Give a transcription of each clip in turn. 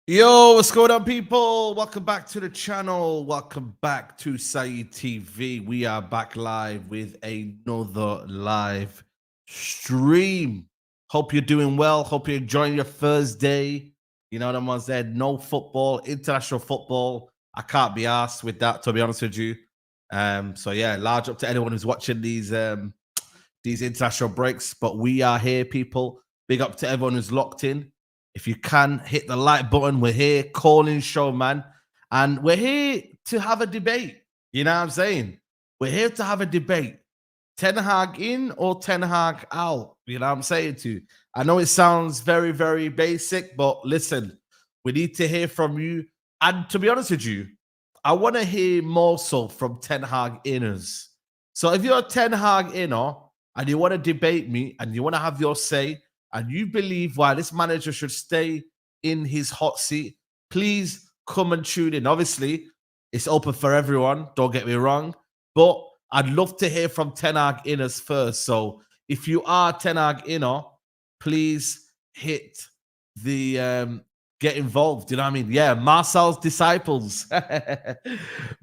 Yo, what's going on, people? Welcome back to the channel. Welcome back to Saeed TV. We are back live with another live stream. Hope you're doing well. Hope you're enjoying your Thursday. You know, them ones there, no football, international football. I can't be asked with that, to be honest with you. So yeah, large up to anyone who's watching these international breaks. But we are here, people. Big up to everyone who's locked in. If you can, hit the like button. We're here, calling show, man. And we're here to have a debate. You know what I'm saying? We're here to have a debate. Ten Hag in or Ten Hag out? You know what I'm saying to you? I know it sounds very, very basic, but listen, we need to hear from you. And to be honest with you, I want to hear more so from Ten Hag inners. So if you're a Ten Hag inner and you want to debate me and you want to have your say, and you believe why this manager should stay in his hot seat, please come and tune in. Obviously, it's open for everyone. Don't get me wrong. But I'd love to hear from Ten Hag inners first. So if you are Ten Hag inner, please hit the get involved. You know what I mean? Yeah, Marcel's disciples.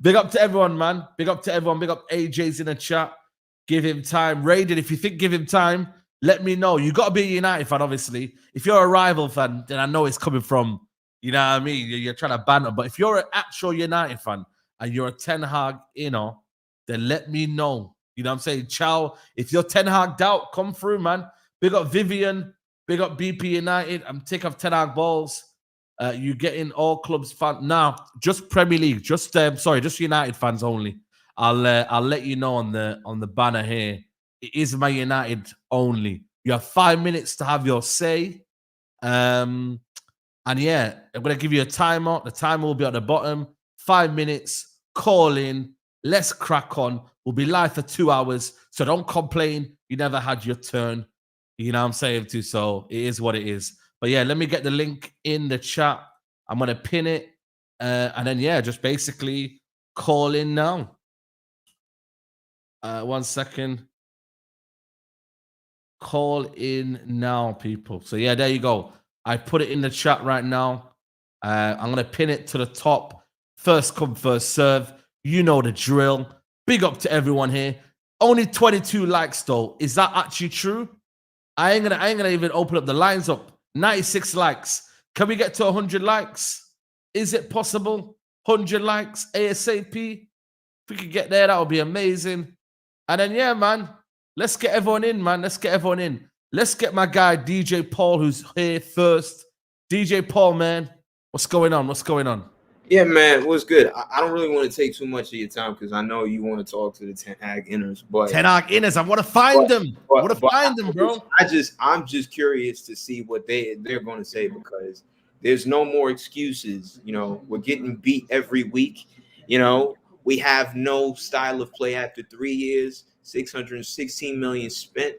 Big up to everyone, man. Big up to everyone. Big up AJ's in the chat. Give him time. Raiden, if you think give him time, let me know. You got to be a United fan, obviously. If you're a rival fan, then I know it's coming from, you know what I mean? You're trying to banter. But if you're an actual United fan and you're a Ten Hag inner, then let me know. You know what I'm saying? Ciao. If you're Ten Hag out, come through, man. Big up Vivian. Big up BP United. I'm taking off Ten Hag balls. You getting all clubs fan now? Just Premier League. Just just United fans only. I'll let you know on the banner here. It is my United only. You have 5 minutes to have your say. And yeah, I'm going to give you a timer. The timer will be at the bottom. 5 minutes. Call in. Let's crack on. We'll be live for 2 hours. So don't complain. You never had your turn. You know what I'm saying too. So it is what it is. But yeah, let me get the link in the chat. I'm going to pin it. And then, yeah, just basically call in now. 1 second. Call in now, people. So yeah, there you go. I put it in the chat right now. I'm gonna pin it to the top. First come, first serve. You know the drill. Big up to everyone here. Only 22 likes though. Is that actually true? I ain't gonna even open up the lines up. 96 likes. Can we get to 100 likes? Is it possible? 100 likes ASAP. If we could get there, that would be amazing. And then yeah, man. Let's get everyone in, man. Let's get everyone in. Let's get my guy, DJ Paul, who's here first. DJ Paul, man. What's going on? What's going on? Yeah, man. What's good? I don't really want to take too much of your time because I know you want to talk to the Ten Hag inners. But Ten Hag inners, I want to find them. I want to find them, bro. I'm just curious to see what they're going to say because there's no more excuses. You know, we're getting beat every week. You know, we have no style of play after 3 years. 616 million spent.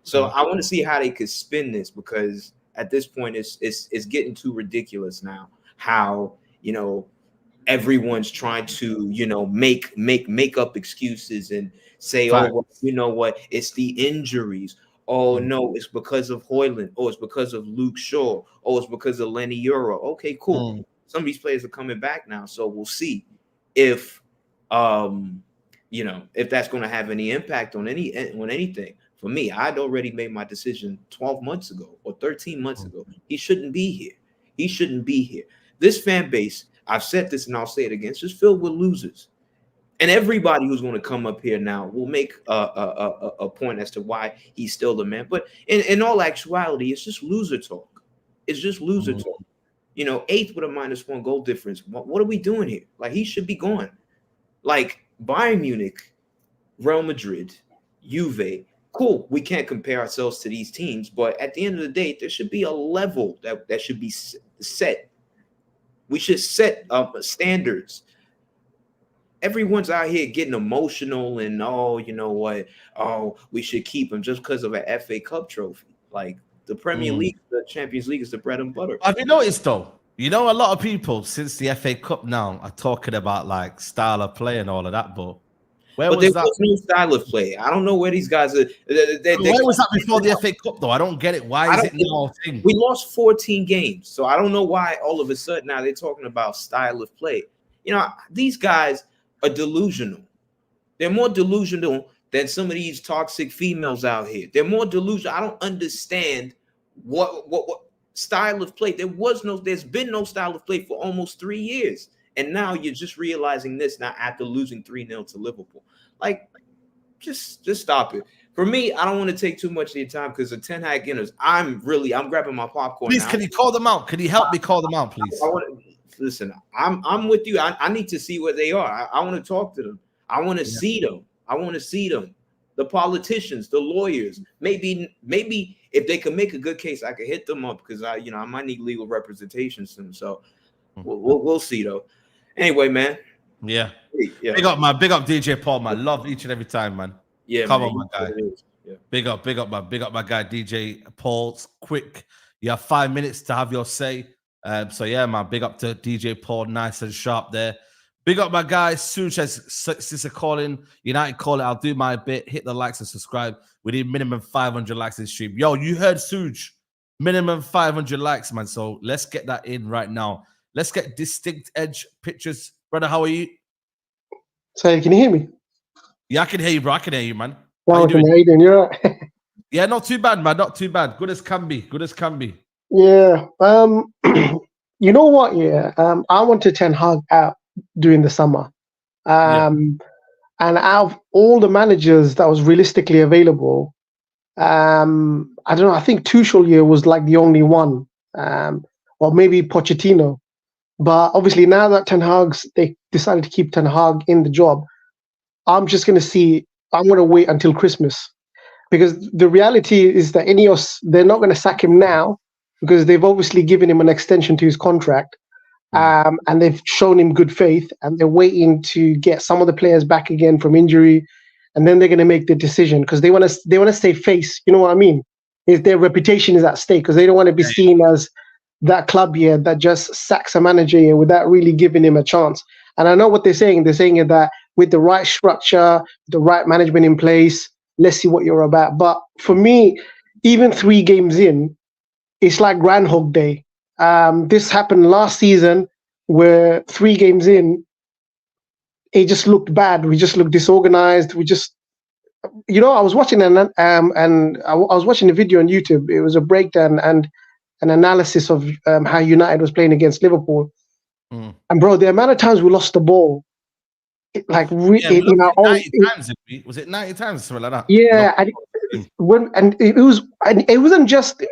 So I want to see how they could spin this because at this point it's getting too ridiculous now. How, you know, everyone's trying to, you know, make up excuses and say, Fact. oh, well, you know what, it's the injuries. Oh no, it's because of Hoyland. Oh, it's because of Luke Shaw. Oh, it's because of Lenny Euro. Okay, cool. Some of these players are coming back now, so we'll see if you know, if that's going to have any impact on anything. For me, I'd already made my decision 12 months ago or 13 months ago. He shouldn't be here. He shouldn't be here. This fan base, I've said this and I'll say it again, it's just filled with losers. And everybody who's going to come up here now will make a point as to why he's still the man. But in all actuality, it's just loser talk. It's just loser talk. You know, 8th with a -1 goal difference. What are we doing here? Like, he should be gone. Like, Bayern Munich, Real Madrid, Juve, cool. We can't compare ourselves to these teams, but at the end of the day, there should be a level that should be set. We should set standards. Everyone's out here getting emotional and, oh, you know what? Oh, we should keep him just because of an FA Cup trophy. Like, the Premier League, the Champions League is the bread and butter. Have you noticed though? You know, a lot of people since the FA Cup now are talking about like style of play and all of that, but Where but was there that? was no style of play. I don't know where these guys are. Where was that before the FA Cup, though? I don't get it. Why is it now a thing? We lost 14 games, so I don't know why all of a sudden now they're talking about style of play. You know, these guys are delusional. They're more delusional than some of these toxic females out here. They're more delusional. I don't understand what style of play. There's been no style of play for almost 3 years. And now you're just realizing this now after losing 3-0 to Liverpool. Like, just stop it. For me, I don't want to take too much of your time because the Ten Hag Guinness, I'm grabbing my popcorn. Please, now. can you call them out? Can you help me call them out, please? I want to listen. I'm with you. I need to see where they are. I want to talk to them. I want to see them. I want to see them. The politicians, the lawyers. Maybe if they can make a good case, I could hit them up because I might need legal representation soon. So we'll see though. Anyway, man. Yeah. Big up DJ Paul, man. Love each and every time, man. Yeah, come man. on, my guy. Yeah. Big up my guy DJ Paul. Quick, you have 5 minutes to have your say. So yeah, man. Big up to DJ Paul, nice and sharp there. Big up my guy Suj says, sister calling United call it. I'll do my bit. Hit the likes and subscribe. We need minimum 500 likes in the stream. Yo, you heard Suj. Minimum 500 likes, man. So let's get that in right now. Let's get distinct edge pictures. Brother, how are you? So can you hear me? Yeah, I can hear you, bro. I can hear you, man. How you doing? You're right. Yeah, not too bad, man. Not too bad. Good as can be. Yeah. You know what? Yeah. I wanted Ten Hag out during the summer. And out of all the managers that was realistically available, I don't know. I think Tuchel year was like the only one, or maybe Pochettino. But obviously now that they decided to keep Ten Hag in the job, I'm just going to wait until Christmas, because the reality is that Ineos, they're not going to sack him now because they've obviously given him an extension to his contract, and they've shown him good faith, and they're waiting to get some of the players back again from injury, and then they're going to make the decision because they want to stay face. You know what I mean? If their reputation is at stake, because they don't want to be seen as that club here that just sacks a manager here without really giving him a chance. And I know what they're saying. They're saying that with the right structure, the right management in place, let's see what you're about. But for me, even 3 games in, it's like Groundhog Day. This happened last season where 3 games in, it just looked bad. We just looked disorganized. We just, I was watching I was watching a video on YouTube. It was a breakdown and an analysis of how United was playing against Liverpool. And bro, the amount of times we lost the ball, was it 90 times, something like that? Yeah, and it wasn't just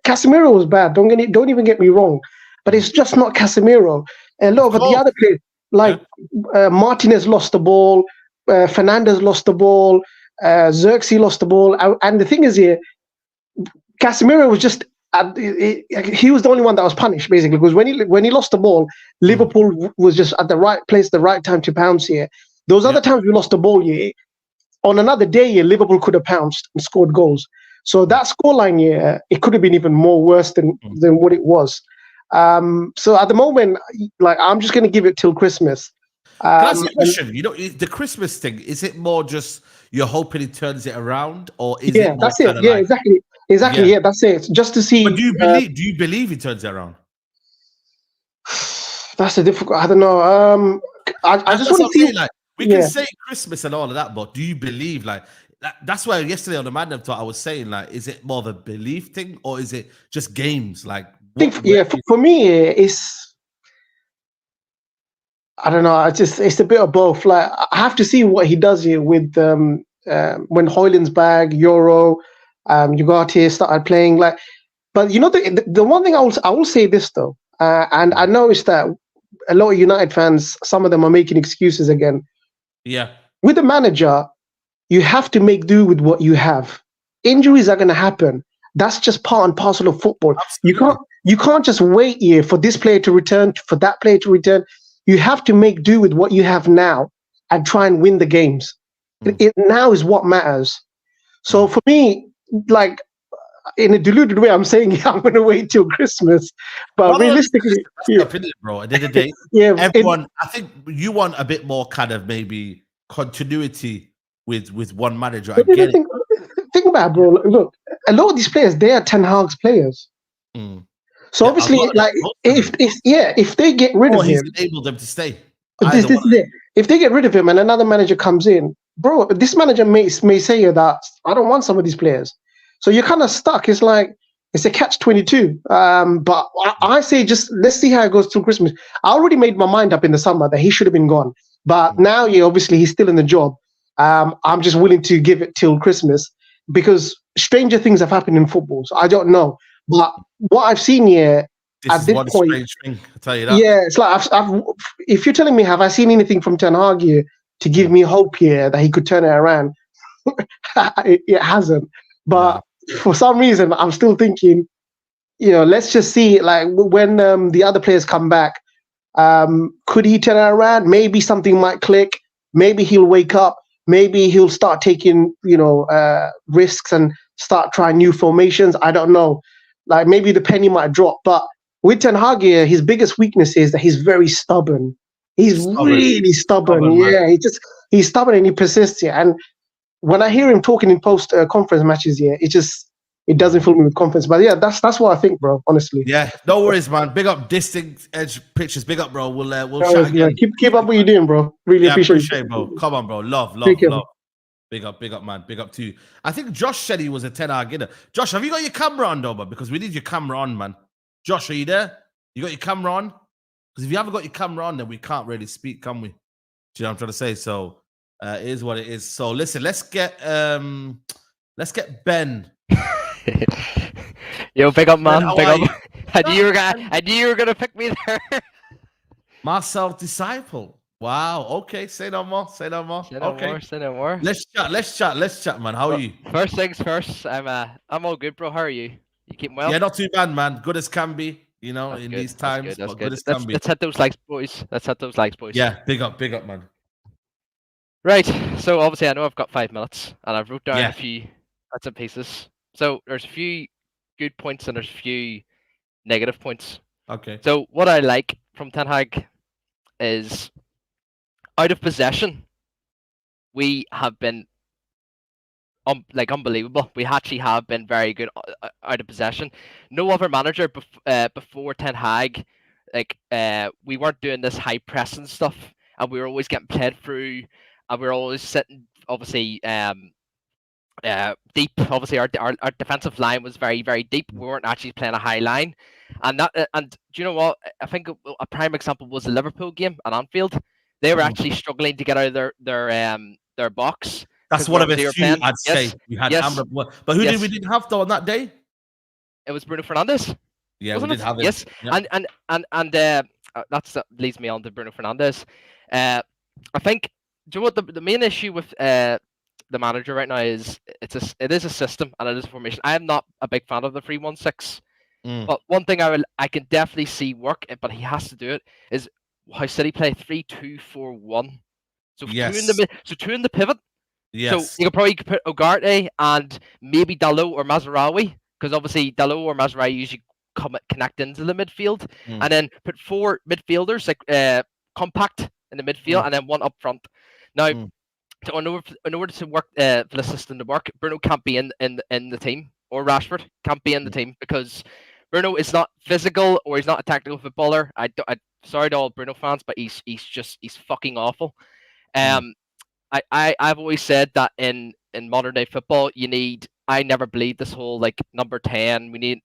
Casemiro was bad. Don't even get me wrong, but it's just not Casemiro. A lot of the other players, like Martinez lost the ball, Fernandes lost the ball, Xerxes lost the ball, and the thing is here, Casemiro was just. He was the only one that was punished, basically, because when he lost the ball, Liverpool was just at the right place, the right time to pounce here. Those other times we lost the ball here, on another day here, Liverpool could have pounced and scored goals. So that scoreline here, it could have been even more worse than what it was. So at the moment, I'm just going to give it till Christmas. Can I ask you a question? The Christmas thing, is it more just you're hoping he turns it around, or is it more that's it. Yeah, exactly. Exactly. Yeah, that's it. Just to see. But do you believe he turns it around? That's a difficult. I don't know. I just want to see. We can say Christmas and all of that, but do you believe that's why yesterday on the Madness Talk I was saying is it more of a belief thing or is it just games? For me, it's. I don't know. It's a bit of both. I have to see what he does here with when Højlund's back, Euro. Ugarte started playing but the one thing I will say this though, and I noticed that a lot of United fans, some of them are making excuses again. Yeah, with the manager, you have to make do with what you have. Injuries are going to happen. That's just part and parcel of football. Absolutely. You can't just wait here for this player to return, for that player to return. You have to make do with what you have now and try and win the games. It now is what matters. So for me, in a deluded way, I'm saying I'm going to wait till Christmas, but realistically, that's opinion, bro. At the end of the day, everyone. I think you want a bit more kind of maybe continuity with one manager. I But get it. think about it, bro. Look, a lot of these players, they are Ten Hag's players. Mm. So Yeah, obviously, like, if they get rid of he's him, enabled them to stay. this is it. If they get rid of him and another manager comes in, bro, this manager may say that I don't want some of these players. So you're kind of stuck. It's like it's a catch-22. But I say just let's see how it goes till Christmas. I already made my mind up in the summer that he should have been gone. But now, yeah, obviously he's still in the job. I'm just willing to give it till Christmas because stranger things have happened in football. So I don't know. But what I've seen here this is one point, strange thing. I'll tell you that. yeah, it's like if you're telling me, have I seen anything from Ten Hag here to give me hope here that he could turn it around? It hasn't. But for some reason, I'm still thinking, let's just see. Like when the other players come back, could he turn it around? Maybe something might click. Maybe he'll wake up. Maybe he'll start taking, risks and start trying new formations. I don't know. Like maybe the penny might drop. But with Ten Hag here, his biggest weakness is that he's very stubborn. He's really stubborn. Yeah, he's stubborn and he persists here. And when I hear him talking in post conference matches here, it doesn't fill me with confidence. But yeah, that's what I think, bro. Honestly. Yeah, no worries, man. Big up distinct edge pictures. Big up, bro. We'll chat again. Keep up what you're doing, bro. Really appreciate it, bro. Come on, bro. Love. Big up, man. Big up to you. I think Josh said he was a Ten Hag inner. Josh, have you got your camera on, though, man? Because we need your camera on, man. Josh, are you there? You got your camera on? Because if you haven't got your camera on, then we can't really speak, can we? Do you know what I'm trying to say? So it is what it is. So listen, let's get Ben. Yo, big up, man. Big up. I knew you were gonna pick me there. Marcel Disciple. Wow. Okay. Say no more. Say no more. Say no more. Let's chat, man. How are you? First things first. I'm all good, bro. How are you? You keeping well? Yeah, not too bad, man. Good as can be. That's in good. These times. That's good as can be. Let's hit those likes, boys. Yeah. Big up, man. Right. So obviously, I know I've got 5 minutes, and I've wrote down a few bits and pieces. So there's a few good points and there's a few negative points. Okay. So what I like from Ten Hag is out of possession. We have been unbelievable. We actually have been very good out of possession. No other manager before Ten Hag, we weren't doing this high pressing stuff, and we were always getting played through, and we were always sitting obviously deep. Obviously, our defensive line was very, very deep. We weren't actually playing a high line, and do you know what? I think a prime example was the Liverpool game at Anfield. They were actually struggling to get out of their box. That's one of a few I'd say we had. But who did we didn't have though on that day? It was Bruno Fernandes. Yeah, we did have him. Yes, yep. and that leads me on to Bruno Fernandes. I think. Do you know what the main issue with the manager right now is? It is a system and it is a formation. I am not a big fan of the 3-1-6. But one thing I can definitely see work, but he has to do it, is how City play 3-2-4-1. So two in the pivot. Yes. So you could probably put Ugarte and maybe Dalot or Mazraoui, because obviously Dalot or Mazraoui usually connect into the midfield, and then put 4 midfielders compact in the midfield, and then 1 up front. Now, in order to work for the system to work, Bruno can't be in the team, or Rashford can't be in the team, because Bruno is not physical or he's not a tactical footballer. I sorry to all Bruno fans, but he's fucking awful. I've always said that in modern day football, I never believed this whole number 10. We need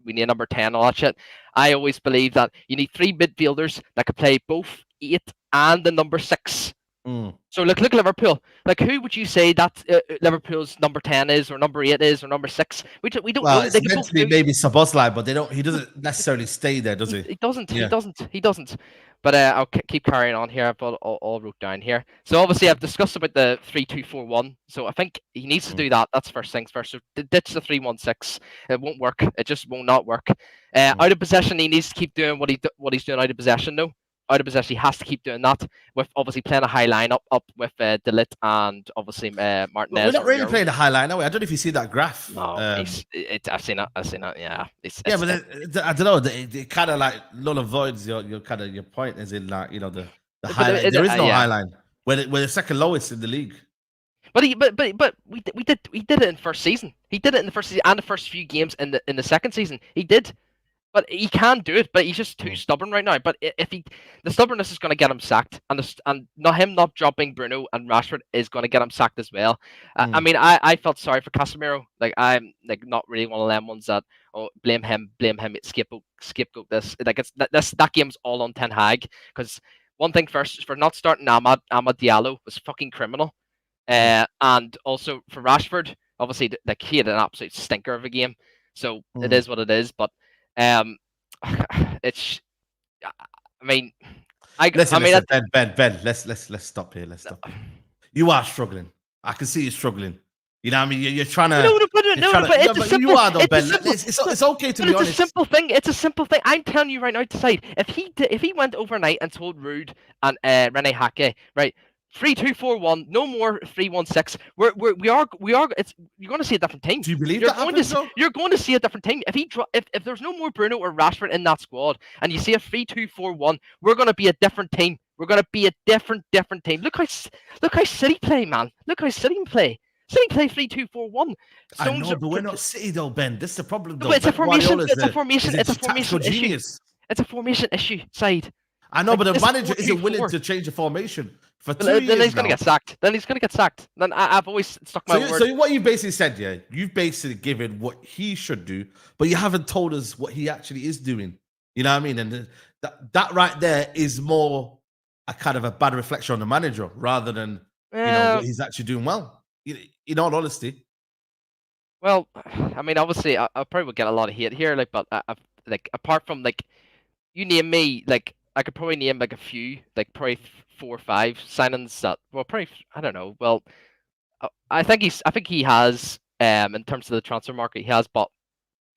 we need number 10, all that shit. I always believe that you need 3 midfielders that could play both 8 and the number 6. So look Liverpool. Who would you say that Liverpool's number 10 is, or number 8 is, or number 6? We don't know. Well, it's meant to be maybe Szoboszlai, but he doesn't necessarily stay there, does he? He doesn't. Yeah. He doesn't. But I'll keep carrying on here. I've got all wrote down here. So obviously I've discussed about the 3-2-4-1. So I think he needs to do that. That's first things first. So ditch the 3-1-6. It won't work. It just will not work. Out of possession, he needs to keep doing what he's doing out of possession though. Out of possession, he has to keep doing that, with obviously playing a high line up with De Ligt and obviously Martinez. We're not really playing a high line, are we? I don't know if you see that graph. No, I've seen it. Yeah. But I don't know. It kind of null avoids your point, as in the high line. There is no high line. We're the second lowest in the league. But we did it in first season. He did it in the first season and the first few games in the second season. He did. But he can do it, but he's just too stubborn right now. But if the stubbornness is going to get him sacked, and not him not dropping Bruno and Rashford is going to get him sacked as well. I mean, I felt sorry for Casemiro. Like I'm like not really one of them ones that blame him, scapegoat this. Like it's that game's all on Ten Hag, because one thing first, for not starting Amad Diallo was fucking criminal, and also for Rashford, obviously like he had an absolute stinker of a game. So it is what it is, but. It's. I mean, listen, Ben. Let's stop here. Let's stop. You are struggling. I can see you struggling. You know what I mean? You're trying to. But it's a simple. You are though, Ben. It's okay to be honest. It's a simple thing. It's a simple thing. I'm telling you right now, decide if he went overnight and told Rude and Rene Hake, right, 3-2-4-1, no more 3-1-6. We are. It's you're going to see a different team. Do you believe you're that going happens, You're going to see a different team. If there's no more Bruno or Rashford in that squad, and you see a 3-2-4-1, we're going to be a different team. We're going to be a different team. Look how City play, man. Look how City play. City play 3-2-4-1. I know, but we're not City though, Ben. This is the problem, though. No, it's a formation. It's a formation issue. Genius. It's a formation issue, Saeed. I know, but the manager isn't willing to change the formation for 2 years. Then he's going to get sacked. Then I've always stuck my word. So what you basically said, yeah, you've basically given what he should do, but you haven't told us what he actually is doing. You know what I mean? And that right there is more a kind of a bad reflection on the manager rather than what he's actually doing well. In all honesty. Well, I mean, obviously, I probably would get a lot of hate here, like, but like apart from like, you name me, like. I could probably name like a few, like probably 4 or 5 signings that, well, probably, I don't know. Well, I think he has, in terms of the transfer market, he has bought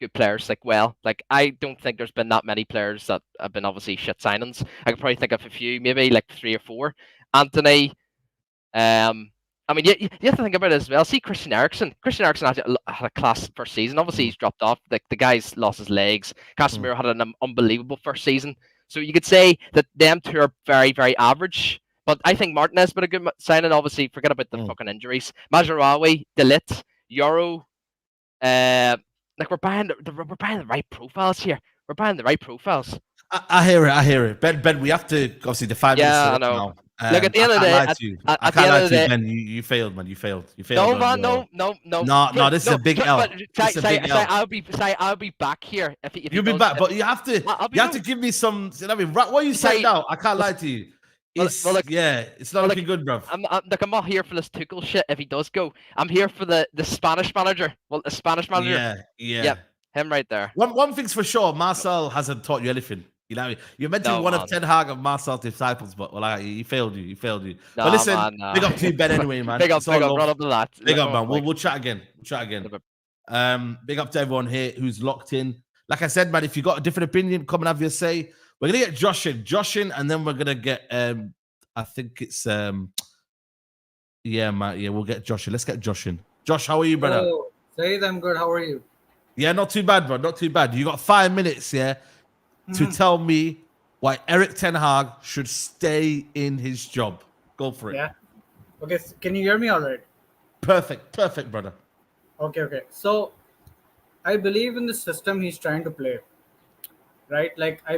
good players. Like I don't think there's been that many players that have been obviously shit signings. I could probably think of a few, maybe like 3 or 4. Anthony, I mean, you have to think about it as well. See Christian Eriksen. Christian Eriksen had a class first season. Obviously, he's dropped off. Like the guy's lost his legs. Casemiro had an unbelievable first season. So you could say that them two are very, very average. But I think Martinez has been a good signing. Obviously, forget about the fucking injuries. Mazraoui, Delit, Euro. Like we're buying the right profiles here. We're buying the right profiles. I hear it. Ben, we have to obviously the 5 minutes. Yeah, I know. Now. Look, at the end of the day, I can't lie to you, Ben. You failed, man. You failed. No, man, no. No, this is a big L. I'll be back here if you'll be back, but you have to give me some. You know what I mean, what are you saying now? I can't lie to you. It's not looking good, bro. I'm not here for this Tuchel shit. If he does go, I'm here for the Spanish manager. Well, the Spanish manager. Yeah. Yep, him right there. One thing's for sure, Marcel hasn't taught you anything. You know, you're meant to be one of Ten Hag of Marcel's disciples, but he failed you. No, but listen, big up to you, Ben. Anyway, man. big up, run up the lads. Big up, man. We'll chat again. Big up to everyone here who's locked in. Like I said, man, if you got a different opinion, come and have your say. We're gonna get Josh in, and then we're gonna get I think it's we'll get Josh in. Let's get Josh in. Josh, how are you, brother? Hello, Saeed, I'm good. How are you? Yeah, not too bad, bro. Not too bad. You got 5 minutes, to tell me why Erik Ten Hag should stay in his job. Go for it. Yeah. Okay. Can you hear me all right? Perfect, brother. Okay. So, I believe in the system he's trying to play. Right? I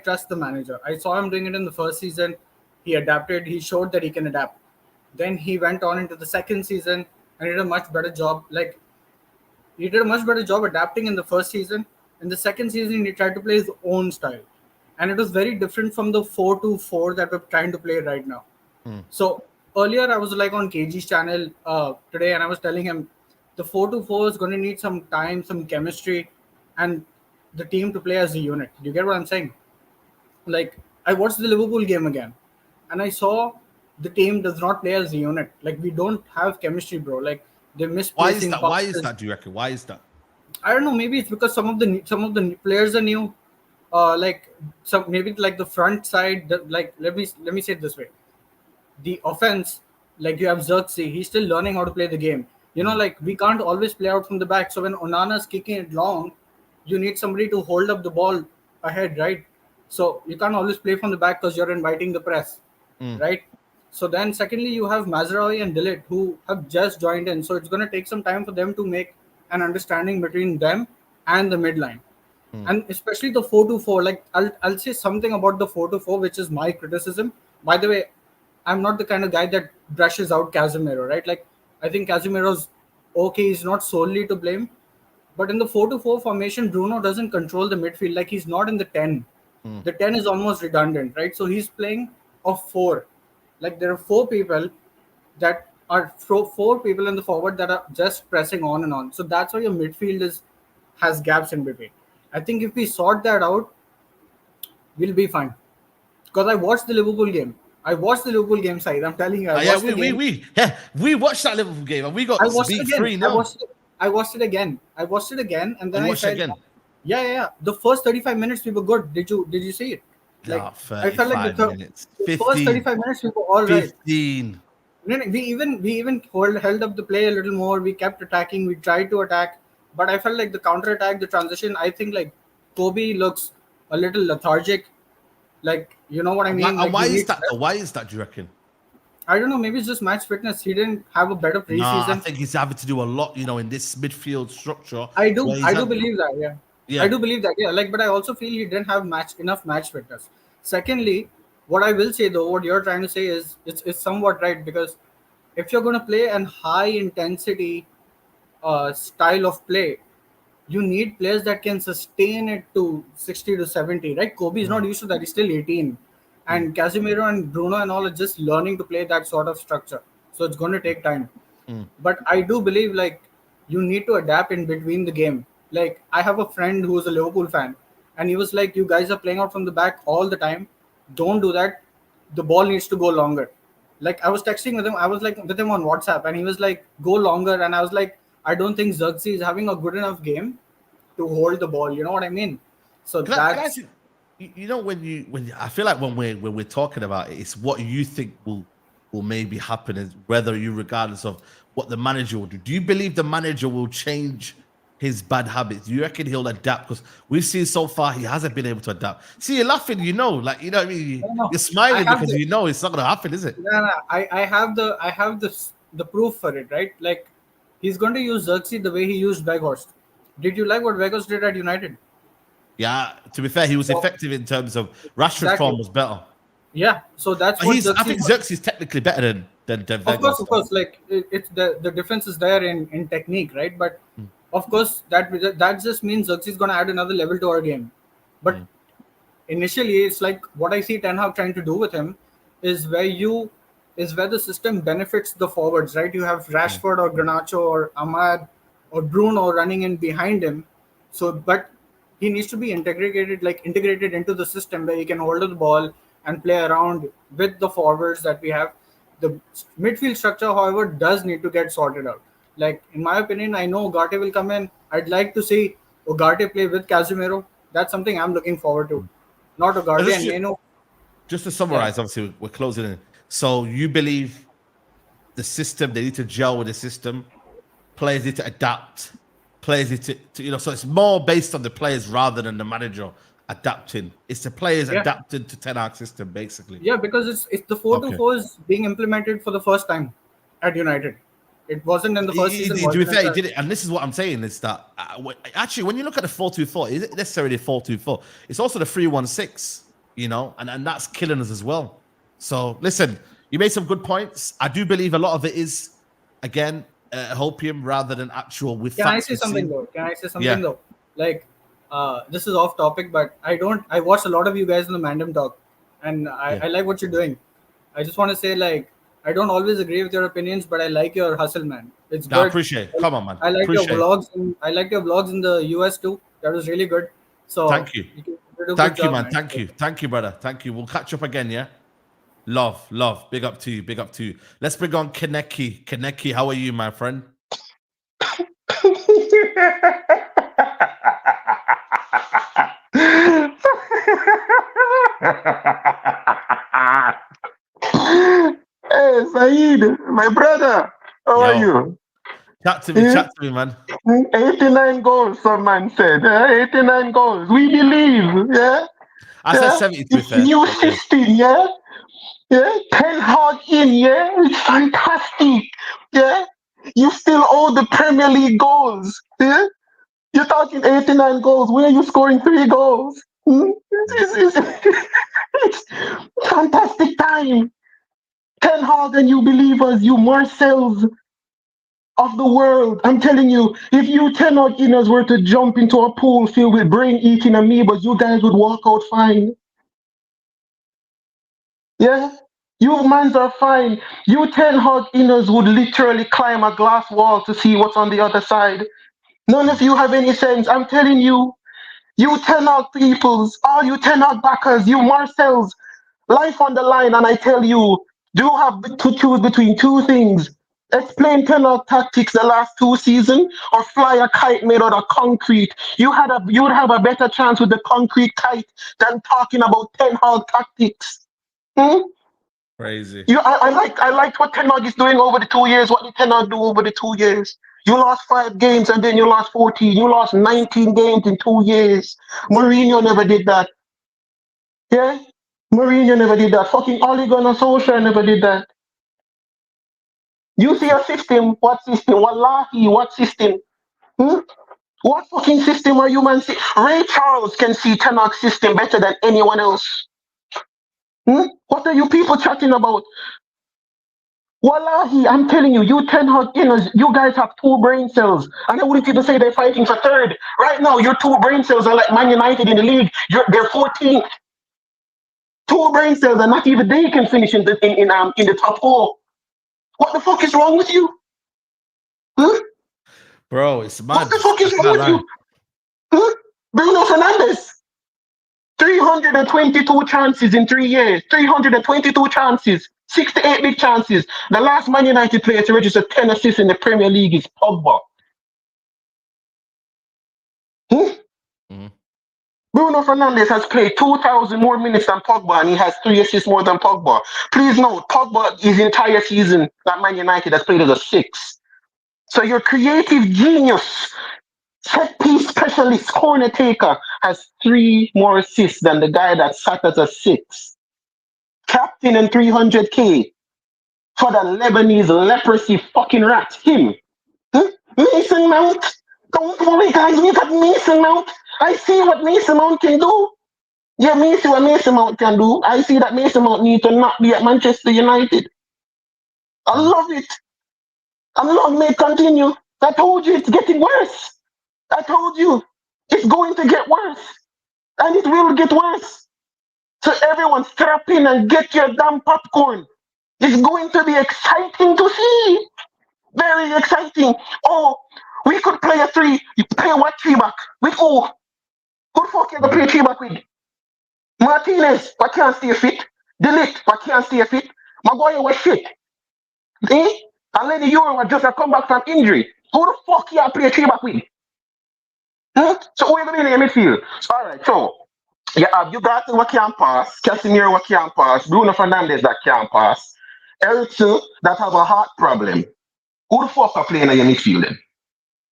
trust the manager. I saw him doing it in the first season. He adapted. He showed that he can adapt. Then he went on into the second season and did a much better job. Like, he did a much better job adapting in the first season. In the second season, he tried to play his own style. And it was very different from the 4-2-4 that we're trying to play right now. So earlier, I was like on KG's channel today, and I was telling him the 4-2-4 is going to need some time, some chemistry, and the team to play as a unit. Do you get what I'm saying? Like, I watched the Liverpool game again, and I saw the team does not play as a unit. Like, we don't have chemistry, bro. Like, they miss. Why is that? Do you reckon? Why is that? I don't know. Maybe it's because some of the players are new. Maybe like the front side. Let me say it this way: the offense, like you have Xerxes, he's still learning how to play the game. You know, like we can't always play out from the back. So when Onana's kicking it long, you need somebody to hold up the ball ahead, right? So you can't always play from the back because you're inviting the press, right? So then, secondly, you have Mazraoui and Dillit who have just joined in. So it's going to take some time for them to make an understanding between them and the midline. And especially the 4-2-4. Like I'll say something about the 4-2-4, which is my criticism. By the way, I'm not the kind of guy that brushes out Casemiro, right? Like I think Casemiro's okay. He's not solely to blame. But in the 4-2-4 formation, Bruno doesn't control the midfield. Like he's not in the 10. The 10 is almost redundant, right? So he's playing of 4. Like there are 4 people that are 4 people in the forward that are just pressing on and on. So that's why your midfield has gaps in between. I think if we sort that out, we'll be fine. Because I watched the Liverpool game. Saeed. I'm telling you, we watched that Liverpool game and we got beat 3-0. I watched it again, and then I I watched said, again. Yeah. The first 35 minutes we were good. Did you see it? Like I felt like the first 35 minutes we were all 15. Right. We even held up the play a little more. We kept attacking. We tried to attack, but I felt like the counter attack, the transition. I think like Kobe looks a little lethargic. Like you know what I mean. And why is that? Why is that? Do you reckon? I don't know. Maybe it's just match fitness. He didn't have a better preseason. No, I think he's having to do a lot. In this midfield structure. I do believe that. Yeah. I do believe that. Yeah. Like, but I also feel he didn't have enough match fitness. Secondly, what I will say though, what you're trying to say is it's somewhat right, because if you're going to play an high intensity style of play, you need players that can sustain it to 60 to 70, right? Kobe is not used to that. He's still 18. And Casemiro and Bruno and all are just learning to play that sort of structure. So it's going to take time. But I do believe like you need to adapt in between the game. Like I have a friend who's a Liverpool fan, and he was like, you guys are playing out from the back all the time. Don't do that. The ball needs to go longer. Like I was texting with him. I was like with him on WhatsApp, and he was like, go longer. And I was like, I don't think Zirkzee is having a good enough game to hold the ball. You know what I mean? So that's... when I feel like when we're talking about it, it's what you think will maybe happen, is whether you, regardless of what the manager will do. Do you believe the manager will change his bad habits? Do you reckon he'll adapt? Because we've seen so far he hasn't been able to adapt. See, you're laughing, like what I mean. You're smiling because it's not going to happen, is it? No. I have the proof for it, right? Like he's going to use Zirkzee the way he used Weghorst. Did you like what Weghorst did at United? Yeah, to be fair, he was effective in terms of Rashford's form was better. Yeah, so that's what I think Zirkzee is technically better than Weghorst. Of course, like it's the difference is there in technique, right? But of course, that just means Zirkzee is going to add another level to our game. But initially, it's like what I see Ten Hag trying to do with him is where the system benefits the forwards, right? You have Rashford or Garnacho or Ahmad or Bruno running in behind him. So, but he needs to be integrated into the system where he can hold the ball and play around with the forwards that we have. The midfield structure, however, does need to get sorted out. Like, in my opinion, I know Ugarte will come in. I'd like to see Ugarte play with Casemiro. That's something I'm looking forward to. Not Ugarte and Meno. Just to summarize, obviously, we're closing in. So you believe the system, they need to gel with the system. Players need to adapt. Players need to so it's more based on the players rather than the manager adapting. It's the players adapting to Ten Hag system, basically. Yeah, because it's the 4-2-4 is being implemented for the first time at United. It wasn't in the first season. To be fair, he did it, and this is what I'm saying is that actually, when you look at the 4-2-4, is it necessarily 4-2-4? It's also the 3-1-6, and that's killing us as well. So listen, you made some good points. I do believe a lot of it is, again, hopium rather than actual with. Can I say something though? Like, this is off topic, but I watched a lot of you guys in the Mandem Talk, and I like what you're doing. I just want to say, like, I don't always agree with your opinions, but I like your hustle, man. It's good. I appreciate it. Come on, man. I like your vlogs. I like your vlogs in the US too. That was really good. So thank you. Thank you, man. Thank you, brother. Thank you. We'll catch up again, yeah? Love. Big up to you. Let's bring on Kaneki. Kaneki, how are you, my friend? Hey, Saeed, my brother, how are you? Chat to me, man. 89 goals, some man said. 89 goals. We believe, yeah? I said 70 to be fair. New 16, yeah? Yeah, Ten Hag in, yeah, it's fantastic. Yeah, you still owe the Premier League goals. Yeah, you're talking 89 goals. Where are you scoring 3 goals? Hmm? It's fantastic time. Ten Hag and you believers, you Marcells of the world. I'm telling you, if you 10 Hag inners were to jump into a pool filled with brain-eating amoebas, you guys would walk out fine. Yeah? You mans are fine. You 10 Hag inners would literally climb a glass wall to see what's on the other side. None of you have any sense. I'm telling you, you 10 Hag peoples, all you 10 Hag backers, you Marcells, life on the line, and I tell you, do have to choose between two things. Explain Ten Hag tactics the last 2 seasons, or fly a kite made out of concrete. You would have a better chance with the concrete kite than talking about Ten Hag tactics. Hmm? Crazy. I liked what Ten Hag is doing over the 2 years. What did Ten Hag do over the 2 years? You lost 5 games and then you lost 14. You lost 19 games in 2 years. Mourinho never did that. Yeah? Mourinho never did that. Fucking Ole Gunnar Solskjaer never did that. You see a system? What system? Wallahi, what system? Hmm? What fucking system are you man see? Ray Charles can see Ten Hag's system better than anyone else. Hmm? What are you people chatting about? Wallahi, I'm telling you, you Ten Hag inners, you guys have 2 brain cells. And then when people say they're fighting for third, right now your 2 brain cells are like Man United in the league. They're 14th. 2 brain cells, and not even they can finish in the top 4. What the fuck is wrong with you? Huh? Bro, it's mad. What the fuck is I wrong can't with lie. you? Huh? Bruno Fernandes, 322 chances in 3 years. 322 chances. 68 big chances. The last Man United player to register 10 assists in the Premier League is Pogba. Hmm? Mhm. Bruno Fernandes has played 2,000 more minutes than Pogba, and he has 3 assists more than Pogba. Please note, Pogba, his entire season at Man United, has played as a 6. So your creative genius, set piece specialist, corner taker, has 3 more assists than the guy that sat as a 6. Captain and 300k for the Lebanese leprosy fucking rat. Him. Huh? Mason Mount. Don't worry, guys. We got Mason Mount. I see what Mason Mount can do. Yeah, me see what Mason Mount can do. I see that Mason Mount need to not be at Manchester United. I love it. And long may it continue. I told you it's getting worse. I told you it's going to get worse. And it will get worse. So everyone strap in and get your damn popcorn. It's going to be exciting to see. Very exciting. Oh, we could play a 3. You play what 3 back? With who? Who the fuck you gonna play 3 back with? Martinez, but can't stay fit. Delete, but can't stay fit. Maguire was shit. Eh? And Lenny Euro was just a come back from injury. Who the fuck you play 3 back with? Hmm? So who you gonna be in the midfield? Alright, so you got what can't pass, Casemiro what can't pass, Bruno Fernandes that can't pass, Ericsson that have a heart problem. Who the fuck are playing in your midfield then?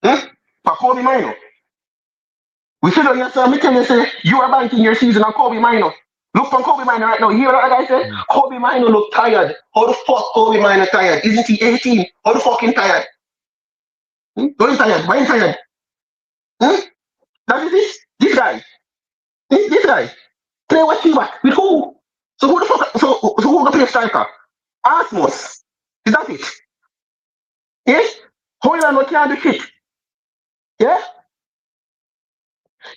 Hmm? For Kobe Mino. We feel on yourself, me tell you say you are banking your season on Kobe Mino. Look from Kobe Mino right now. You hear what that guy said? Kobe Mino look tired. How the fuck Kobe Mino tired? Isn't he 18? How the fuck him tired? Hmm? How him tired? Why him tired? Hmm? That is this guy. This guy. Play what team back? With who? So who the fuck? So who gonna play striker? Asmus. Is that it? Yes? Hoyland what can't do shit. Yeah?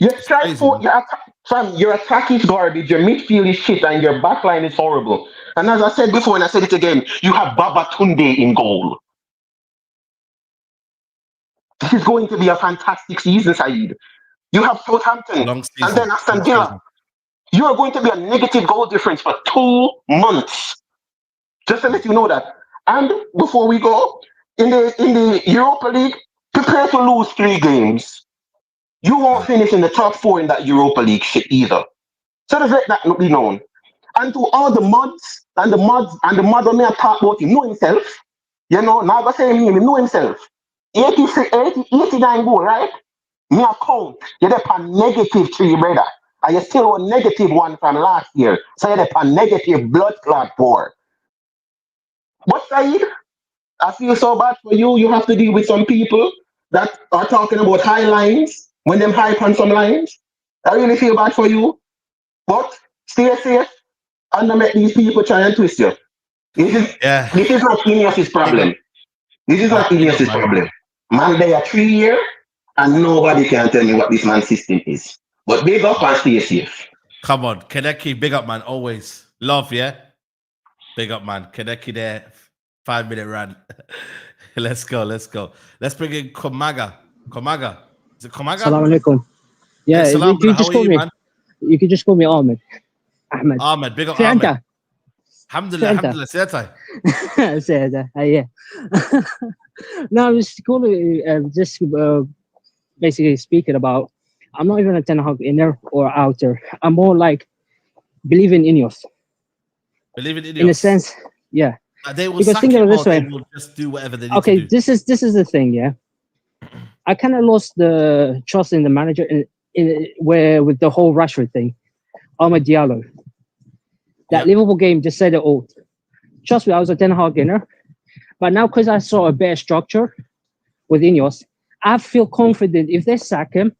Your strike crazy, for man. your attack is garbage, your midfield is shit, and your backline is horrible. And as I said before, and I said it again, you have Baba Tunde in goal. This is going to be a fantastic season, Saeed. You have Southampton Long and season. then Aston Long Villa. season. You are going to be a negative goal difference for 2 months. Just to let you know that. And before we go, in the Europa League, prepare to lose 3 games. You won't finish in the top 4 in that Europa League shit either. So just let that be known. And to all the mods and the mod when me talk about him know himself. You know, now go say him, he know himself. 89 goal, right? Me account. You're there for -3, brother. And you still a negative one from last year. So you're a negative blood clot board. But Saeed, I feel so bad for you. You have to deal with some people that are talking about high lines when them hype on some lines. I really feel bad for you. But stay safe and don't make these people try and twist you. Yeah. This is not Ineos's problem. This is not Big up, Ineos's man. problem. Man, they are 3 years and nobody can tell me what this man's system is. But big up and stay safe. Come on, Kaneki, big up, man. Always love, yeah. Big up, man. Kaneki there. 5-minute run. Let's go. Let's bring in Komaga. Is it Komaga? Assalamu alaikum. Yeah, Hey, salam, you brother. just How are call you, me. man? You can just call me Ahmed. Ahmed, big up, في Ahmed. أنت؟ Alhamdulillah, سيادتي. سيدة. Yeah. No, I'm just calling. Basically speaking about. I'm not even a Ten Hag inner or outer. I'm more like believing in Ineos. Believe in Ineos. In a sense, yeah. They will Because sack think of him it or this they way. will just do whatever they need Okay, to do. this is the thing. Yeah, I kind of lost the trust in the manager in where with the whole Rashford thing. Ahmed Diallo. That Yep. Liverpool game just said it all. Trust me, I was a Ten Hag inner, but now because I saw a better structure with Ineos, I feel confident if they sack him,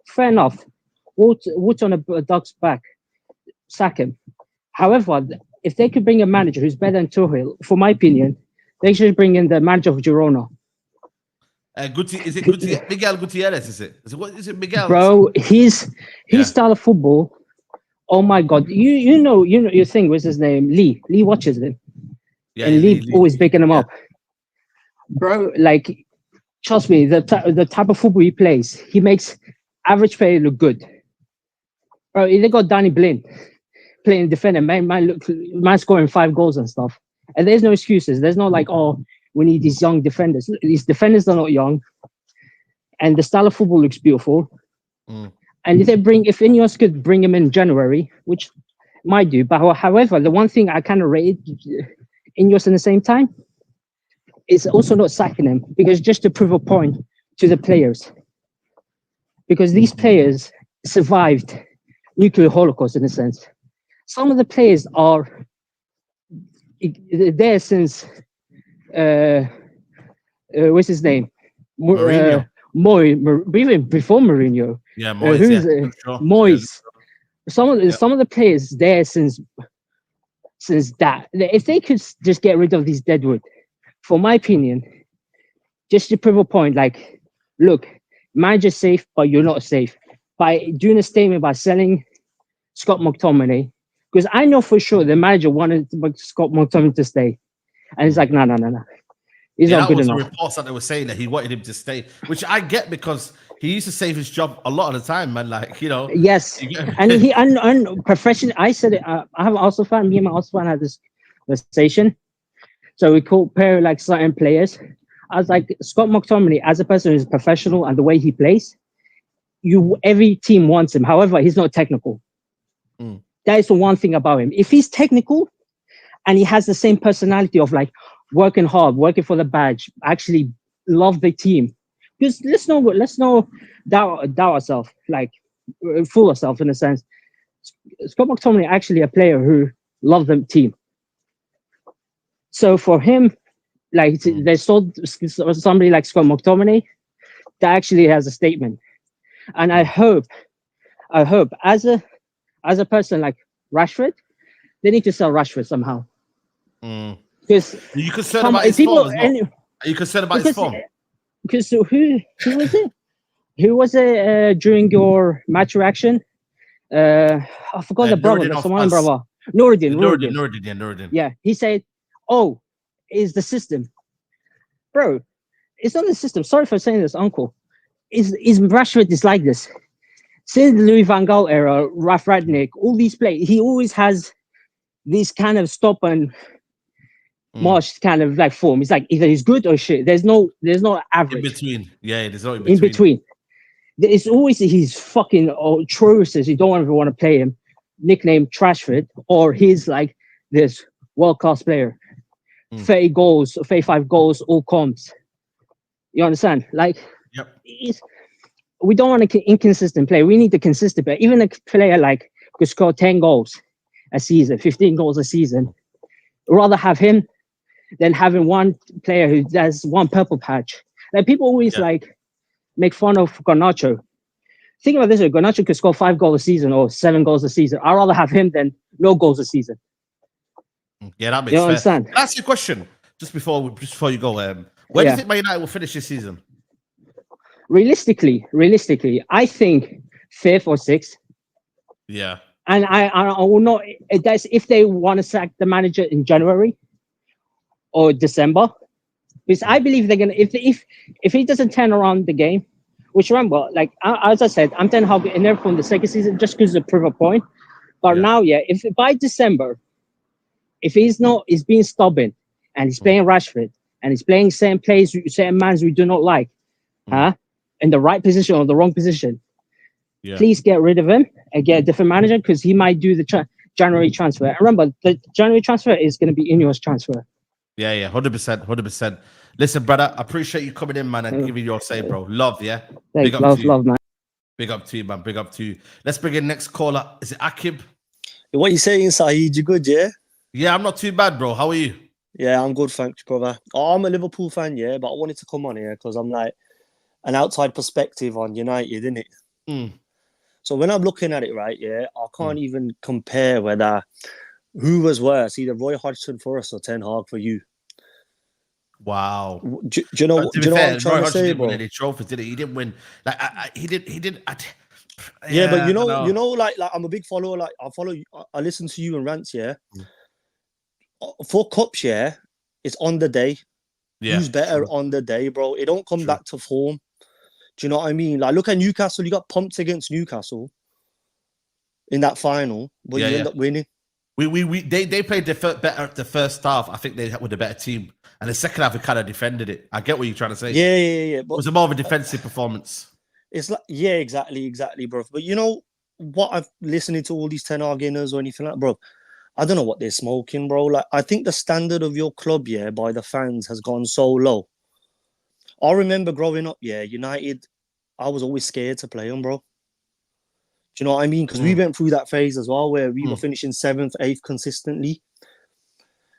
fair enough. What's on a duck's back? Sack him. However, if they could bring a manager who's better than Tuchel, for my opinion, they should bring in the manager of Girona. Is it Miguel Gutierrez? Is it? What is it, Miguel? Bro, his Yeah. style of football. Oh my God! You know your thing. What's his name? Lee. Lee watches him, Yeah, and Lee always picking him yeah. up. Bro, like, trust me, the type of football he plays, he makes average player look good. Bro, they got Danny Blind playing defender, man scoring 5 goals and stuff. And there's no excuses. There's no like, oh, we need these young defenders. These defenders are not young. And the style of football looks beautiful. Mm. And if Ineos could bring him in January, which might do, but however, the one thing I kind of rate Ineos in the same time is also not sacking him, because just to prove a point to the players. Because these players survived nuclear holocaust in a sense. Some of the players are there since what's his name? Mourinho. Even before Mourinho. Yeah, Moyes. Sure. Moyes. Yeah. Some of the players there since that. If they could just get rid of these deadwood, for my opinion, just to prove a point, like, look, manager's safe, but you're not safe. By doing a statement by selling Scott McTominay, because I know for sure the manager wanted Scott McTominay to stay, and he's like, no. He's not good enough. That was the reports that they were saying that he wanted him to stay, which I get because he used to save his job a lot of the time, man. Like, you know. Yes, and he and professional. I said it. I have also fan. Me and my also fan had this conversation. So we compare like certain players. I was like, Scott McTominay, as a person who's professional and the way he plays, every team wants him. However, he's not technical. Mm. That is the one thing about him. If he's technical and he has the same personality of like working hard, working for the badge, actually love the team. Because let's not doubt ourselves, like fool ourselves in a sense. Scott McTominay actually a player who loved the team. So for him, like they sold somebody like Scott McTominay, that actually has a statement. And I hope as a person like Rashford, they need to sell Rashford somehow. Because you concerned about his form as well. Are you concerned about his form? Because who was it? Who was it during your match reaction? I forgot the brother. That's the one brother. Nuruddin. Yeah, he said, "Oh, it's the system, bro. It's not the system. Sorry for saying this, uncle. Is Rashford is like this since the Louis van Gaal era, Ralf Rangnick, all these players. He always has this kind of stop and march kind of like form. It's like either he's good or shit. There's no average. In between. Yeah, there's no in between. It's always he's fucking atrocious. You don't ever want to play him. Nicknamed Trashford, or he's like this world-class player. 30 goals, 35 goals, all comps. You understand? Like, yep. we don't want an inconsistent player. We need a consistent player. Even a player like could score 10 goals a season, 15 goals a season. We'd rather have him than having one player who does one purple patch. Like people always like make fun of Garnacho. Think about this way, Garnacho could score 5 goals a season or 7 goals a season. I'd rather have him than no goals a season. Yeah, that makes You sense. understand? Can I ask you a question just before you go? Where do you think Man United will finish this season? Realistically, I think 5th or 6th. Yeah. And I will not. That's if they want to sack the manager in January or December, because I believe they're gonna. If he doesn't turn around the game, which remember, like as I said, I'm Ten Hag in there from the second season just because of proof of point. But now, if by December, if he's being stubborn and he's playing Rashford and he's playing certain players, certain mans we do not like, in the right position or the wrong position. Yeah. Please get rid of him and get a different manager because he might do the January transfer. And remember, the January transfer is going to be Ineos transfer. Yeah, 100%. Listen, brother, I appreciate you coming in, man, and giving your say, bro. Love, yeah? Big up to you. Love, man. Big up to you, man. Big up to you. Let's bring in next caller. Is it Akib? What you saying, Saeed? You good, yeah? Yeah, I'm not too bad, bro. How are you? Yeah, I'm good, thanks, brother. I'm a Liverpool fan, yeah, but I wanted to come on here because I'm like an outside perspective on United, innit? So when I'm looking at it, right, yeah, I can't even compare whether who was worse, either Roy Hodgson for us or Ten Hag for you. Wow. Do you know what I'm trying to say, didn't bro? win any trophies, did he? He didn't win. Like he did. Yeah, but you know, like I'm a big follower. Like I listen to you and rants. Yeah, for cups, yeah, it's on the day. Yeah, who's better on the day, bro? It don't come back to form. Do you know what I mean? Like, look at Newcastle. You got pumped against Newcastle in that final, but you end up winning. They played the first half. I think they were the better team, and the second half we kind of defended it. I get what you're trying to say. Yeah. But it was more of a defensive performance. It's like exactly, bro. But you know what? I've listening to all these Ten Hag or anything like that, bro. I don't know what they're smoking, bro. Like, I think the standard of your club, by the fans has gone so low. I remember growing up, United, I was always scared to play them, bro. Do you know what I mean? Because we went through that phase as well where we were finishing 7th, 8th consistently.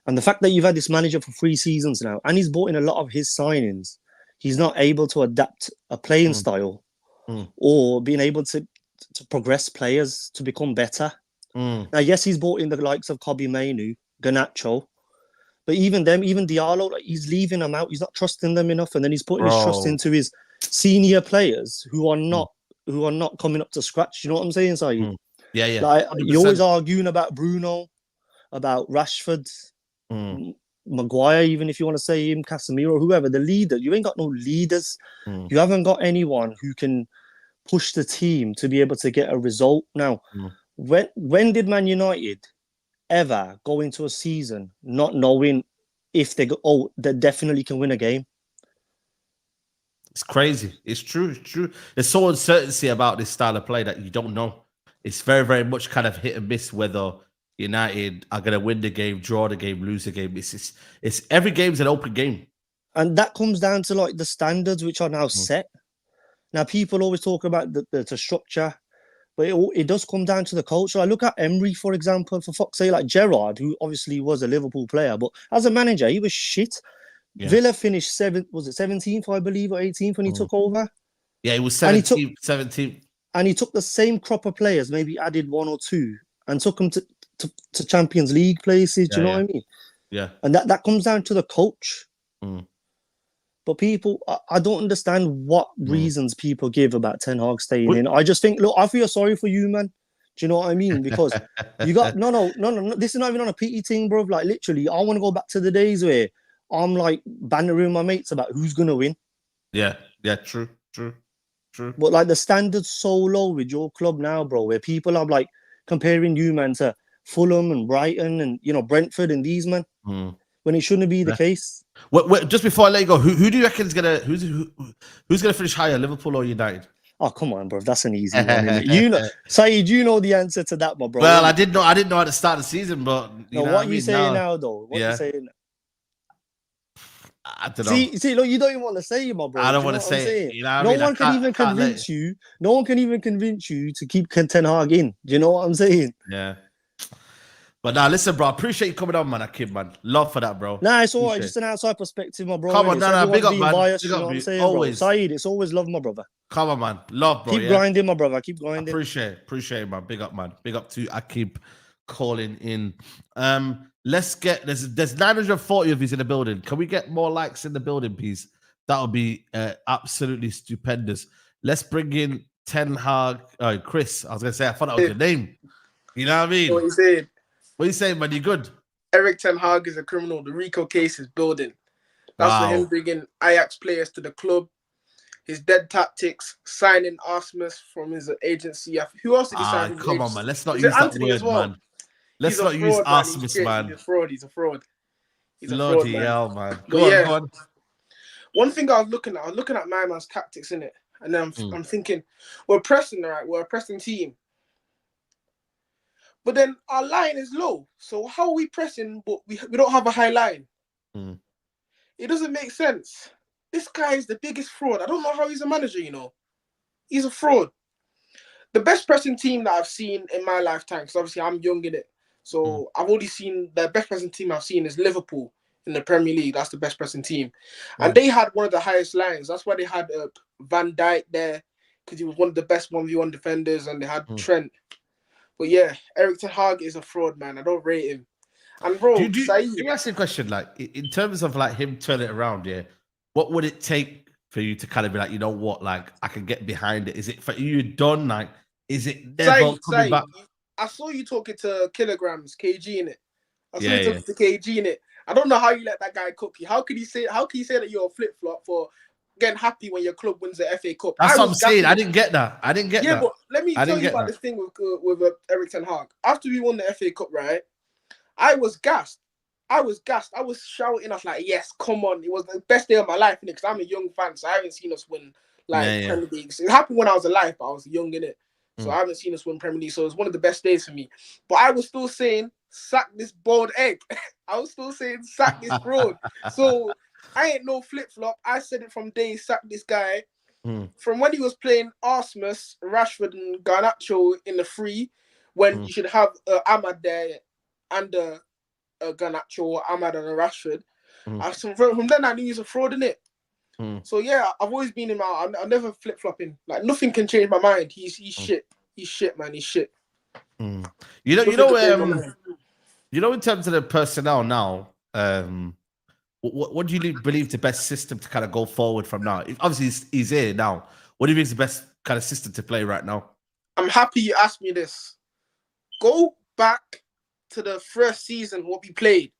And the fact that you've had this manager for 3 seasons now, and he's brought in a lot of his signings, he's not able to adapt a playing style or being able to progress players to become better. Now, yes, he's brought in the likes of Kobe Mainu, Garnacho, but even Diallo, like, he's leaving them out. He's not trusting them enough, and then he's putting his trust into his senior players who are not coming up to scratch. You know what I'm saying, Saeed? Yeah. Like, you're always arguing about Bruno, about Rashford, Maguire, even if you want to say him, Casemiro, whoever, the leader. You ain't got no leaders. You haven't got anyone who can push the team to be able to get a result. Now, when did Man United ever go into a season not knowing if they definitely can win a game? It's crazy. It's true. There's so uncertainty about this style of play that you don't know. It's very, very much kind of hit and miss whether United are going to win the game, draw the game, lose the game. It's every game's an open game. And that comes down to like the standards which are now set. Now, people always talk about the structure, but it does come down to the culture. I look at Emery, for example, for fuck's sake, like Gerrard, who obviously was a Liverpool player, but as a manager, he was shit. Yeah. Villa finished 17th, I believe, or 18th when he took over? Yeah, he was 17th. And he took the same crop of players, maybe added 1 or 2, and took them to Champions League places. Do you know what I mean? Yeah. And that comes down to the coach. But people, I don't understand what reasons people give about Ten Hag staying in. I just think, look, I feel sorry for you, man. Do you know what I mean? Because you got no. This is not even on a pity thing, bro. Like, literally, I want to go back to the days where I'm like bantering my mates about who's gonna win. Yeah, true. But like, the standard's so low with your club now, bro, where people are like comparing you, man, to Fulham and Brighton and Brentford and these, man. When it shouldn't be the case. Wait, just before I let you go, who do you reckon is who's gonna finish higher, Liverpool or United? Oh, come on, bro. That's an easy one. Saeed, you know the answer to that, my bro. Well, I didn't know at the start of the season, but what are you saying now, though? What are you saying? I don't know. See, look, you don't even want to say it, my bro. I don't Do you want know to what I'm say saying? it. You know what I No mean? one can even convince you. No one can even convince you to keep Ten Hag in. Do you know what I'm saying? Yeah. But now, listen, bro. I appreciate you coming on, man. Akim, man. Love for that, bro. Nah, it's all right. Appreciate Just an outside perspective, my bro. Come on, innit? no, So no, big everyone's up, being man. biased. Big You up, know what I'm you. saying, Always. bro? Saeed, it's always love, my brother. Come on, man. Love, bro. Keep Yeah. grinding, my brother. Keep grinding. Appreciate it, man. Big up, man. Big up to Akim calling in. Let's get there's 940 of you in the building. Can we get more likes in the building, please? That would be absolutely stupendous. Let's bring in Ten Hag. Chris, I was gonna say I thought that was your name. You know what I mean? What you saying? What you saying, man? You good? Eric Ten Hag is a criminal. The RICO case is building. That's for him bringing Ajax players to the club. His dead tactics, signing Asmus from his agency. Who else did he sign from his Come on, agency? man. Let's not Is use it that Anthony word, as well? man. Let's He's a not use fraud, man. Asmus, He's shit. man. He's a fraud. He's a fraud. He's a fraud, Bloody man. hell, man. But Go yeah, on. one thing I was looking at my man's tactics in it, and then I'm thinking, we're pressing, all right? We're a pressing team. But then our line is low. So how are we pressing, but we don't have a high line? It doesn't make sense. This guy is the biggest fraud. I don't know how he's a manager, you know. He's a fraud. The best pressing team that I've seen in my lifetime, because obviously I'm young in it. So I've already seen the best pressing team I've seen is Liverpool in the Premier League. That's the best pressing team. And they had one of the highest lines. That's why they had Van Dijk there, because he was one of the best 1v1 defenders, and they had Trent. But yeah, Eric Ten Hag is a fraud, man. I don't rate him. And bro, Let me ask you a question. Like, in terms of like him turning it around, yeah, what would it take for you to kind of be like, you know what, like I can get behind it? Is it for you done? Like, is it never coming back? I saw you talking to Kilograms, KG in it. I saw Yeah, you talking to KG in it. I don't know how you let that guy cook you. How can you say that you're a flip flop for getting happy when your club wins the FA Cup? That's what I'm saying. I didn't get that. Yeah, but let me tell you about this thing with Eric Ten Hag. After we won the FA Cup, right? I was gassed. I was shouting. I was like, yes, come on. It was the best day of my life, because I'm a young fan, so I haven't seen us win Premier League. It happened when I was alive, but I was young in it. So I haven't seen us win Premier League. So it's one of the best days for me. But I was still saying, sack this boiled egg. I was still saying, sack this fraud. So I ain't no flip-flop. I said it from day, sack this guy. From when he was playing Asmus, Rashford, and Garnacho in the free, when you should have Ahmad there and Garnacho or Ahmad and Rashford. From then I knew he's a fraud, innit? So yeah, I've always been in my. I'm never flip flopping. Like nothing can change my mind. He's shit. He's shit, man. He's shit. You know, in terms of the personnel now, what do you believe the best system to kind of go forward from now? Obviously, he's here now. What do you think is the best kind of system to play right now? I'm happy you asked me this. Go back to the first season, what we played.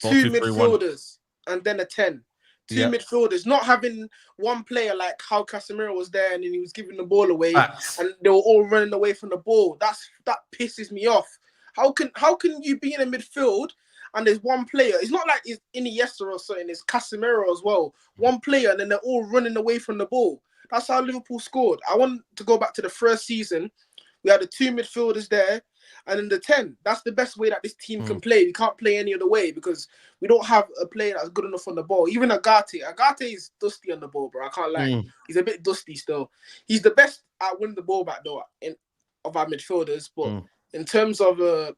2 midfielders and then a 10. Two midfielders, not having one player like how Casemiro was there and then he was giving the ball away and they were all running away from the ball. That pisses me off. How can you be in a midfield and there's one player? It's not like it's Iniesta or something. It's Casemiro as well. One player and then they're all running away from the ball. That's how Liverpool scored. I want to go back to the first season. We had the 2 midfielders there. And in the 10, that's the best way that this team can play. We can't play any other way because we don't have a player that's good enough on the ball. Even Agate is dusty on the ball, bro. I can't lie. He's a bit dusty still. He's the best at winning the ball back, though, of our midfielders. But in terms of the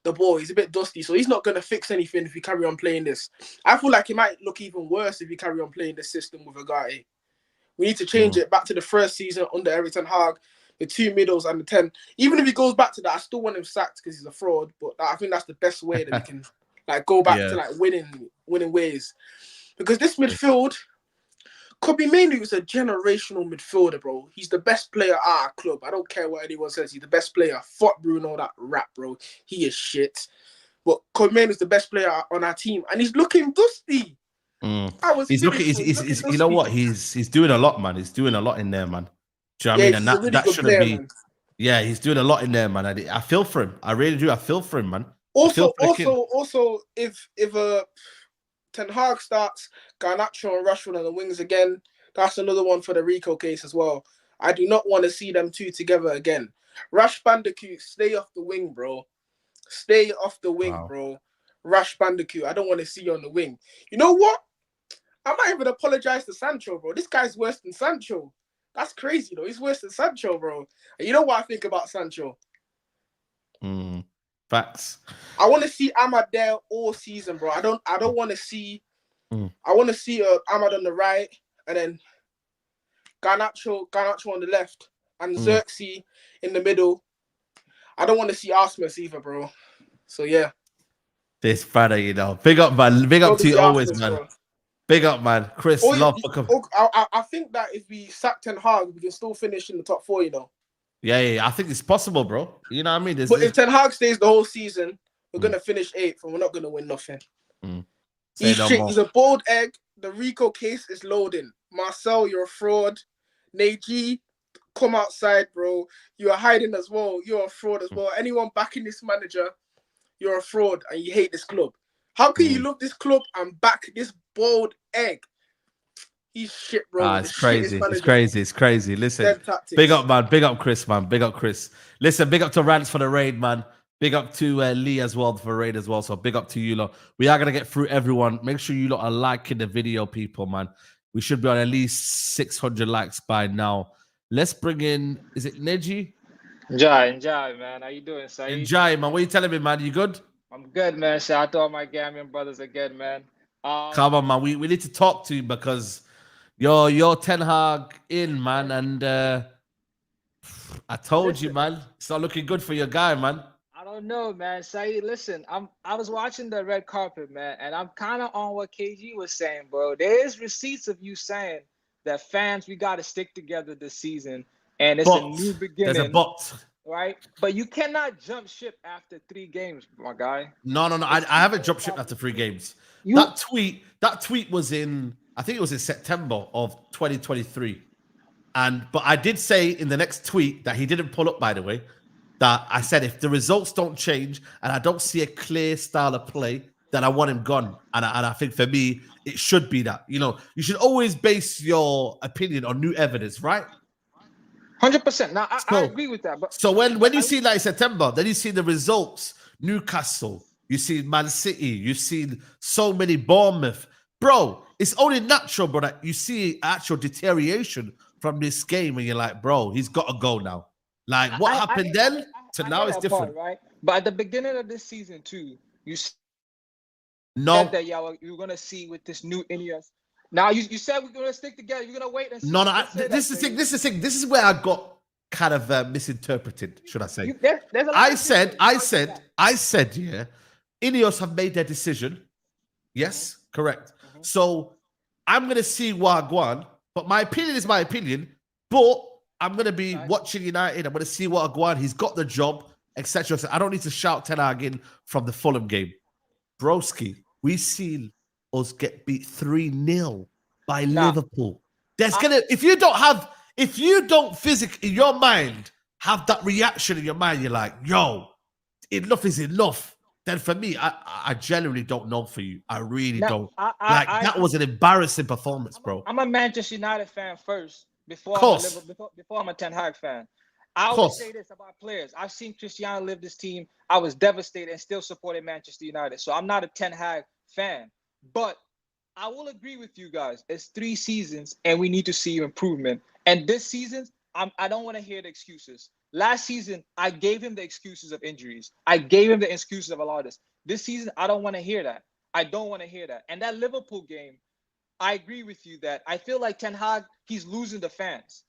ball, he's a bit dusty. So he's not going to fix anything if we carry on playing this. I feel like it might look even worse if we carry on playing this system with Agate. We need to change it back to the first season under Eric Ten Hag. The 2 middles and the 10. Even if he goes back to that, I still want him sacked because he's a fraud. But I think that's the best way that we can go back to winning ways. Because this midfield, Kobe Mainoo is a generational midfielder, bro. He's the best player at our club. I don't care what anyone says. He's the best player. Fuck Bruno, that rap, bro. He is shit. But Kobe Mainoo is the best player on our team, and he's looking dusty. He's looking. You know what? He's doing a lot, man. He's doing a lot in there, man. Do you know what I mean? And that shouldn't be. Man. Yeah, he's doing a lot in there, man. I feel for him. I really do. I feel for him, man. Also, if Ten Hag starts Garnacho and Rashford on the wings again, that's another one for the RICO case as well. I do not want to see them two together again. Rash Bandicoot, stay off the wing, bro. Stay off the wing, bro. Rash Bandicoot, I don't want to see you on the wing. You know what? I might even apologize to Sancho, bro. This guy's worse than Sancho. That's crazy, though. He's worse than Sancho, bro. And you know what I think about Sancho? Facts. I want to see Ahmad there all season, bro. I don't want to see. I want to see Ahmad on the right, and then Garnacho on the left, and Xerxes in the middle. I don't want to see Arsemus either, bro. So yeah. This Friday, you know. Big up, man. Big up to you always, man. Bro. Big up, man. Chris, love for coming. I think that if we sack Ten Hag, we can still finish in the top 4, you know. Yeah. I think it's possible, bro. You know what I mean? But if Ten Hag stays the whole season, we're gonna finish 8th, and we're not gonna win nothing. He's a bold egg. The Rico case is loading. Marcel, you're a fraud. Neji, come outside, bro. You are hiding as well. You're a fraud as well. Anyone backing this manager, you're a fraud, and you hate this club. How can you love this club and back this bold egg? He's shit, bro. It's crazy. It's crazy. Listen, big up, man. Big up, Chris, man. Big up, Chris. Listen, big up to Rance for the raid, man. Big up to Lee as well for the raid as well. So big up to you lot. We are going to get through everyone. Make sure you lot are liking the video, people, man. We should be on at least 600 likes by now. Let's bring in, is it Neji? Njai, man. How you doing, Saeed? Njai, man. What are you telling me, man? You good? I'm good, man. Shout out to all my Gambian brothers again, man. Come on, man. We need to talk to you because you're Ten Hag in, man. And I told you, man. It's not looking good for your guy, man. I don't know, man. Saeed, listen, I was watching the red carpet, man, and I'm kind of on what KG was saying, bro. There is receipts of you saying that fans, we got to stick together this season, and it's a new beginning. There's a but. Right? But you cannot jump ship after 3 games, my guy. No. I haven't jumped ship after 3 games. That tweet was in, I think it was in September of 2023. But I did say in the next tweet that he didn't pull up, by the way, that I said if the results don't change and I don't see a clear style of play, then I want him gone. And I think for me, it should be that. You know, you should always base your opinion on new evidence, right? 100%. Now, I agree with that. But so when you see like September, then you see the results, Newcastle, you see Man City, you've seen so many Bournemouth. Bro, it's only natural, bro, that you see actual deterioration from this game and you're like, bro, he's got to go now. Like what happened then to now is different. Right? But at the beginning of this season too, you said that you're going to see with this new Ineos. Now you said we're gonna stick together. You're gonna wait and see. No. This is the thing. This is where I got kind of misinterpreted. Should I say? I said. Yeah, Ineos have made their decision. Yes, correct. So I'm gonna see Wagwan, but my opinion is my opinion. But I'm gonna be watching United. I'm gonna see Wagwan. He's got the job, etc. So I don't need to shout Ten Hag in from the Fulham game, broski. We seen us get beat 3-0 by Liverpool. There's if you don't physically in your mind have that reaction in your mind, you're like, yo, enough is enough. Then for me, I genuinely don't know for you. I really don't. That was an embarrassing performance, bro. I'm a Manchester United fan first before I'm a Ten Hag fan. I always say this about players. I've seen Cristiano live this team. I was devastated and still supported Manchester United. So I'm not a Ten Hag fan. But I will agree with you guys. It's 3 seasons and we need to see improvement. And this season, I don't want to hear the excuses. Last season, I gave him the excuses of injuries. I gave him the excuses of a lot of this. This season, I don't want to hear that. I don't want to hear that. And that Liverpool game, I agree with you that I feel like Ten Hag, he's losing the fans.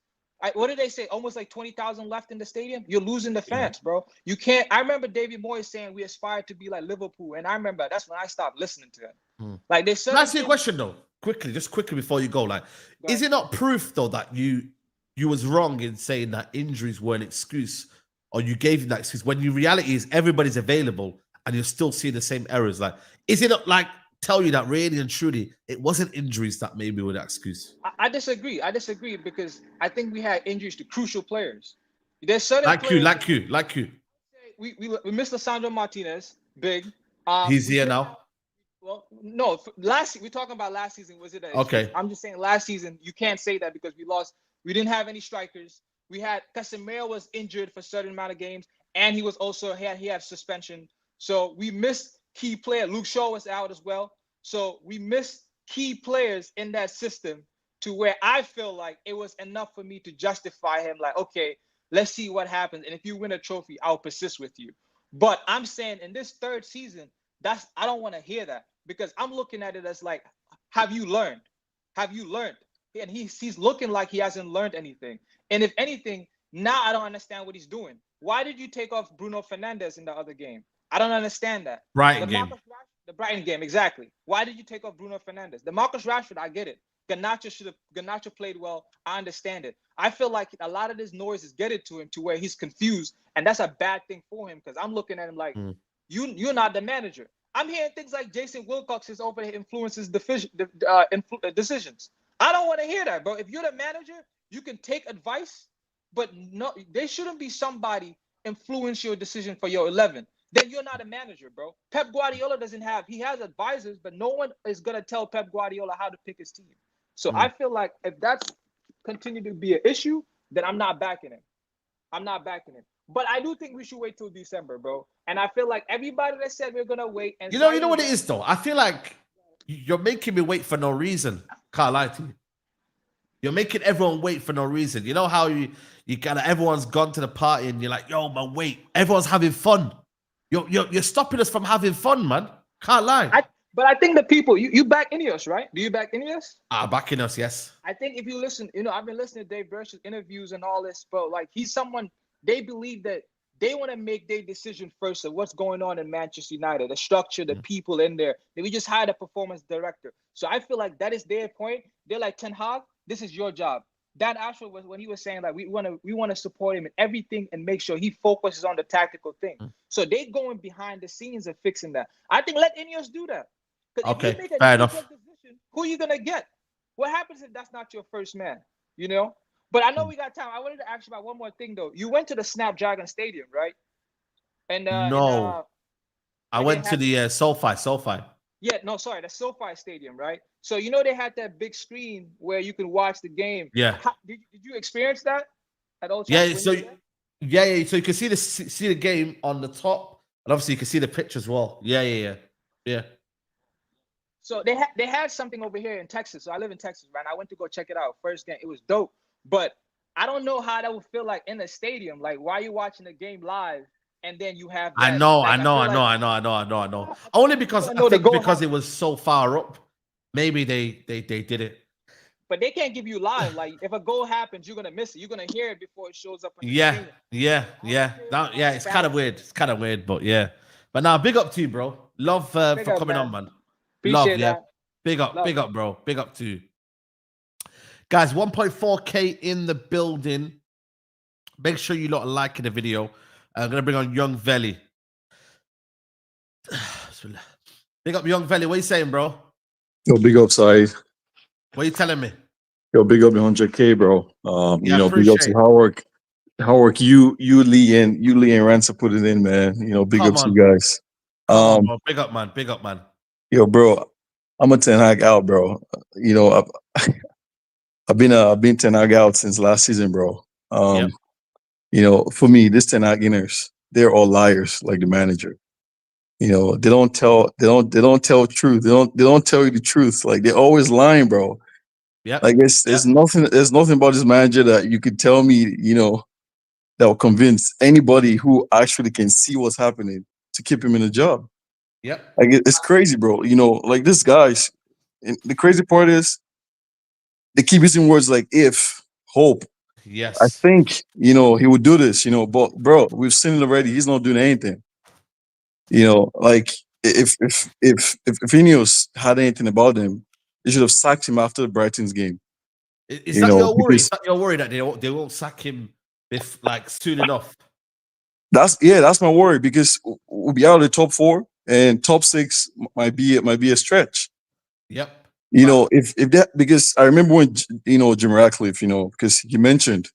What did they say? Almost like 20,000 left in the stadium? You're losing the fans, bro. You can't. I remember David Moyes saying we aspire to be like Liverpool. And I remember that's when I stopped listening to him. Like they said. Can I ask you a question though? Quickly before you go. Like, is it not proof though that you was wrong in saying that injuries were an excuse, or you gave him that excuse when the reality is everybody's available and you're still seeing the same errors? Like, is it not like tell you that really and truly it wasn't injuries that maybe were the excuse? I disagree. I disagree because I think we had injuries to crucial players. There's certain like players, you. We missed Lisandro Martinez, big. He's here now. Well, no, we're talking about last season. Was it okay? I'm just saying last season you can't say that because we lost. We didn't have any strikers. We had Casemiro was injured for a certain amount of games, and he was also he had suspension. So we missed key player. Luke Shaw was out as well. So we missed key players in that system to where I feel like it was enough for me to justify him. Like, okay, let's see what happens. And if you win a trophy, I'll persist with you. But I'm saying in this third season, I don't want to hear that, because I'm looking at it as like, have you learned? Have you learned? And he's looking like he hasn't learned anything. And if anything, now I don't understand what he's doing. Why did you take off Bruno Fernandes in the other game? I don't understand that. The Brighton game, exactly. Why did you take off Bruno Fernandes? The Marcus Rashford, I get it. Garnacho played well. I understand it. I feel like a lot of this noise is getting to him to where he's confused, and that's a bad thing for him, because I'm looking at him like, you're not the manager. I'm hearing things like Jason Wilcox is over here influences decisions. I don't want to hear that, bro. If you're the manager, you can take advice, but no, there shouldn't be somebody influence your decision for your 11. Then you're not a manager, bro. Pep Guardiola he has advisors, but no one is going to tell Pep Guardiola how to pick his team. So I feel like if that's continue to be an issue, then I'm not backing him. I'm not backing him. But I do think we should wait till December, bro. And I feel like everybody that said we're going to wait. And you know what it is, though? I feel like you're making me wait for no reason. Can't lie to you. You're making everyone wait for no reason. You know how you gotta, everyone's gone to the party and you're like, yo, man, wait. Everyone's having fun. You're stopping us from having fun, man. Can't lie. But I think the people, you back Ineos, right? Do you back Ineos? Back Ineos, yes. I think if you listen, I've been listening to Dave Birch's interviews and all this, but like he's someone, they believe that they want to make their decision first of what's going on in Manchester United, the structure, the people in there. We just hired a performance director. So I feel like that is their point. They're like, Ten Hag, this is your job. Dan Ashworth was when he was saying like we want to support him in everything and make sure he focuses on the tactical thing. So they going behind the scenes and fixing that. I think let Ineos do that. Okay, fair enough. Decision, who are you gonna get? What happens if that's not your first man? But I know we got time. I wanted to ask you about one more thing though. You went to the Snapdragon Stadium, right? And no, I went to the SoFi. Yeah, no, sorry, the SoFi Stadium, right? So they had that big screen where you can watch the game. Yeah. Did you experience that at Old Yeah. Trafford? So yeah. So you can see the game on the top, and obviously you can see the pitch as well. Yeah. So they had something over here in Texas. So I live in Texas, right? I went to go check it out. First game, it was dope. But I don't know how that would feel like in a stadium. Like, why are you watching the game live and then you have that? I know. Only because because it was so far up, maybe they did it. But they can't give you live. Like, if a goal happens, you're gonna miss it. You're gonna hear it before it shows up on the screen. Yeah. It's kind of weird. But yeah. But now, big up to you, bro. Love for coming on, man. Appreciate Love, yeah. that. Big up, bro. Big up to you. Guys, 1.4K in the building. Make sure you lot are liking the video. I'm going to bring on Young Veli. Big up Young Veli. What are you saying, bro? Yo, big up, Saeed. What are you telling me? Yo, big up the 100K, bro. Big up to Howard. Howard, you, Lee, and Ransom put it in, man. Big up to you guys. Bro. Big up, man. Yo, bro, I'm a Ten Hag out, bro. I've been Ten Hag out since last season, bro. For me, this Ten Hag inners, they're all liars, like the manager. They don't tell truth. They don't tell you the truth. Like, they're always lying, bro. Yeah. Like, there's nothing about this manager that you could tell me, that will convince anybody who actually can see what's happening to keep him in a job. Yep. Like, it's crazy, bro. Like, this guy's, and the crazy part is they keep using words like if, hope. Yes. I think, he would do this, but bro, we've seen it already. He's not doing anything. Like, if Ineos had anything about him, they should have sacked him after the Brighton's game. Is that your worry? Is that your worry that they won't sack him soon enough? That's my worry, because we'll be out of the top 4 and top 6 might be a stretch. Yep. If that, because I remember when Jim Ratcliffe, because he mentioned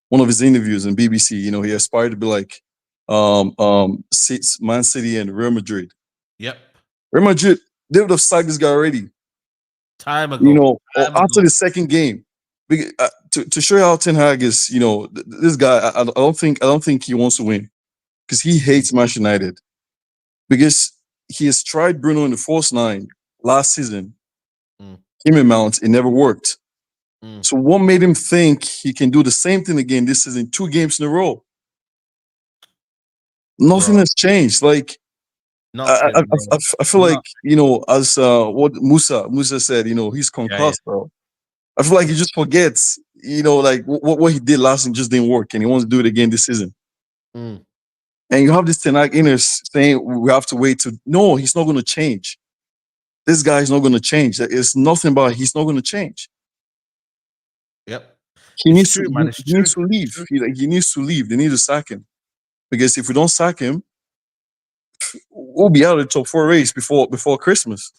one of his interviews in BBC, he aspired to be like Man City and Real Madrid. Yep. Real Madrid, they would have sacked this guy already. Time ago. After the second game. Because, to show you how Ten Hag is, this guy, I don't think he wants to win, because he hates Manchester United, because he has tried Bruno in the false 9 last season. him and Mount, it never worked. So what made him think he can do the same thing again this season, 2 games in a row? Nothing has changed. Like I feel like, you know, as what Musa said, you know, he's concussed, bro. I feel like he just forgets, you know, like what he did last season just didn't work, and he wants to do it again this season. And you have this Ten Hag inners saying we have to wait to. No, he's not going to change. This guy is not going to change. It's nothing about he's not going to change. Yep. He needs to leave. He needs to leave. They need to sack him. Because if we don't sack him, we'll be out of the top 4 race before Christmas.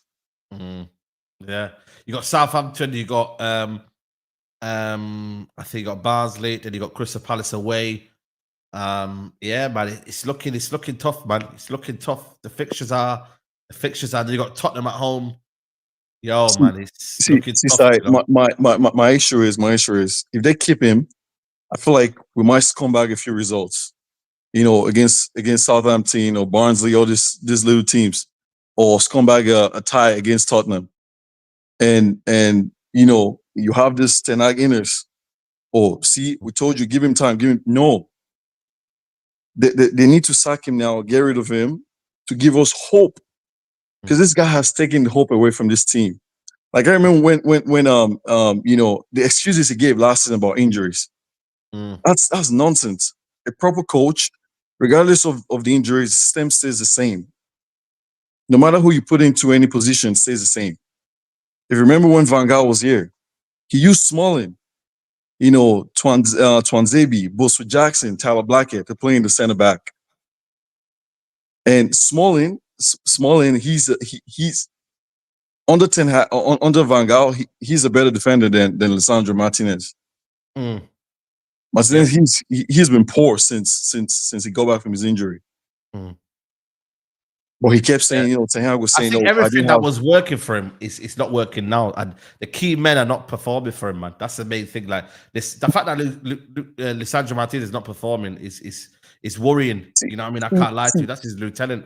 Yeah. You got Southampton, you got I think you got Barnsley, then you got Crystal Palace away. Yeah, man, it's looking tough, man. It's looking tough. The fixtures are, then you got Tottenham at home. Yo, man, it's looking tough. You know? My issue is if they keep him, I feel like we might come back a few results. You know, against Southampton or Barnsley, all these little teams, or scumbag a tie against Tottenham, and you know you have this Ten Hag inners. Oh, see, we told you, give him time, no. They need to sack him now, get rid of him to give us hope, because this guy has taken the hope away from this team. Like I remember when you know, the excuses he gave last season about injuries. That's nonsense. A proper coach, regardless of the injuries, the system stays the same. No matter who you put into any position, stays the same. If you remember when Van Gaal was here, he used Smalling, you know, Twanzebe, Boswell Jackson, Tyler Blackett to play in the center back. And Smalling, he's under Ten Hag, under Van Gaal, he's a better defender than Lisandro Martinez. Martinez, he's been poor since he got back from his injury. But he kept saying, you know, Ten Hag was saying, I think everything that was working for him is not working now, and the key men are not performing for him, man. That's the main thing. Like this, the fact that Lisandro Martinez is not performing is worrying. You know what I mean? I can't lie to you. That's his lieutenant.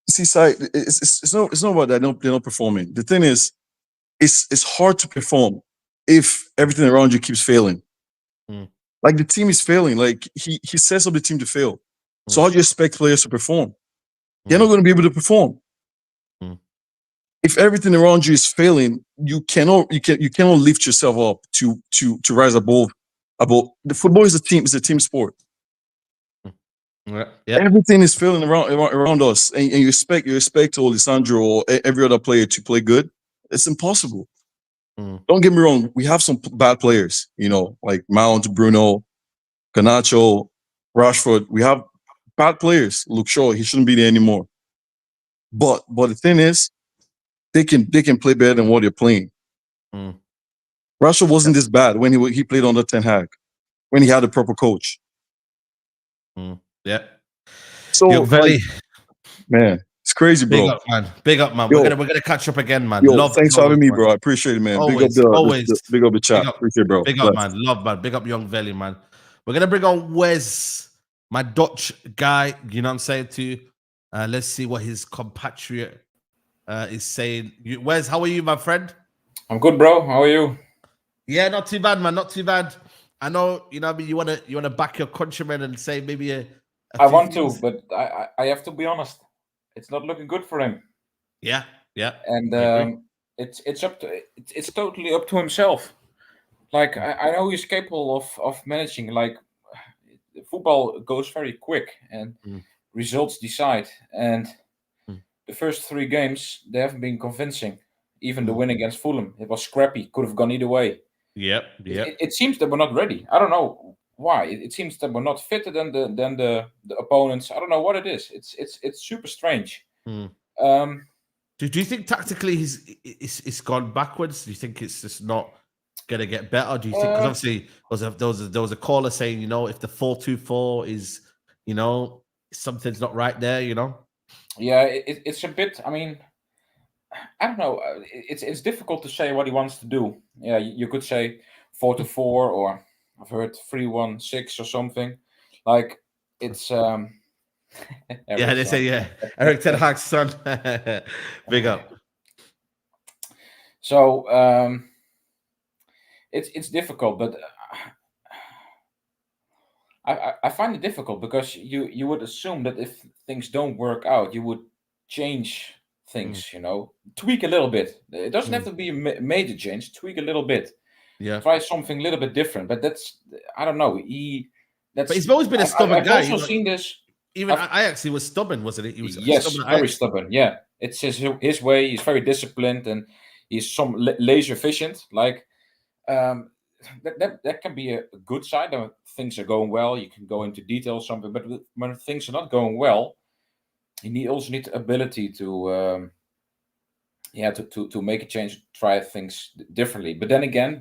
See, it's not about that they're not performing. The thing is, it's hard to perform if everything around you keeps failing. Like the team is failing. Like he sets up the team to fail. So how do you expect players to perform? They're not going to be able to perform. If everything around you is failing, you cannot lift yourself up to rise above. The football is a team sport. Everything is failing around us, and you expect Lisandro or every other player to play good. It's impossible. Don't get me wrong. We have some bad players, you know, like Mount, Bruno, Garnacho, Rashford. We have bad players. Luke Shaw, he shouldn't be there anymore. But the thing is, they can play better than what they're playing. Rashford wasn't this bad when he played under Ten Hag, when he had a proper coach. Yeah. So, like, man, it's crazy, bro. Big up, man. Yo, we're gonna catch up again, man. Yo, thanks for having me, bro. I appreciate it, man. Always, big up the chat. Appreciate it, bro. Big up, man. Love, man. Big up Young Valley, man. We're gonna bring on Wes, my Dutch guy. You know what I'm saying to you? Let's see what his compatriot is saying. Wes, how are you, my friend? I'm good, bro. How are you? Yeah, not too bad, man. Not too bad. I know, you know what I mean, you wanna back your countrymen and say maybe I want to, but I have to be honest. It's not looking good for him. Yeah. And it's totally up to himself. Like I know he's capable of managing. Like football goes very quick, and results decide. And the first 3 games they haven't been convincing. Even the win against Fulham, it was scrappy. Could have gone either way. Yep. It seems that we're not ready. I don't know why. It seems that we're not fitter than the opponents. I don't know what it is. It's super strange. Do you think tactically it's gone backwards? Do you think it's just not gonna get better? Do you think, because obviously there was a caller saying, you know, if the 4-2-4 is, you know, something's not right there, you know? Yeah, it's a bit. I mean, I don't know. It's difficult to say what he wants to do. Yeah, you could say 4-4, or I've heard 3-1-6 or something. Like it's yeah, they say Eric Ten Hag's son. Big up. So it's difficult, but I find it difficult because you would assume that if things don't work out, you would change things, tweak a little bit. It doesn't have to be a major change. Tweak a little bit. Yeah. Try something a little bit different. But I don't know. But he's always been a stubborn guy. I've also seen this. Even Ajax, he was stubborn, wasn't it? He was stubborn, very stubborn. Yeah, it's his way. He's very disciplined and he's laser efficient. Like that can be a good side. When things are going well, you can go into detail something. But when things are not going well, you also need the ability to make a change, try things differently. But then again,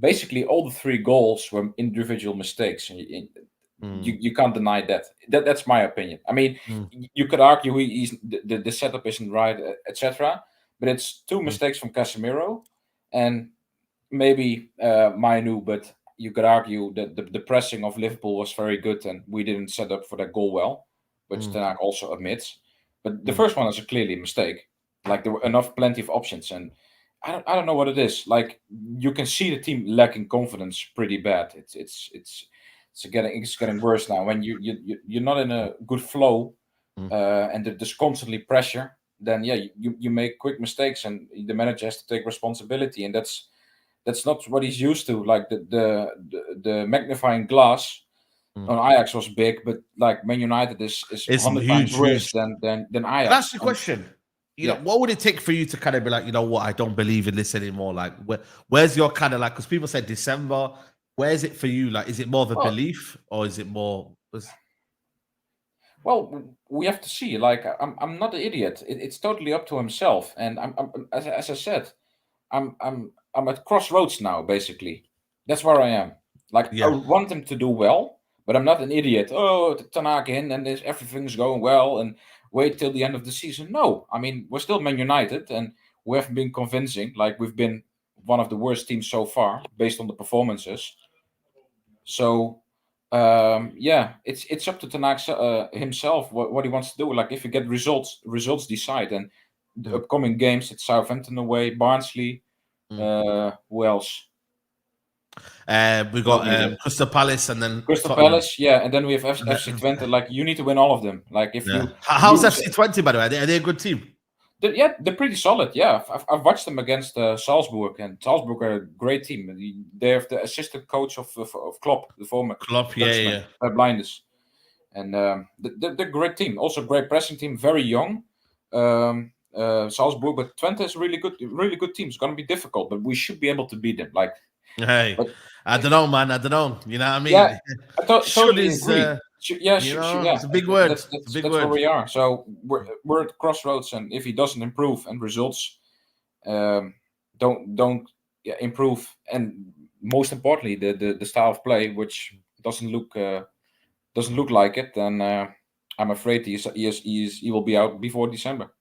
basically all the 3 goals were individual mistakes, and you can't deny that. That's my opinion. I mean, you could argue the setup isn't right, etc. But it's 2 mistakes from Casemiro, and maybe Mainu. But you could argue that the pressing of Liverpool was very good, and we didn't set up for that goal well, which Ten Hag also admits. But the first one is clearly a mistake. Like there were plenty of options, and I don't know what it is. Like you can see the team lacking confidence pretty bad. It's getting worse now. When you're not in a good flow, and there's constantly pressure, then you make quick mistakes, and the manager has to take responsibility, and that's not what he's used to. Like the magnifying glass on Ajax was big, but like Man United is 100 times worse than Ajax. That's the question. What would it take for you to kind of be like, you know what, I don't believe in this anymore? Like, where's your kind of like, because people said December, where is it for you? Like, is it more of a belief or is it more? Well, we have to see. Like, I'm not an idiot. It's totally up to himself. And I'm as I said, I'm at crossroads now. Basically, that's where I am. Like, I want him to do well, but I'm not an idiot. Oh, Ten Hag in, and everything's going well, and wait till the end of the season. No, I mean, we're still Man United, and we haven't been convincing. Like, we've been one of the worst teams so far, based on the performances. So, it's up to Ten Hag himself what he wants to do. Like, if you get results decide. And the upcoming games, it's Southampton away, Barnsley. Who else? We got Crystal Palace, and then Crystal Palace, and then we have FC Twente. Like, you need to win all of them. Like, if you how's FC Twente, by the way? Are they a good team? They're pretty solid. Yeah, I've watched them against Salzburg, and Salzburg are a great team. They have the assistant coach of Klopp, the former Klopp, Blinders, and they're a great team. Also, great pressing team, very young. Salzburg, but Twente is a really good team. It's going to be difficult, but we should be able to beat them. Like, I don't know, man. I don't know. You know what I mean? Yeah, I totally agree. It's a big word. That's where we are. So we're at crossroads, and if he doesn't improve and results don't improve, and most importantly, the style of play, which doesn't look like it, then I'm afraid he will be out before December.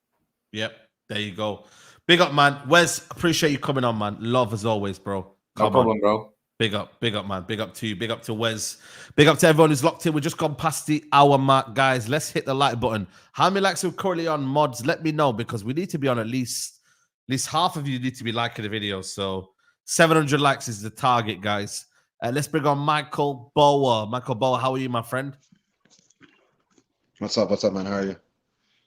Yep, there you go. Big up, man. Wes, appreciate you coming on, man. Love as always, bro. No problem, bro. Big up, man. Big up to you. Big up to Wes. Big up to everyone who's locked in. We've just gone past the hour mark, guys. Let's hit the like button. How many likes are currently on mods? Let me know, because we need to be on at least half of you need to be liking the video. So 700 likes is the target, guys. Let's bring on Michael Bower. Michael Bower, how are you, my friend? What's up, man? How are you?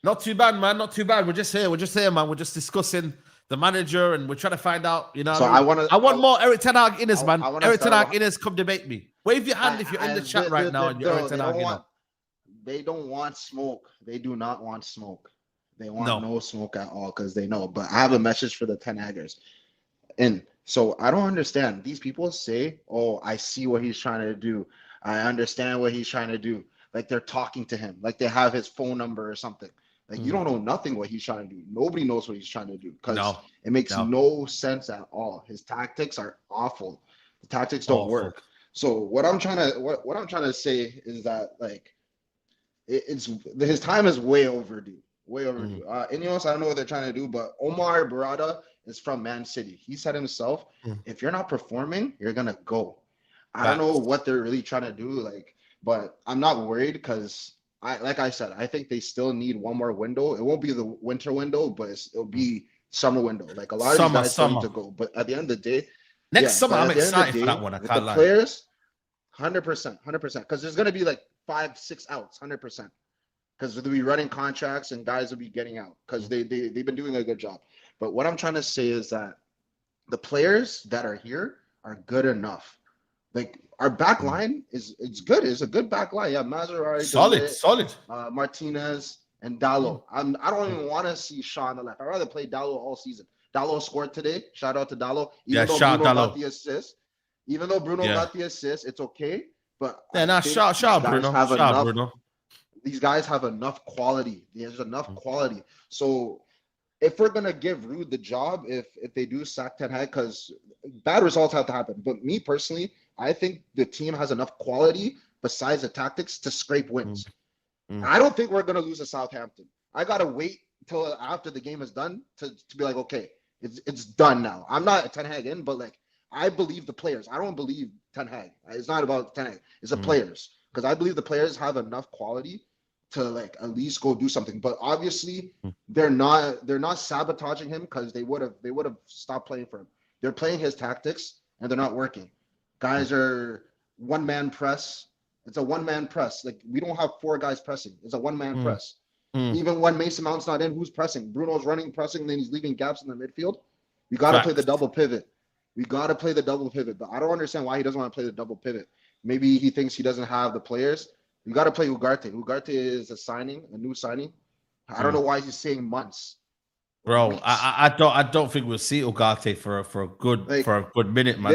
Not too bad, man. Not too bad. We're just here, man. We're just discussing the manager, and we're trying to find out, you know. So I want more Eric Ten Hag inners, man. Eric Ten Hag inners, come debate me. Wave your hand if you're in the chat right now and you're Eric Ten Hag. They don't want smoke. They do not want smoke. They want no smoke at all, because they know. But I have a message for the Ten Haggers. And so I don't understand. These people say, "Oh, I see what he's trying to do. I understand what he's trying to do." Like they're talking to him, like they have his phone number or something. Like you don't know nothing what he's trying to do. Nobody knows what he's trying to do, because it makes no sense at all. His tactics are awful. The tactics don't work. So what I'm trying to say is that, like, it's his time is way overdue. Way overdue. Ineos, I don't know what they're trying to do, but Omar Barada is from Man City. He said himself, if you're not performing, you're gonna go. I don't know what they're really trying to do, like, but I'm not worried, because like I said, I think they still need one more window. It won't be the winter window, but it'll be summer window. Like a lot of these guys still need to go. But at the end of the day, next summer, I'm excited for that one. I can't lie. Players, 100%, because there's gonna be like 5-6 outs, 100%. Because they'll be running contracts and guys will be getting out because they've been doing a good job. But what I'm trying to say is that the players that are here are good enough. Like our back line it's good. It's a good back line. Yeah, Maserati, solid. Martinez and Dallo. I don't even want to see Shaw on the left. I'd rather play Dallo all season. Dallo scored today. Shout out to Dallo. Even though Bruno got the assist. Got the assist, it's okay. But shout Bruno. These guys have enough quality. There's enough quality. So if we're gonna give Ruud the job, if they do sack Ten Hag, because bad results have to happen. But me personally, I think the team has enough quality besides the tactics to scrape wins. I don't think we're gonna lose to Southampton. I gotta wait till after the game is done to be like, okay, it's done now. I'm not a Ten Hag in, but like I believe the players. I don't believe Ten Hag. It's not about Ten Hag. It's the players, because I believe the players have enough quality to like at least go do something. But obviously they're not sabotaging him, because they would have stopped playing for him. They're playing his tactics and they're not working. Guys are one-man press. It's a one-man press. Like we don't have 4 guys pressing. It's a one-man press. Even when Mason Mount's not in, who's pressing? Bruno's running, pressing, then he's leaving gaps in the midfield. We got to play the double pivot. But I don't understand why he doesn't want to play the double pivot. Maybe he thinks he doesn't have the players. You got to play Ugarte. Ugarte is a new signing. I don't know why he's saying months. Bro, I don't think we'll see Ugarte for a good minute, man.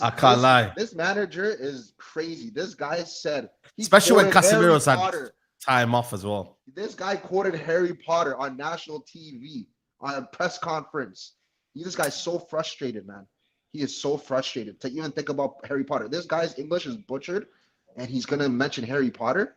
I can't lie. This manager is crazy. This guy said, especially when Casemiro's had time off as well. This guy quoted Harry Potter on national TV on a press conference. This guy's so frustrated, man. He is so frustrated to even think about Harry Potter. This guy's English is butchered, and he's going to mention Harry Potter.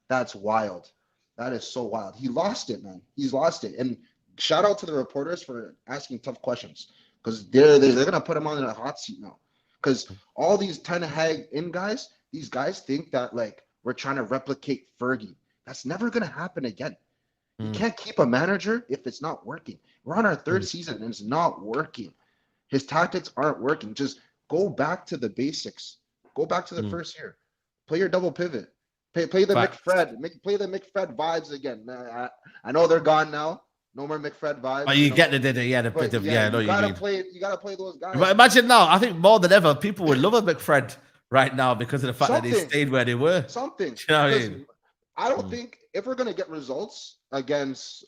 That's wild. That is so wild. He lost it, man. He's lost it. And shout out to the reporters for asking tough questions, because they're going to put him on a hot seat now. Because all these Ten Hag in guys, these guys think that like we're trying to replicate Fergie. That's never going to happen again. You can't keep a manager if it's not working. We're on our 3rd season and it's not working. His tactics aren't working. Just go back to the basics. Go back to the first year. Play your double pivot. Play the McFred. Play the McFred vibes again. I know they're gone now. No more McFred vibes. But you get the bit of I know you gotta play. You gotta play those guys. But imagine now. I think more than ever, people would love a McFred right now because of the fact that they stayed where they were. Something. You know what I mean? I don't think if we're gonna get results against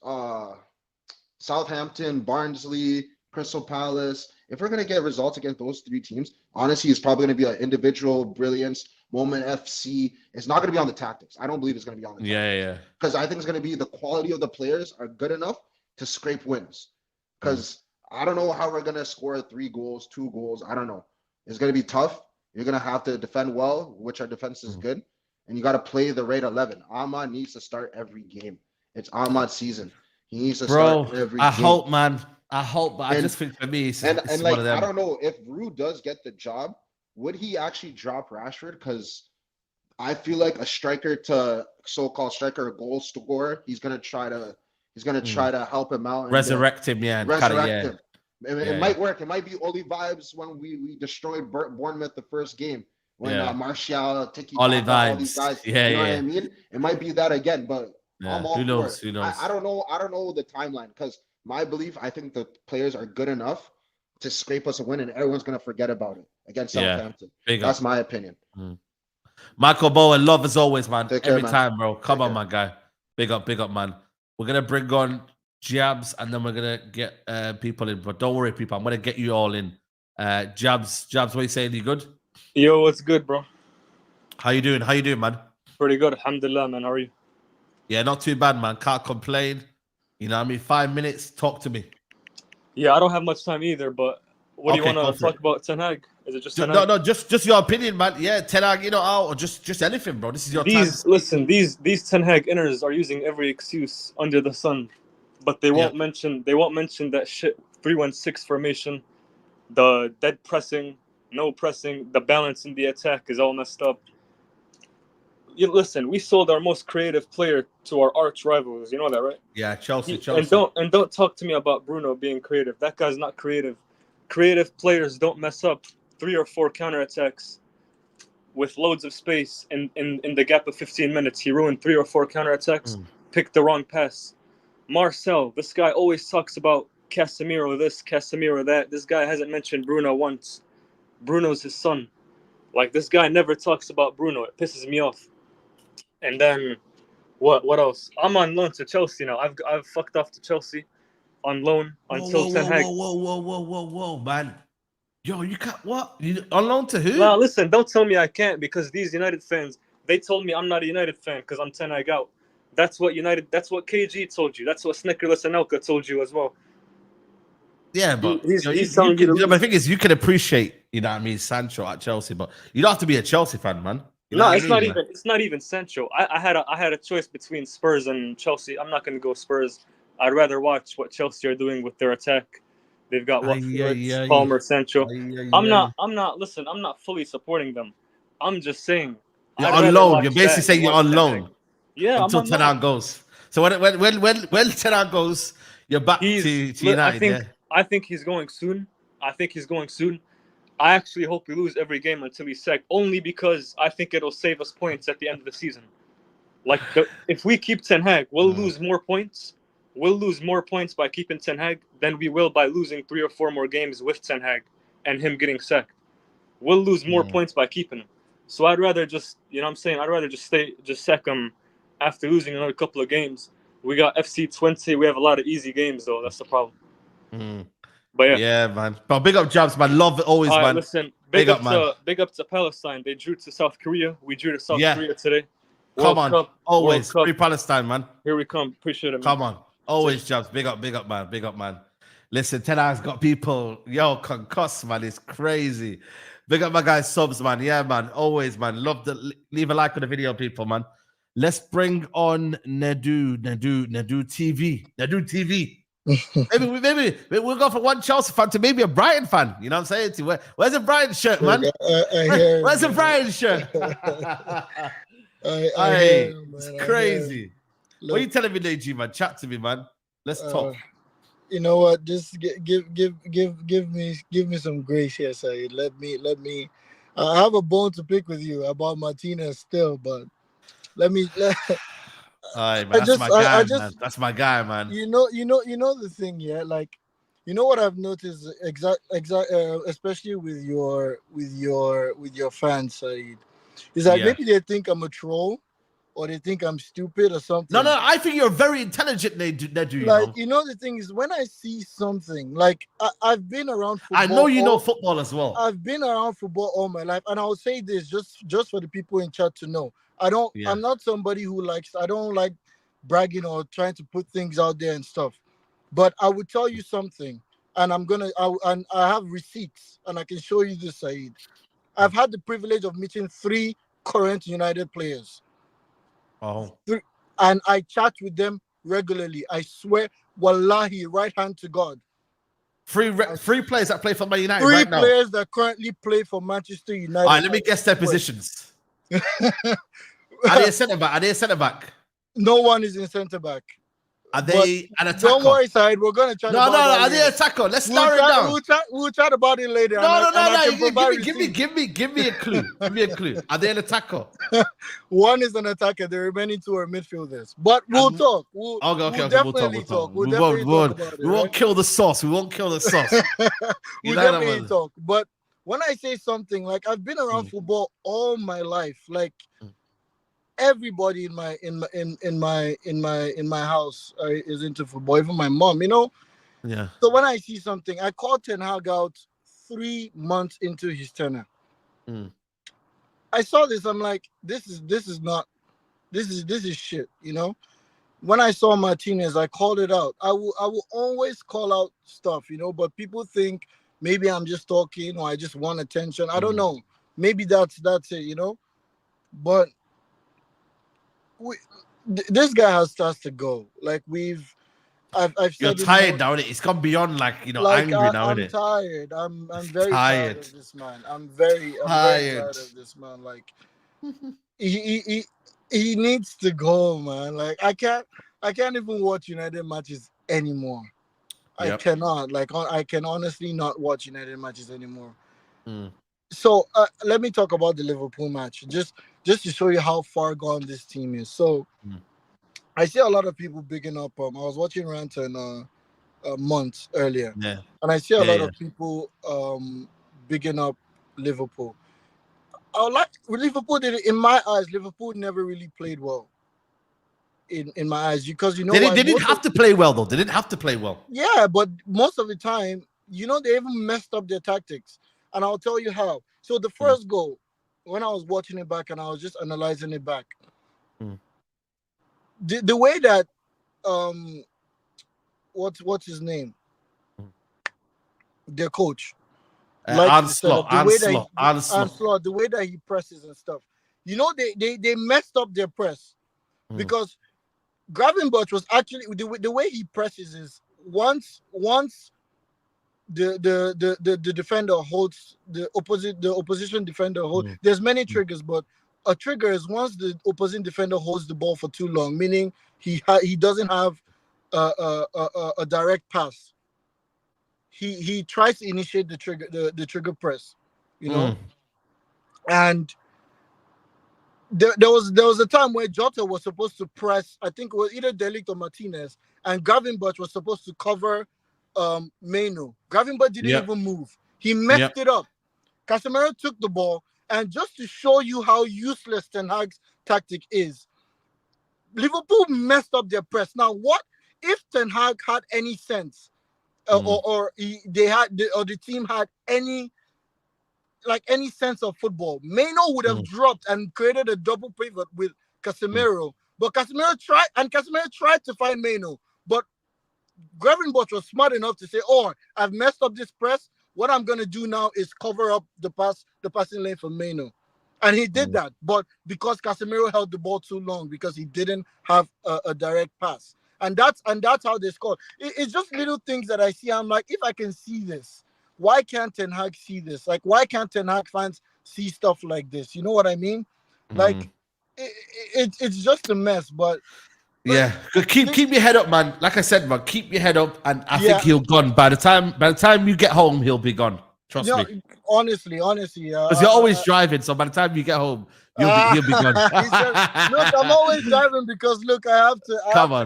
Southampton, Barnsley, Crystal Palace, if we're gonna get results against those 3 teams, honestly, it's probably gonna be an individual brilliance. Moment FC. It's not gonna be on the tactics. I don't believe it's gonna be on the tactics. Yeah. Because I think it's gonna be the quality of the players are good enough to scrape wins. Because I don't know how we're gonna score 3 goals, 2 goals. I don't know. It's gonna be tough. You're gonna have to defend well, which our defense is good. And you got to play the right 11. Ahmad needs to start every game. It's Ahmad's season. He needs to start every game. I hope, man. I hope, but I just think for me, it's like one of them. I don't know if Ruud does get the job, would he actually drop Rashford? Because I feel like a striker to so-called striker, a goal scorer, he's gonna try to help him out, and resurrect him, and resurrect him. It might work. It might be Oli vibes when we destroyed Bournemouth the first game. When Martial, Tiki, all these guys, you know what I mean? It might be that again, but I'm all who knows? for it. I don't know the timeline, because my belief, I think the players are good enough to scrape us a win, and everyone's gonna forget about it against Southampton. That's my opinion. Michael Bowen, love as always, man. Every time, bro. Come on, my guy. Big up, man. We're gonna bring on Jabs, and then we're gonna get people in. But don't worry, people. I'm gonna get you all in. Jabs, what you saying? You good? Yo, what's good, bro? How you doing, man? Pretty good, alhamdulillah, man. How are you? Yeah, not too bad, man. Can't complain. You know what I mean? 5 minutes, talk to me. Yeah, I don't have much time either, but what do you want to talk about Ten Hag? Is it just Ten Hag? No, just your opinion, man. Yeah, Ten Hag, or just anything, bro. This is your time. Listen, these Ten Hag inners are using every excuse under the sun, but they won't mention that shit 3-1-6 formation, the dead pressing, no pressing, the balance in the attack is all messed up. listen, we sold our most creative player to our arch rivals. You know that, right? Yeah, Chelsea. And don't talk to me about Bruno being creative. That guy's not creative. Creative players don't mess up 3 or 4 counterattacks with loads of space in the gap of 15 minutes. He ruined 3 or 4 counterattacks, picked the wrong pass. Marcel, this guy always talks about Casemiro this, Casemiro that. This guy hasn't mentioned Bruno once. Bruno's his son. Like, this guy never talks about Bruno. It pisses me off. And then what else? I'm on loan to Chelsea now. I've fucked off to Chelsea on loan until Ten Hag. Whoa, man. Yo, you can't what? You on loan to who? Well, listen, don't tell me I can't, because these United fans, they told me I'm not a United fan because I'm Ten Hag out. That's what KG told you. That's what Snickerless and Elka told you as well. Yeah, but he's telling you the thing is, you can appreciate, you know what I mean, Sancho at Chelsea, but you don't have to be a Chelsea fan, man. You know it's not even Sancho. I had a choice between Spurs and Chelsea. I'm not going to go Spurs. I'd rather watch what Chelsea are doing with their attack. They've got Palmer, Sancho. I'm not fully supporting them. I'm just saying. You're on loan. You're basically saying you're on loan. Yeah, until Ten Hag goes. So when Ten Hag goes, you're back to United. I think he's going soon. I actually hope we lose every game until he's sacked, only because I think it'll save us points at the end of the season. Like, if we keep Ten Hag, we'll lose more points. We'll lose more points by keeping Ten Hag than we will by losing 3 or 4 more games with Ten Hag and him getting sacked. We'll lose more points by keeping him. So I'd rather just, you know what I'm saying? I'd rather just sack him after losing another couple of games. We got FC 20. We have a lot of easy games, though. That's the problem. But yeah, man. But big up Jabs, man. Love it always, man. Listen, big up to Palestine. They drew to South Korea. We drew to South Korea today. Come on. Always. Free Palestine, man. Here we come. Appreciate it, man. Come on. Always, Jabs. Big up, man. Big up, man. Listen, Ten Hag's got people, concussed, man. It's crazy. Big up my guys, subs, man. Yeah, man. Always, man. Leave a like on the video, people, man. Let's bring on Nedu TV. Nedu TV. maybe we'll go from one Chelsea fan to maybe a Brighton fan. You know what I'm saying? Where's the Brighton shirt, man? Where's the Brighton shirt? It's crazy. Look, what are you telling me, Neji, man? Chat to me, man. Let's talk. You know what? Just give me some grace here, Saeed. Let me. I have a bone to pick with you about Martinez still, but let me. Man, that's my guy, man. You know the thing, yeah. Like, you know what I've noticed, especially with your fans, Saeed, is that maybe they think I'm a troll, or they think I'm stupid or something. No, I think you're very intelligent, Nedu. Like, you know, the thing is, when I see something, like, I've been around football. I know you know football as well. I've been around football all my life, and I'll say this just for the people in chat to know. I'm not somebody who I don't like bragging or trying to put things out there and stuff. But I would tell you something, and I have receipts, and I can show you this, Saeed. I've had the privilege of meeting 3 current United players. Oh. And I chat with them regularly. I swear, wallahi, right hand to God. 3 players that play for Man United 3 right now. 3 players that currently play for Manchester United. All right, let me guess their positions. Are they a centre back? No one is in centre back. Are they an attacker? Don't worry, Saeed. We're going to chat about that. Are they an attacker? Let's narrow it down. We'll chat about it later. No. Give me a clue. Give me a clue. Are they an attacker? One is an attacker. The remaining 2 are midfielders. But we'll talk. We'll definitely talk. We won't kill the sauce. We'll definitely talk. But when I say something, like, I've been around football all my life, like, everybody in my house is into football, even my mom, you know. Yeah. So when I see something, I called Ten Hag out 3 months into his tenure. I saw this. I'm like, this is shit, you know. When I saw Martinez, I called it out. I will always call out stuff, you know. But people think maybe I'm just talking or I just want attention. I don't know. Maybe that's it, you know. But this guy has to go. Like, I've said you're tired now, innit? It's gone beyond angry now, innit? I'm tired. I'm very tired of this man. I'm very tired of this man. Like, he needs to go, man. Like I can't even watch United matches anymore. I cannot. Like I can honestly not watch United matches anymore. So let me talk about the Liverpool match, just to show you how far gone this team is. So I see a lot of people bigging up. I was watching Ranton months earlier, and I see a lot of people bigging up Liverpool. I like Liverpool did it in my eyes. Liverpool never really played well. In my eyes, because you know they didn't have to play well though. They didn't have to play well. Yeah, but most of the time, you know, they even messed up their tactics, and I'll tell you how. So the first goal, when I was watching it back and I was just analyzing it back, the way that what's his name, their coach, Onslaught, the way that he presses and stuff. You know, they messed up their press because Gravenberch was actually the way he presses is once the defender holds the opposition defender holds. There's many triggers, but a trigger is once the opposing defender holds the ball for too long, meaning he doesn't have a direct pass. He tries to initiate the trigger press, you know, and there was a time where Jota was supposed to press. I think it was either Delict or Martinez, and Gravenberch was supposed to cover Maino. Gravenberch didn't even move. He messed it up. Casemiro took the ball, and just to show you how useless Ten Hag's tactic is, Liverpool messed up their press. Now, what if Ten Hag had any sense, or the team had any sense of football? Maino would have dropped and created a double pivot with Casemiro. But Casemiro tried to find Maino. But Gravenberch was smart enough to say, "Oh, I've messed up this press. What I'm gonna do now is cover up the passing lane for Maino." And he did that, but because Casemiro held the ball too long, because he didn't have a direct pass. And that's how they scored. It's just little things that I see. I'm like, if I can see this, why can't Ten Hag see this? Like, why can't Ten Hag fans see stuff like this? You know what I mean? Like, it's just a mess. But yeah, keep your head up, man. Like I said, man, keep your head up, and I think he'll gone by the time you get home. He'll be gone. Trust me. Honestly, because you're always driving, so by the time you get home, he'll be gone. Look, I'm always driving because look, I have to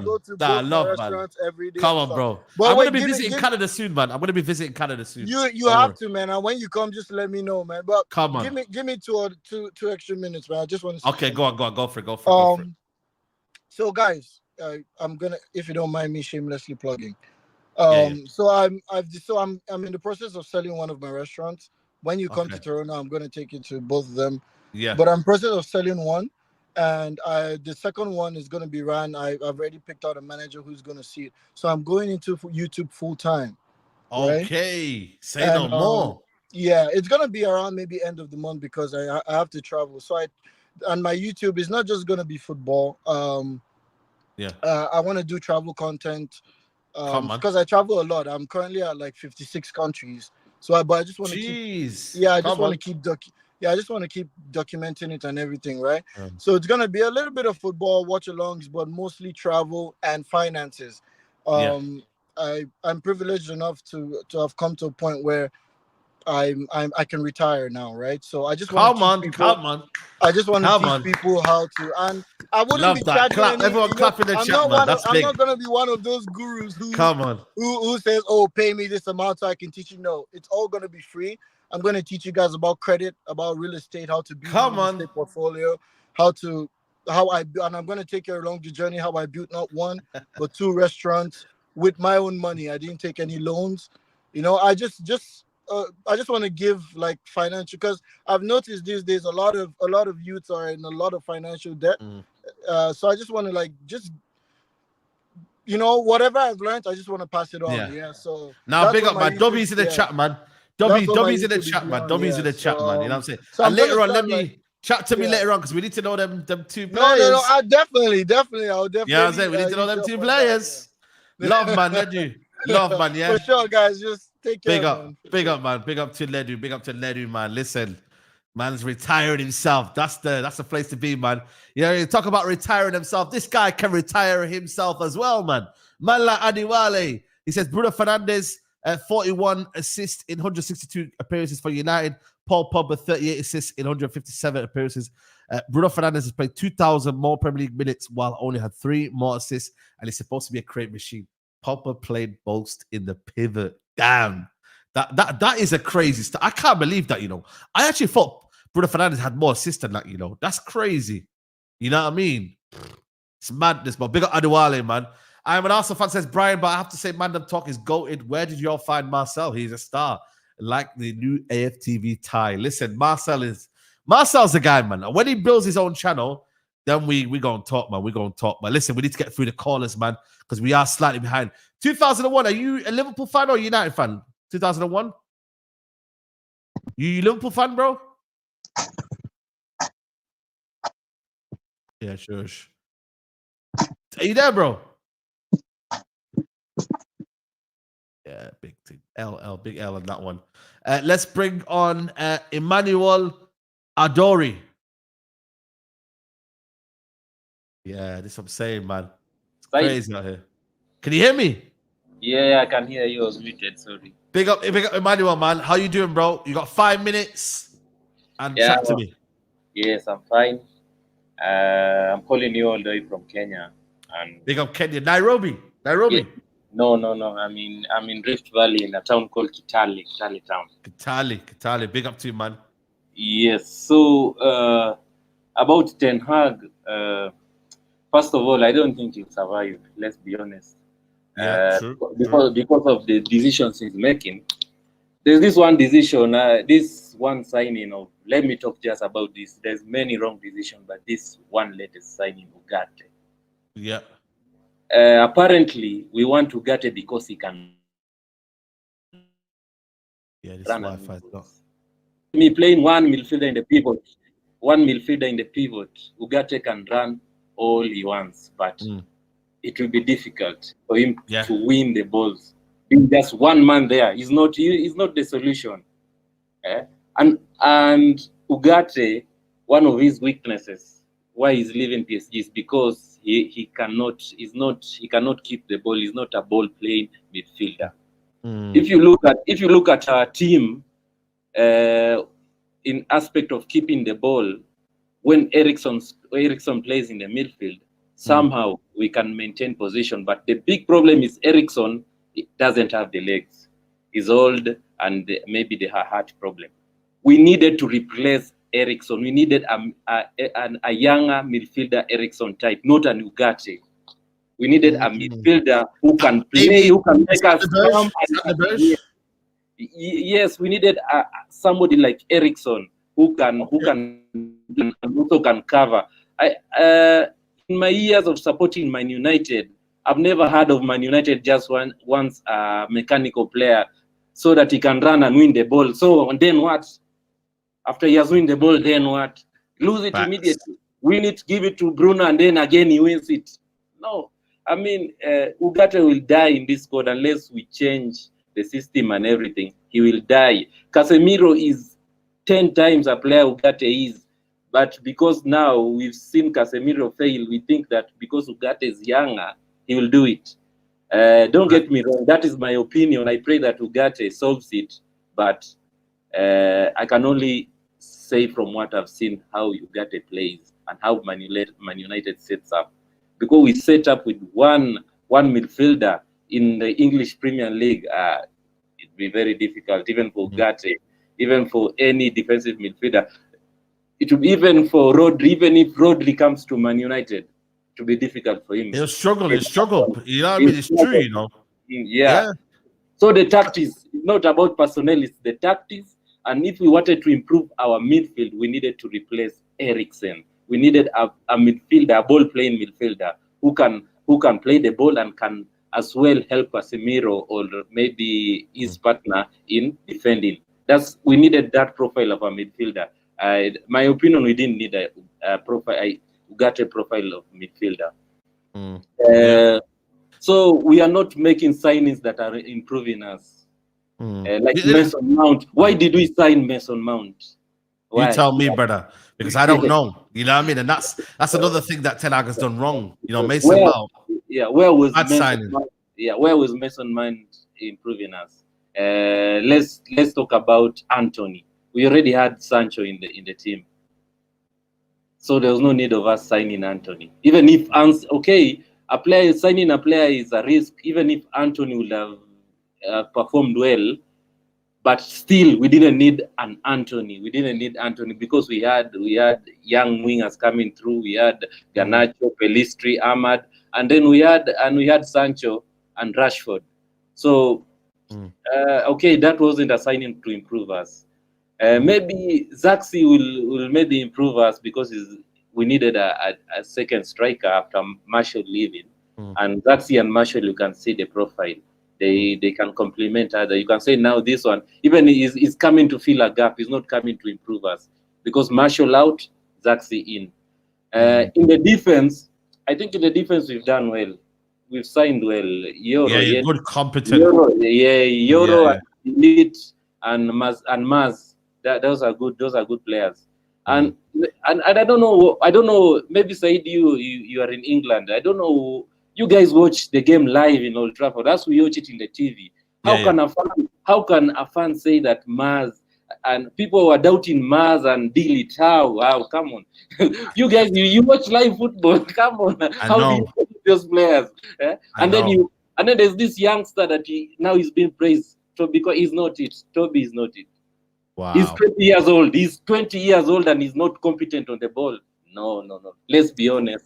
go to both restaurants every day. Come on, bro. I'm gonna be visiting Canada soon, man. I'm gonna be visiting Canada soon. You have to, man. And when you come, just let me know, man. But come on, give me two extra minutes, man. I just want to. Okay, go on, go for it. So guys, I'm gonna, if you don't mind me shamelessly plugging. So I'm in the process of selling one of my restaurants. When you come to Toronto, I'm going to take you to both of them. Yeah. But I'm in the process of selling one, and the second one is going to be ran. I've already picked out a manager who's going to see it. So I'm going into YouTube full time. Okay. Right? Say no more. Yeah, it's going to be around maybe end of the month because I have to travel. So and my YouTube is not just going to be football. I want to do travel content. Because I travel a lot. I'm currently at like 56 countries. So, but I just want to keep documenting it and everything, right? So it's gonna be a little bit of football, watch-alongs, but mostly travel and finances. I'm privileged enough to have come to a point where I can retire now, right? So I just want to come on. I just want to teach people how to, and I wouldn't be charging everyone clap in the chat, man. I'm not gonna be one of those gurus who says, "Oh, pay me this amount so I can teach you." No, it's all gonna be free. I'm gonna teach you guys about credit, about real estate, how to build a real estate portfolio, and I'm gonna take you along the journey how I built not one but 2 restaurants with my own money. I didn't take any loans. You know, I just want to give like financial, because I've noticed these days a lot of youths are in a lot of financial debt. So I just want to like whatever I've learned, I just want to pass it on. Yeah. So now big up, man. Dobby's in the chat, man. Dobby's in the chat, man. Dobby's in the chat, man. You know what I'm saying? So and later on, let me chat to me later on because we need to know them 2 players. No. I'll definitely. Yeah, I'm saying we need to know them 2 players. Love, man. Ledu. Love, man. Yeah. For sure, guys. Just take care. Big up, man. Big up to Ledu. Big up to Ledu, man. Listen, Man's retired himself. That's the place to be, man. You know, you talk about retiring himself. This guy can retire himself as well, man. Mala Adiwale. He says Bruno Fernandes, 41 assists in 162 appearances for United. Paul Pogba, 38 assists in 157 appearances. Bruno Fernandes has played 2,000 more Premier League minutes while only had 3 more assists, and he's supposed to be a create machine. Pogba played most in the pivot. Damn. That is a crazy stuff. I can't believe that, you know. I actually thought Bruno Fernandes had more assists than that, you know. That's crazy. You know what I mean? It's madness, but big up Adewale, man. I'm an Arsenal fan, says Brian, but I have to say, Mandem Talk is goated. Where did you all find Marcel? He's a star. Like the new AFTV tie. Listen, Marcel's the guy, man. When he builds his own channel, then we gonna talk, man. We're gonna talk. But listen, we need to get through the callers, man, because we are slightly behind. 2001, are you a Liverpool fan or a United fan? 2001? You Liverpool fan, bro? Yeah, sure. Are you there, bro? Yeah, big thing. Big L on that one. Let's bring on Emmanuel Adori. Yeah, this is what I'm saying, man. It's crazy out here. Can you hear me? Yeah, I can hear you. I was muted, sorry. Big up Emmanuel, man. How you doing, bro? You got 5 minutes and chat to me. Yes, I'm fine. I'm calling you all the way from Kenya. And big up Kenya. Nairobi. Yeah. No. I'm in Rift Valley in a town called Kitale town. Kitale. Big up to you, man. Yes. So about Ten Hag, first of all, I don't think he'll survive. Let's be honest. Yeah, true. Because of the decisions he's making. There's this one decision, this one signing of. Let me talk just about this. There's many wrong decisions, but this one latest signing, Ugarte. Yeah. Apparently, we want Ugarte because he can. Yeah, this Wi-Fi is not. Me playing one midfielder in the pivot. Ugarte can run all he wants, but it will be difficult for him to win the balls. Being just one man there is not the solution. And Ugarte, one of his weaknesses, why he's leaving PSG is because he cannot keep the ball. He's not a ball playing midfielder. If you look at our team, in aspect of keeping the ball, when Eriksson plays in the midfield, somehow we can maintain position. But the big problem is Eriksson doesn't have the legs. He's old and maybe the heart problem. We needed to replace Eriksson. We needed a younger midfielder Eriksson type, not an Ugarte. We needed a midfielder who can play, who can make us come. Yes, we needed somebody like Eriksson who also can cover. In my years of supporting Man United, I've never heard of Man United just once a mechanical player so that he can run and win the ball. So and then what? After he has won the ball, then what? Lose it immediately. Win it, give it to Bruno, and then again he wins it. No. I mean, Ugarte will die in this squad unless we change the system and everything. He will die. Casemiro is 10 times a player Ugarte is. But because now we've seen Casemiro fail, we think that because Ugarte is younger, he will do it. Don't get me wrong. That is my opinion. I pray that Ugarte solves it. But I can only say from what I've seen how Ugarte plays and how Man United sets up. Because we set up with one midfielder in the English Premier League, it'd be very difficult, even for Ugarte, even for any defensive midfielder. It will be even for Rodri, even if Rodri comes to Man United, it will be difficult for him. He'll struggle. You know what I mean? It's true, you know. Yeah. So the tactics, not about personnel, it's the tactics. And if we wanted to improve our midfield, we needed to replace Eriksen. We needed a midfielder, a ball-playing midfielder who can play the ball and can as well help Casemiro or maybe his partner in defending. We needed that profile of a midfielder. My opinion, we didn't need a profile. Ugarte profile of midfielder. So we are not making signings that are improving us. Like Mason Mount. Why did we sign Mason Mount? Why? You tell me, brother, because I don't know. You know what I mean? And that's another thing that Ten Hag has done wrong. You know, Mason Mount. Where was bad signing? Where was Mason Mount improving us? Let's talk about Anthony. We already had Sancho in the team, so there was no need of us signing Anthony. Even if signing a player is a risk. Even if Anthony would have performed well, but still we didn't need an Anthony. We didn't need Anthony because we had young wingers coming through. We had Garnacho, Pelistri, Ahmad, and then we had Sancho and Rashford. So that wasn't a signing to improve us. Maybe Zaxi will maybe improve us because we needed a second striker after Marshall leaving. And Zaxi and Marshall, you can see the profile. They can complement other. You can say now this one, even is coming to fill a gap. He's not coming to improve us because Marshall out, Zaxi in. In the defense, I think in the defense we've done well. We've signed well. Euro, good, competent. Euro, Elite, and Maz. Those are good players. And I don't know. Maybe Saeed, you are in England. I don't know. You guys watch the game live in Old Trafford. As we watch it in the TV. How can a fan say that Maz and people were doubting Maz and Dillit? How? Come on, you guys, you watch live football. Come on, how do you watch those players? And then there's this youngster that now he's being praised because he's not it. Toby is not it. Wow. He's 20 years old. He's 20 years old and he's not competent on the ball. No. Let's be honest.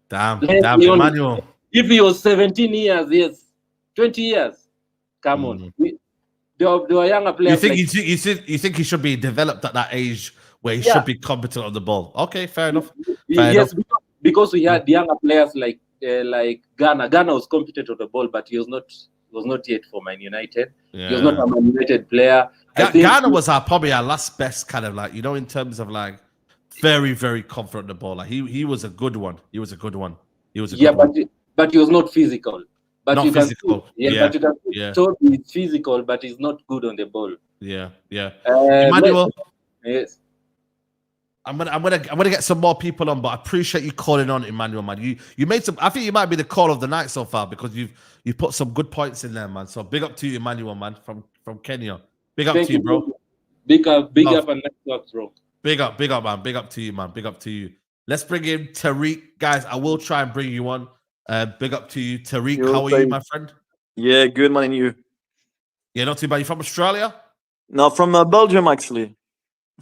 Damn, Emmanuel. If he was 17 years, yes, 20 years. Come on. There are younger players. You think he should be developed at that age where he should be competent on the ball? Okay, fair enough. Because we had younger players like Ghana. Ghana was competent on the ball, but he was not yet for Man United. He was not a Man United player. Ghana was probably our last best kind of in terms of very, very confident on the ball. He was a good one. He was a good one. But he was not physical. But not you physical. But you can Toby is physical, but he's not good on the ball. Emmanuel. Yes. I'm gonna get some more people on, but I appreciate you calling on, Emmanuel, man. You made some. I think you might be the call of the night so far because you put some good points in there, man. So big up to you, Emmanuel, man, from Kenya. Big up to you, bro. Big up and network, bro. Big up, man. Big up to you, man. Big up to you. Let's bring in Tariq, guys. I will try and bring you on. Big up to you, Tariq. How are you, my friend? Yeah, good, man. And you? Yeah, not too bad. You from Australia? No, from Belgium, actually.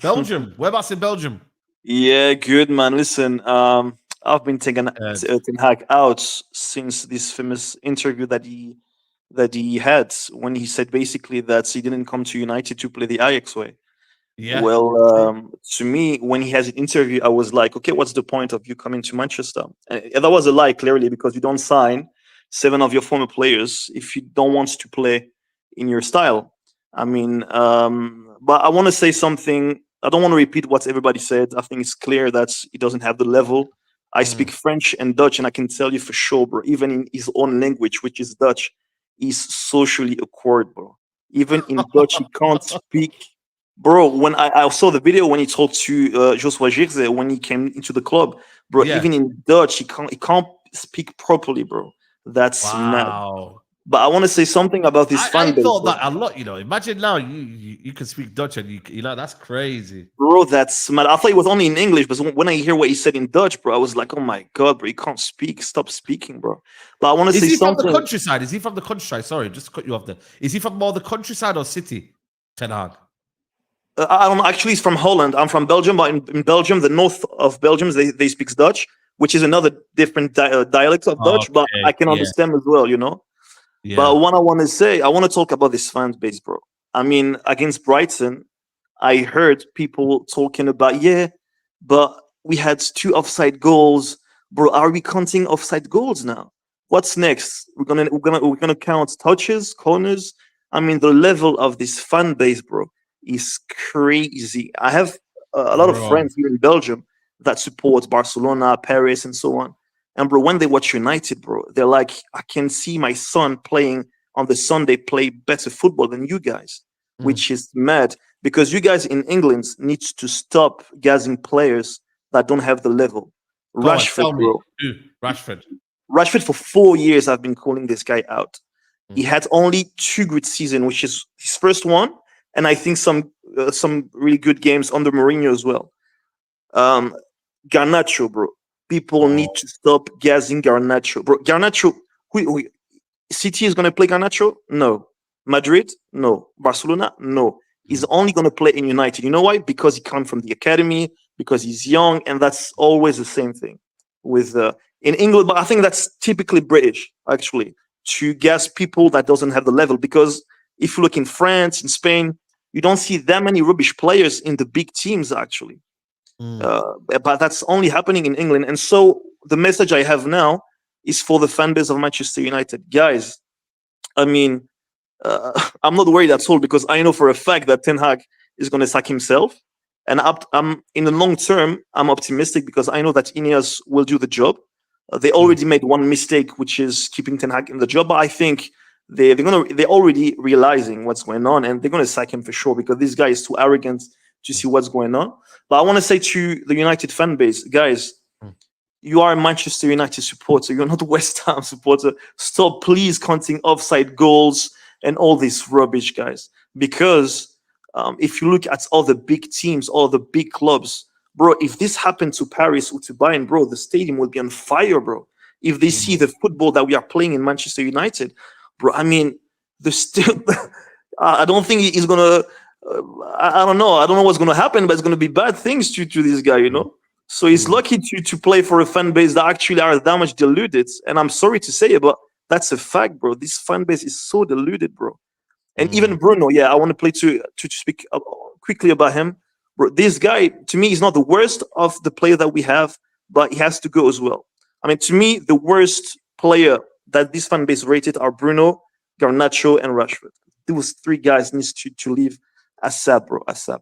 Belgium? Whereabouts in Belgium? Yeah, good, man. Listen, I've been taking Ten Hag out since this famous interview that he had when he said basically that he didn't come to United to play the Ajax way. Yeah. Well, to me, when he has an interview, I was like, okay, what's the point of you coming to Manchester? And that was a lie, clearly, because you don't sign 7 of your former players if you don't want to play in your style. I mean, but I want to say something. I don't want to repeat what everybody said. I think it's clear that he doesn't have the level. I speak French and Dutch, and I can tell you for sure, bro, even in his own language, which is Dutch, he's socially awkward, bro. Even in Dutch, he can't speak. Bro, when I saw the video when he talked to Joshua Zirkzee when he came into the club, bro, even in Dutch, he can't speak properly, bro. That's mad. But I want to say something about this fan base. I thought that a lot, Imagine now you can speak Dutch and you know that's crazy. Bro, that's mad. I thought it was only in English, but when I hear what he said in Dutch, bro, I was like, oh my God, bro, he can't speak. Stop speaking, bro. But I want to say something. Is he from the countryside? Is he from the countryside? Sorry, just to cut you off there. Is he from more the countryside or city, Ten Hag? I don't know. Actually, he's from Holland. I'm from Belgium, but in Belgium, the north of Belgium, they speak Dutch, which is another different dialect of Dutch, but I can understand as well, Yeah. But what I want to say, I want to talk about this fan base, bro. I mean, against Brighton, I heard people talking about, but we had 2 offside goals, bro. Are we counting offside goals now? What's next? We're gonna count touches, corners. I mean, the level of this fan base, bro, is crazy. I have a lot of friends here in Belgium that support Barcelona, Paris, and so on. And bro, when they watch United, bro, they're like, I can see my son playing on the Sunday play better football than you guys. which is mad because you guys in England need to stop gassing players that don't have the level. Go on, Rashford, tell me. bro. Who? Rashford. Rashford for 4 years I've been calling this guy out. He had only 2 good seasons, which is his first one, and I think some really good games under Mourinho as well. Garnacho, bro. People need to stop gassing Garnacho, bro. Garnacho, who City is going to play Garnacho? No. Madrid? No. Barcelona? No. He's only going to play in United. You know why? Because he comes from the academy, because he's young, and that's always the same thing with in England. But I think that's typically British, actually, to gas people that doesn't have the level. Because if you look in France, in Spain, you don't see that many rubbish players in the big teams, actually. But that's only happening in England. And so the message I have now is for the fan base of Manchester United. Guys, I mean, I'm not worried at all because I know for a fact that Ten Hag is going to sack himself. And I'm in the long term, I'm optimistic because I know that Ineos will do the job. They already made one mistake, which is keeping Ten Hag in the job. But I think they're already realizing what's going on, and they're going to sack him for sure because this guy is too arrogant to see what's going on. But I want to say to the United fan base, guys, you are a Manchester United supporter. You're not a West Ham supporter. Stop, please, counting offside goals and all this rubbish, guys. Because if you look at all the big teams, all the big clubs, bro, if this happened to Paris or to Bayern, bro, the stadium will be on fire, bro. If they see the football that we are playing in Manchester United, bro, I mean, I don't think he's going to... I don't know. I don't know what's going to happen, but it's going to be bad things to this guy, you know? So he's lucky to play for a fan base that actually are that much deluded. And I'm sorry to say it, but that's a fact, bro. This fan base is so deluded, bro. And even Bruno, I want to play to speak quickly about him. Bro, this guy, to me, is not the worst of the player that we have, but he has to go as well. I mean, to me, the worst player that this fan base rated are Bruno, Garnacho, and Rashford. Those 3 guys needs to leave ASAP, bro. ASAP.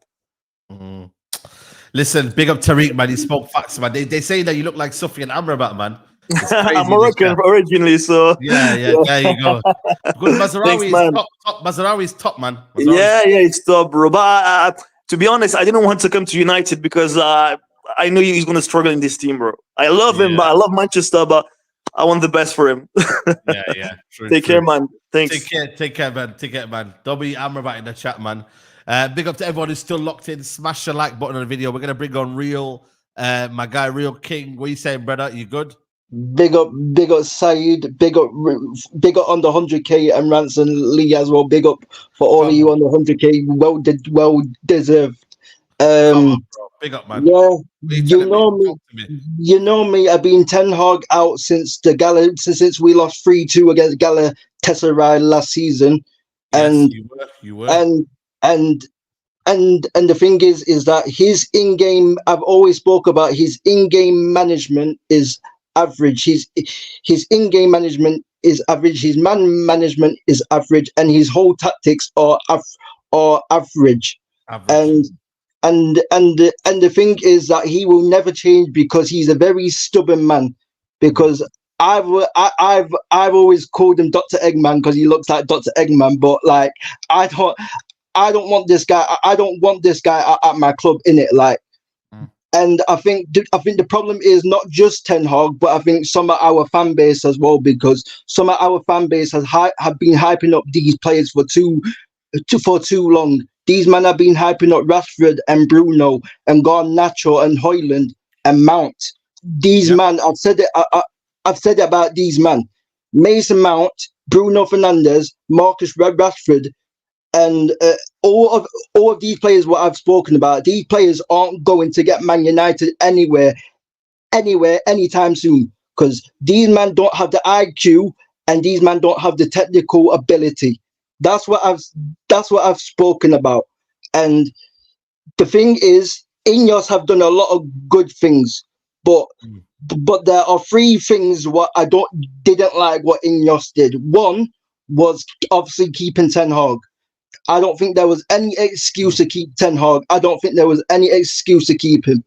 Listen, big up Tariq, man. He spoke facts, man. They say that you look like Sofian Amrabat, man. It's crazy, I'm Moroccan originally, so yeah. There you go. Because Mazraoui is top. Mazraoui is top, man. Yeah, it's top, bro. But to be honest, I didn't want to come to United because I knew he's going to struggle in this team, bro. I love him, but I love Manchester, but I want the best for him. True, Take care, man. Thanks. Take care, man. Don't be Amrabat in the chat, man. Big up to everyone who's still locked in. Smash the like button on the video. We're going to bring on Real, my guy, Real King. What are you saying, brother? You good? Big up Saeed, big up on the 100k and Ransom Lee as well. Big up for all of you on the 100k. Well deserved. Big up, man. Yeah, you know me. I've been Ten Hag out since since we lost 3-2 against Galatasaray last season, and you were. And the thing is that his in-game, I've always spoke about his in-game management is average. His in-game management is average. His man management is average, and his whole tactics are average. And the thing is that he will never change because he's a very stubborn man. Because I've always called him Dr. Eggman because he looks like Dr. Eggman, but like I don't want this guy. I don't want this guy at my club, in it. Like, and I think the problem is not just Ten Hag, but I think some of our fan base as well, because some of our fan base have been hyping up these players for too long. These men have been hyping up Rashford and Bruno and Garnacho and Højlund and Mount. These men, I've said it. I've said it about these men: Mason Mount, Bruno Fernandes, Marcus Rashford. And all of these players, what I've spoken about, these players aren't going to get Man United anywhere, anytime soon, because these men don't have the IQ and these men don't have the technical ability. That's what I've spoken about. And the thing is, Ineos have done a lot of good things, but there are 3 things what I didn't like what Ineos did. One was obviously keeping Ten Hag. I don't think there was any excuse to keep Ten Hag. I don't think there was any excuse to keep him.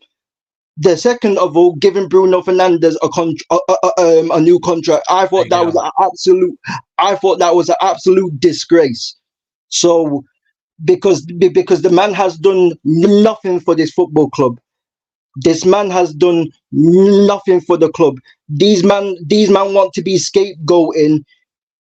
The second of all, giving Bruno Fernandes a new contract, I thought that was an absolute disgrace. So because the man has done nothing for this football club. This man has done nothing for the club. These man want to be scapegoating.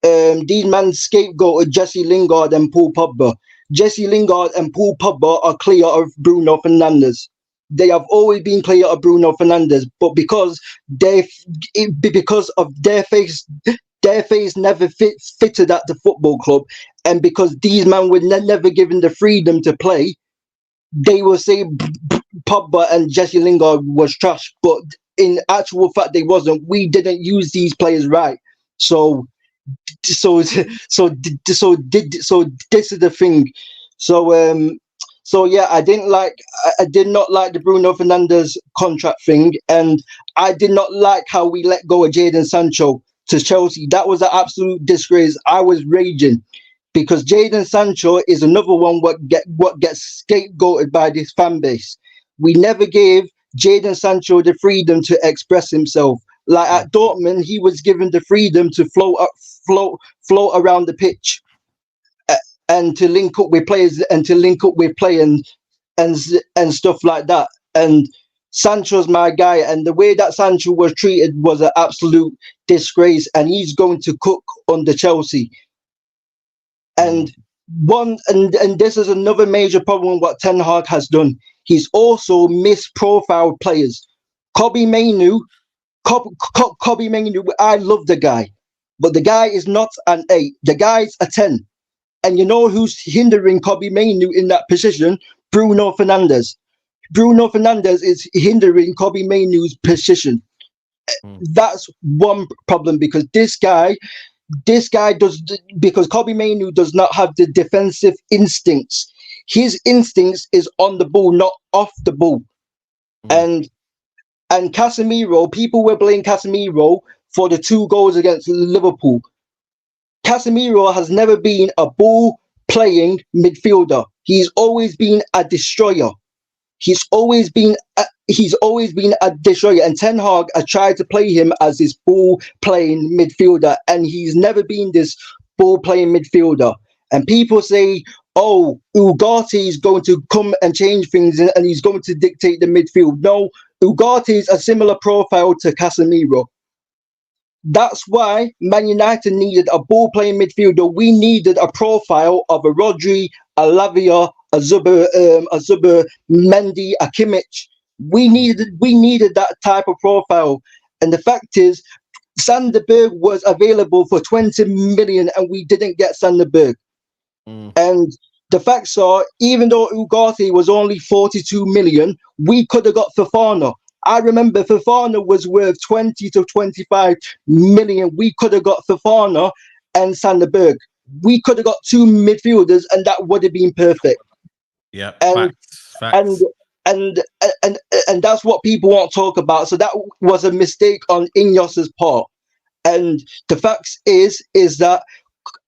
These men scapegoated Jesse Lingard and Paul Pogba. Jesse Lingard and Paul Pogba are clear of Bruno Fernandes. They have always been clear of Bruno Fernandes, but because of their face never fitted at the football club, and because these men were never given the freedom to play, they will say Pogba and Jesse Lingard was trash. But in actual fact, they wasn't. We didn't use these players right. So this is the thing. So yeah, I did not like the Bruno Fernandes contract thing, and I did not like how we let go of Jadon Sancho to Chelsea. That was an absolute disgrace. I was raging because Jadon Sancho is another one what gets scapegoated by this fan base. We never gave Jadon Sancho the freedom to express himself. Like at Dortmund, he was given the freedom to float around the pitch and to link up with players and and stuff like that. And Sancho's my guy, and the way that Sancho was treated was an absolute disgrace. And he's going to cook under Chelsea. And this is another major problem what Ten Hag has done. He's also misprofiled players. Kobbie Mainoo, I love the guy, but the guy is not an 8. The guy's a 10. And you know who's hindering Kobbie Mainoo in that position? Bruno Fernandes. Bruno Fernandes is hindering Kobbie Mainoo's position. That's one problem because because Kobbie Mainoo does not have the defensive instincts. His instincts is on the ball, not off the ball. And Casemiro, people were blaming Casemiro for the 2 goals against Liverpool. Casemiro has never been a ball-playing midfielder. He's always been a destroyer. He's always been a destroyer. And Ten Hag has tried to play him as this ball-playing midfielder, and he's never been this ball-playing midfielder. And people say, oh, Ugarte is going to come and change things and he's going to dictate the midfield. No, Ugarte is a similar profile to Casemiro. That's why Man United needed a ball-playing midfielder. We needed a profile of a Rodri, a Lavia, a Zuber, Mendy, a Kimmich. We needed that type of profile. And the fact is, Sander Berg was available for 20 million and we didn't get Sander Berg. And the facts are, even though Ugarte was only 42 million, we could have got Fofana. I remember Fofana was worth 20 to 25 million. We could have got Fofana and Sander Berg. We could have got 2 midfielders and that would have been perfect. Yeah, facts. And that's what people won't talk about. So that was a mistake on Ineos's part. And the facts is that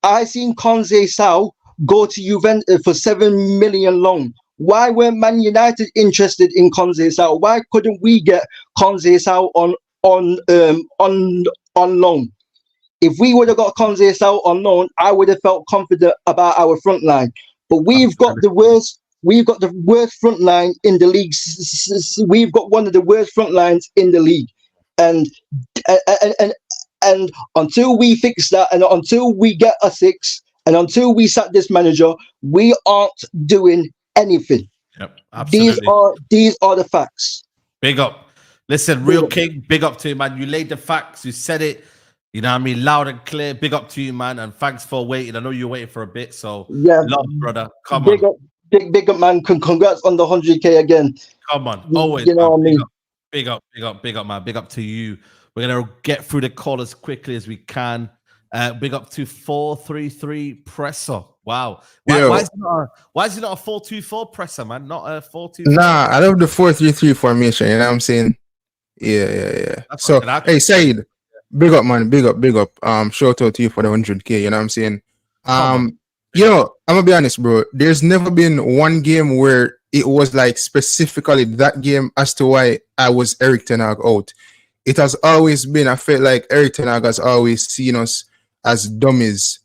I seen Conze Sao go to Juventus for 7 million loan. Why weren't Man United interested in Conze Sao? Why couldn't we get Conze Sao on loan? If we would have got Conze Sao on loan, I would have felt confident about our front line. But we've got the worst front line in the league. We've got one of the worst front lines in the league. And until we fix that, and until we get a 6, and until we sack this manager, we aren't doing anything. Yep, absolutely. These are the facts. Big up. Listen, Real King, big up to you, man. You laid the facts. You said it, you know what I mean, loud and clear. Big up to you, man. And thanks for waiting. I know you're waiting for a bit, so yeah, love, brother. Come big on. Big up, man. Congrats on the 100K again. Come on. Always, you know man. what I mean? Big up, man. Big up to you. We're going to get through the call as quickly as we can. Big up to 433 presser. Wow. Why is it not a 424 presser, man? Not a 424. Nah, I love the 433 formation. You know what I'm saying? Yeah. So, hey, Saeed, big up, man. Big up. Shout out to you for the 100K. You know what I'm saying? You know, I'm gonna be honest, bro. There's never been one game where it was like specifically that game as to why I was Erik Ten Hag out. It has always been, I felt like Erik Ten Hag has always seen us as dummies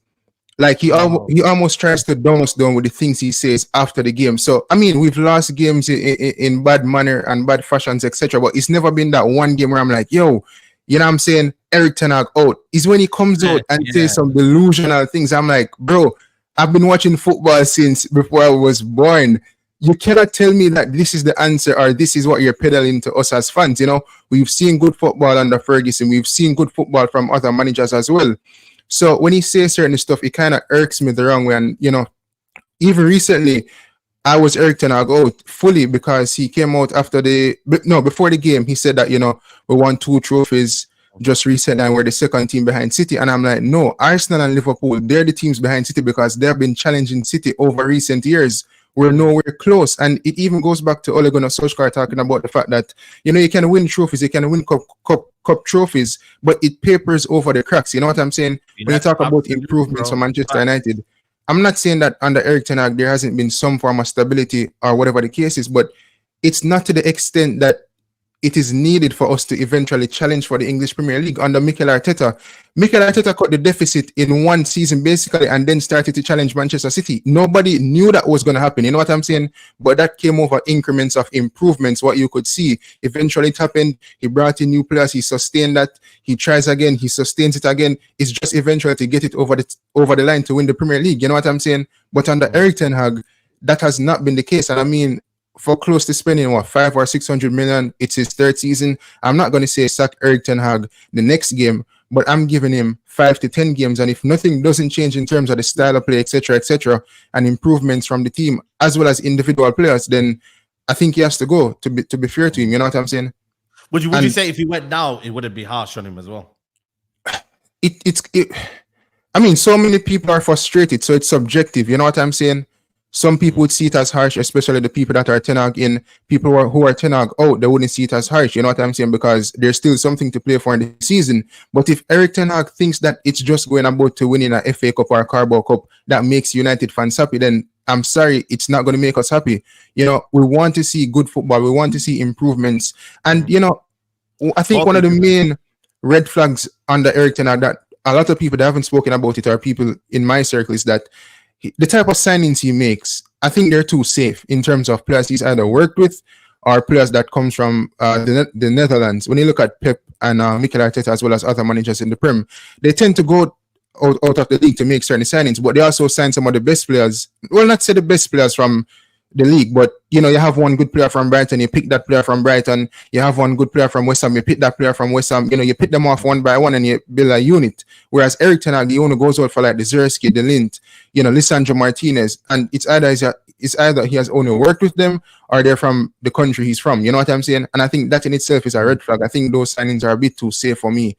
Like he almost tries to dumb us down with the things he says after the game. So I mean, we've lost games in bad manner and bad fashions, etc. But it's never been that one game where I'm like, yo, you know what I'm saying? Eric Ten Hag out. Is when he comes out and says some delusional things. I'm like, bro, I've been watching football since before I was born. You cannot tell me that this is the answer or this is what you're peddling to us as fans. You know, we've seen good football under Ferguson. We've seen good football from other managers as well. So when he says certain stuff, it kind of irks me the wrong way. And, you know, even recently, I was Eric Ten Hag out fully because he came out after before the game. He said that, you know, we won 2 trophies just recently and we're the second team behind City. And I'm like, no, Arsenal and Liverpool, they're the teams behind City because they've been challenging City over recent years. We're nowhere close. And it even goes back to Ole Gunnar Solskjaer talking about the fact that, you know, you can win trophies, you can win cup trophies, but it papers over the cracks. You know what I'm saying? When you talk about improvements for Manchester United, I'm not saying that under Eric Ten Hag there hasn't been some form of stability or whatever the case is, but it's not to the extent that it is needed for us to eventually challenge for the English Premier League under Mikel Arteta. Mikel Arteta cut the deficit in one season basically and then started to challenge Manchester City. Nobody knew that was going to happen. You know what I'm saying? But that came over increments of improvements, what you could see. Eventually it happened. He brought in new players. He sustained that. He tries again. He sustains it again. It's just eventually to get it over the line to win the Premier League. You know what I'm saying? But under Eric Ten Hag, that has not been the case. And I mean, for close to spending what 500 or 600 million, it's his 3rd season. I'm not going to say sack Eric Ten Hag the next game, but I'm giving him 5 to 10 games. And if nothing doesn't change in terms of the style of play, etc., and improvements from the team as well as individual players, then I think he has to go. To be fair to him, you know what I'm saying? Would you say if he went now, it wouldn't be harsh on him as well? I mean, so many people are frustrated, so it's subjective. You know what I'm saying? Some people would see it as harsh, especially the people that are Ten Hag in. People who are Ten Hag out, they wouldn't see it as harsh. You know what I'm saying? Because there's still something to play for in the season. But if Eric Ten Hag thinks that it's just going about to winning a FA Cup or a Carabao Cup that makes United fans happy, then I'm sorry, it's not going to make us happy. You know, we want to see good football. We want to see improvements. And, you know, I think one of the main red flags under Eric Ten Hag that a lot of people that haven't spoken about it are people in my circle is that the type of signings he makes, I think they're too safe in terms of players he's either worked with or players that comes from the Netherlands. When you look at Pep and Mikel Arteta as well as other managers in the Prem, they tend to go out of the league to make certain signings, but they also sign some of the best players. Well, not say the best players from the league, but you know, you have one good player from Brighton, you pick that player from Brighton. You have one good player from West Ham, you pick that player from West Ham. You know, you pick them off one by one and you build a unit. Whereas Eric Ten Hag, he only goes out for like the Zerski, the Lint, you know, Lisandro Martinez, and it's either he has only worked with them or they're from the country he's from. You know what I'm saying? And I think that in itself is a red flag. I think those signings are a bit too safe for me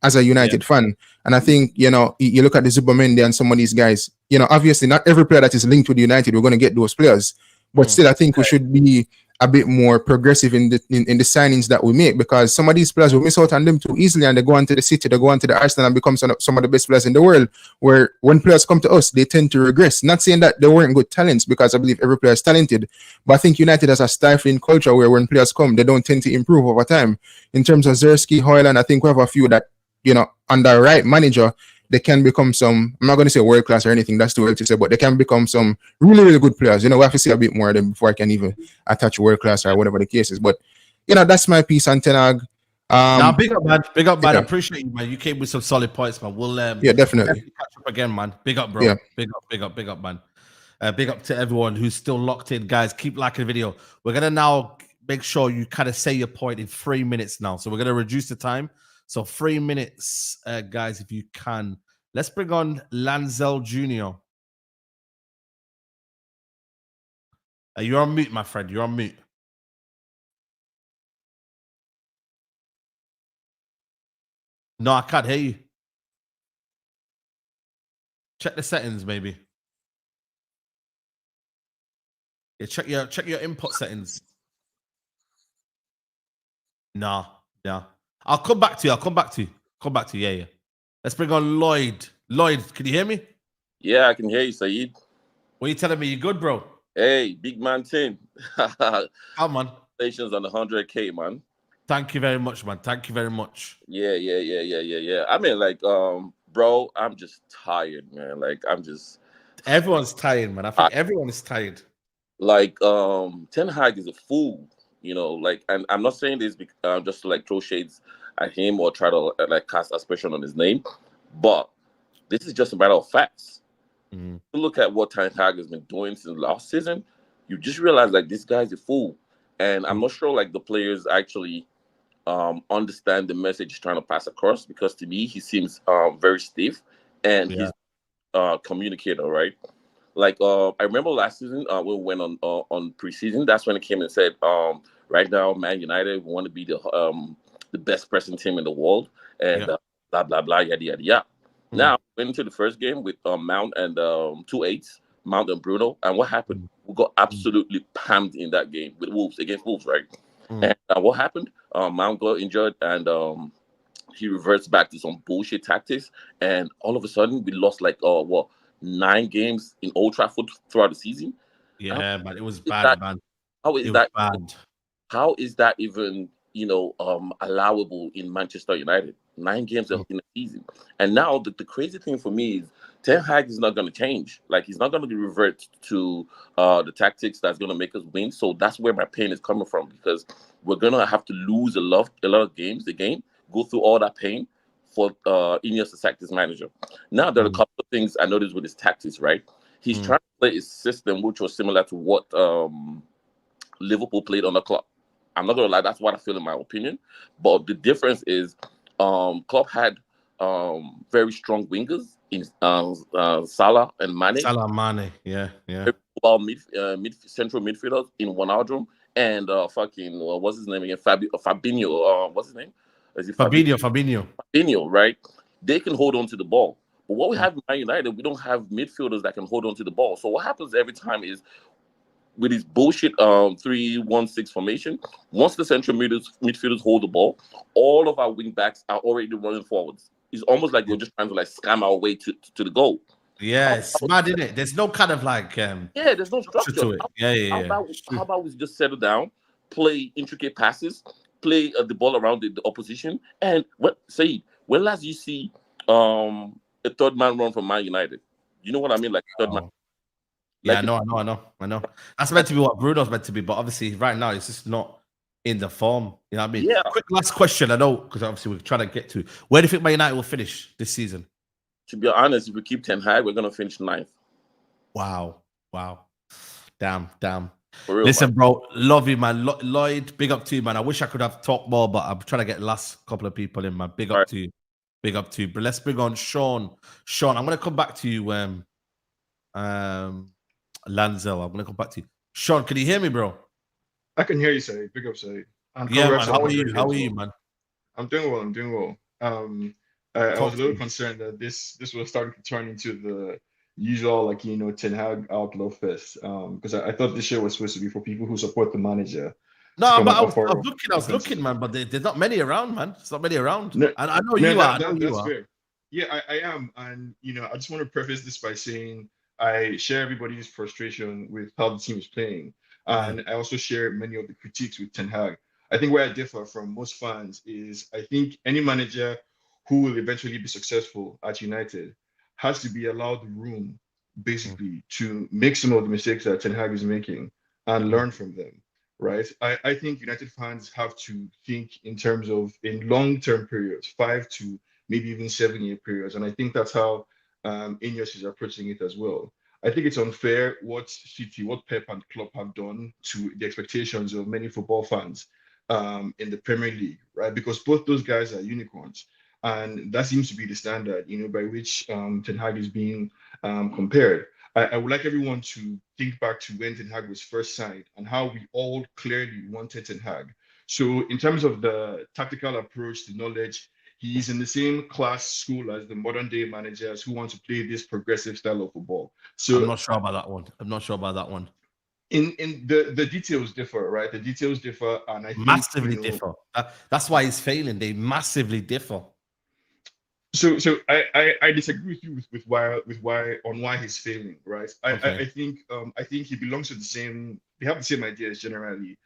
as a United fan. And I think, you know, you look at the Zubomendi and some of these guys, you know, obviously not every player that is linked with United, we're going to get those players. But still, I think we should be a bit more progressive in the signings that we make, because some of these players will miss out on them too easily and they go on to the City, they go on to the Arsenal and become some of the best players in the world, where when players come to us, they tend to regress. Not saying that they weren't good talents, because I believe every player is talented, but I think United has a stifling culture where when players come, they don't tend to improve over time. In terms of Zerski, Højlund, I think we have a few that, you know, under the right manager, they can become some, I'm not going to say world class or anything, that's too early to say, but they can become some really, really good players. You know, we have to see a bit more of them before I can even attach world class or whatever the case is. But, you know, that's my piece on Ten Hag. Now, big up, man. Big up, man. Yeah. I appreciate you, man. You came with some solid points, man. We'll definitely catch up again, man. Big up, bro. Yeah. Big up, man. Big up to everyone who's still locked in, guys. Keep liking the video. We're gonna now make sure you kind of say your point in 3 minutes now. So we're gonna reduce the time. So 3 minutes, guys, if you can. Let's bring on Lanzel Jr. You're on mute, my friend. You're on mute. No, I can't hear you. Check the settings, maybe. Yeah, check your input settings. No. I'll come back to you. Yeah. Let's bring on Lloyd. Lloyd, can you hear me? Yeah, I can hear you, Saeed. What are you telling me? You good, bro? Hey, big man 10. Come on. Congratulations on the 100K, man. Thank you very much, man. Thank you very much. Yeah. I mean, like, Bro, I'm just tired, man. Like I'm just Everyone's tired, man. I think everyone is tired. like Ten Hag is a fool, like, and I'm not saying this just to like throw shades at him or try to like cast aspersion on his name, but this is just a matter of facts. Mm. Look at what Ten Hag has been doing since last season. You just realize like this guy's a fool, and I'm not sure like the players actually understand the message he's trying to pass across, because to me he seems very stiff and he's communicator, right? Like I remember last season when we went on preseason. That's when it came and said, right now, Man United want to be the best pressing team in the world, and blah blah blah, yada yada yada. Now went into the first game with Mount and 2-8, Mount and Bruno, and what happened? We got absolutely pammed in that game with Wolves, against Wolves, right? And what happened? Mount got injured, and he reverts back to some bullshit tactics, and all of a sudden we lost like 9 games in Old Trafford throughout the season. Yeah, but it was bad, man. How is It was that bad. How is that even allowable in Manchester United? 9 games in a season, and now the crazy thing for me is Ten Hag is not going to change. Like he's not going to revert to the tactics that's going to make us win. So that's where my pain is coming from, because we're going to have to lose a lot of games again, go through all that pain for Ineos to sack this manager. Now there are a couple of things I noticed with his tactics. Right, he's trying to play a system which was similar to what Liverpool played on the Klopp. I'm not gonna lie, that's what I feel in my opinion. But the difference is, Klopp had very strong wingers in Salah and Mane. Salah, Mane, yeah. About central midfielders in Wijnaldum and what's his name again? Fabinho. What's his name? Is it Fabinho? Fabinho, right? They can hold on to the ball. But what we have in Man United, we don't have midfielders that can hold on to the ball. So what happens every time is, with his bullshit 3-1-6 formation, once the central midfielders hold the ball, all of our wing backs are already running forwards. It's almost like we're just trying to like scam our way to the goal. Yeah, it's mad, isn't it? There's no kind of like there's no structure to it. How about we just settle down, play intricate passes, play the ball around the opposition, and when last you see a third man run from Man United? You know what I mean, like third man. Yeah, I know. That's meant to be what Bruno's meant to be, but obviously right now it's just not in the form. You know what I mean? Yeah. Quick last question, I know, because obviously we're trying to get to where do you think Man United will finish this season? To be honest, if we keep Ten Hag, we're gonna finish 9th. Wow. Damn. For real, Listen, man. bro, love you, man. Lloyd, big up to you, man. I wish I could have talked more, but I'm trying to get last couple of people in, man. Big up to you. But let's bring on Sean. Sean, I'm gonna come back to you. Lanzel, I'm gonna come back to you. Sean, can you hear me, bro? I can hear you, Saeed. Big up, Saeed. Yeah, man. How are you, man? I'm doing well. I was a little concerned that this was starting to turn into the usual, like, Ten Hag outlaw fest. Because I thought this show was supposed to be for people who support the manager. No, but I was looking, man. But there's not many around, man. There's not many around. No, and I know you are. That's fair. Yeah, I am. And I just want to preface this by saying I share everybody's frustration with how the team is playing. And I also share many of the critiques with Ten Hag. I think where I differ from most fans is I think any manager who will eventually be successful at United has to be allowed the room, basically, to make some of the mistakes that Ten Hag is making and learn from them, right? I think United fans have to think in terms of in long-term periods, 5 to maybe even 7-year periods. And I think that's how Ineos is approaching it as well. I think it's unfair what Pep and Klopp have done to the expectations of many football fans in the Premier League, right? Because both those guys are unicorns. And that seems to be the standard, by which Ten Hag is being compared. I would like everyone to think back to when Ten Hag was first signed and how we all clearly wanted Ten Hag. So in terms of the tactical approach, the knowledge, he's in the same class school as the modern day managers who want to play this progressive style of football. So I'm not sure about that one. In the details differ, right? The details differ, and I think Massively differ. That's why he's failing. They massively differ. So I disagree with you with why he's failing, right? I think he belongs to the same. They have the same ideas generally.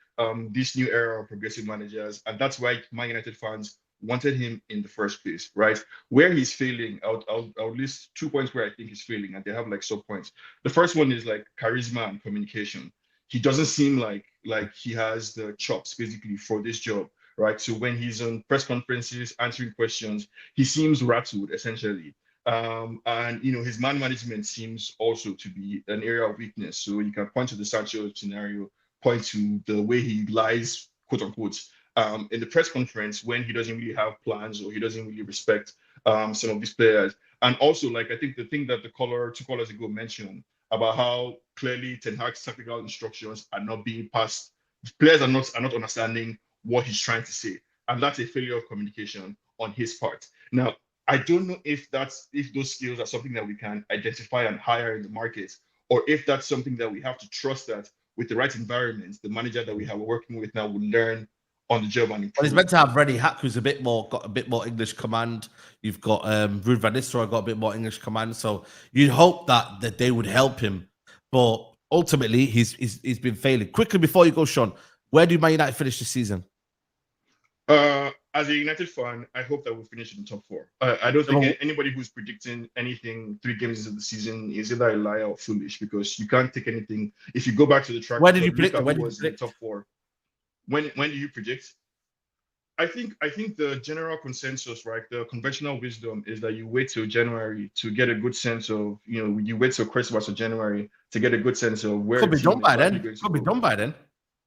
This new era of progressive managers, and that's why Man United fans wanted him in the first place, right? Where he's failing, I'll list 2 points where I think he's failing, and they have like sub points. The first one is like charisma and communication. He doesn't seem like he has the chops basically for this job, right? So when he's on press conferences answering questions, he seems rattled essentially. And his man management seems also to be an area of weakness. So you can point to the Sancho scenario, point to the way he lies, quote unquote, in the press conference when he doesn't really have plans or he doesn't really respect some of these players. And also, like I think the thing that two callers ago mentioned about how clearly Ten Hag's tactical instructions are not being passed. Players are not understanding what he's trying to say, and that's a failure of communication on his part. Now, I don't know if those skills are something that we can identify and hire in the market, or if that's something that we have to trust that with the right environment, the manager that we have working with now will learn on the job and improve. Well, he's meant to have Reddy Hack, who's got a bit more English command. You've got Ruud van Nistelrooy got a bit more English command. So you'd hope that they would help him, but ultimately he's been failing. Quickly before you go, Sean, where do Man United finish this season? As a United fan, I hope that we'll finish in the top 4. I don't think anybody who's predicting anything 3 games into the season is either a liar or foolish, because you can't take anything. If you go back to the track, where did you predict? When was in the top 4? When do you predict? I think the general consensus, right, the conventional wisdom is that you wait till January to get a good sense of, you wait till Christmas or January to get a good sense of where. Could be done by then. Could be done by then.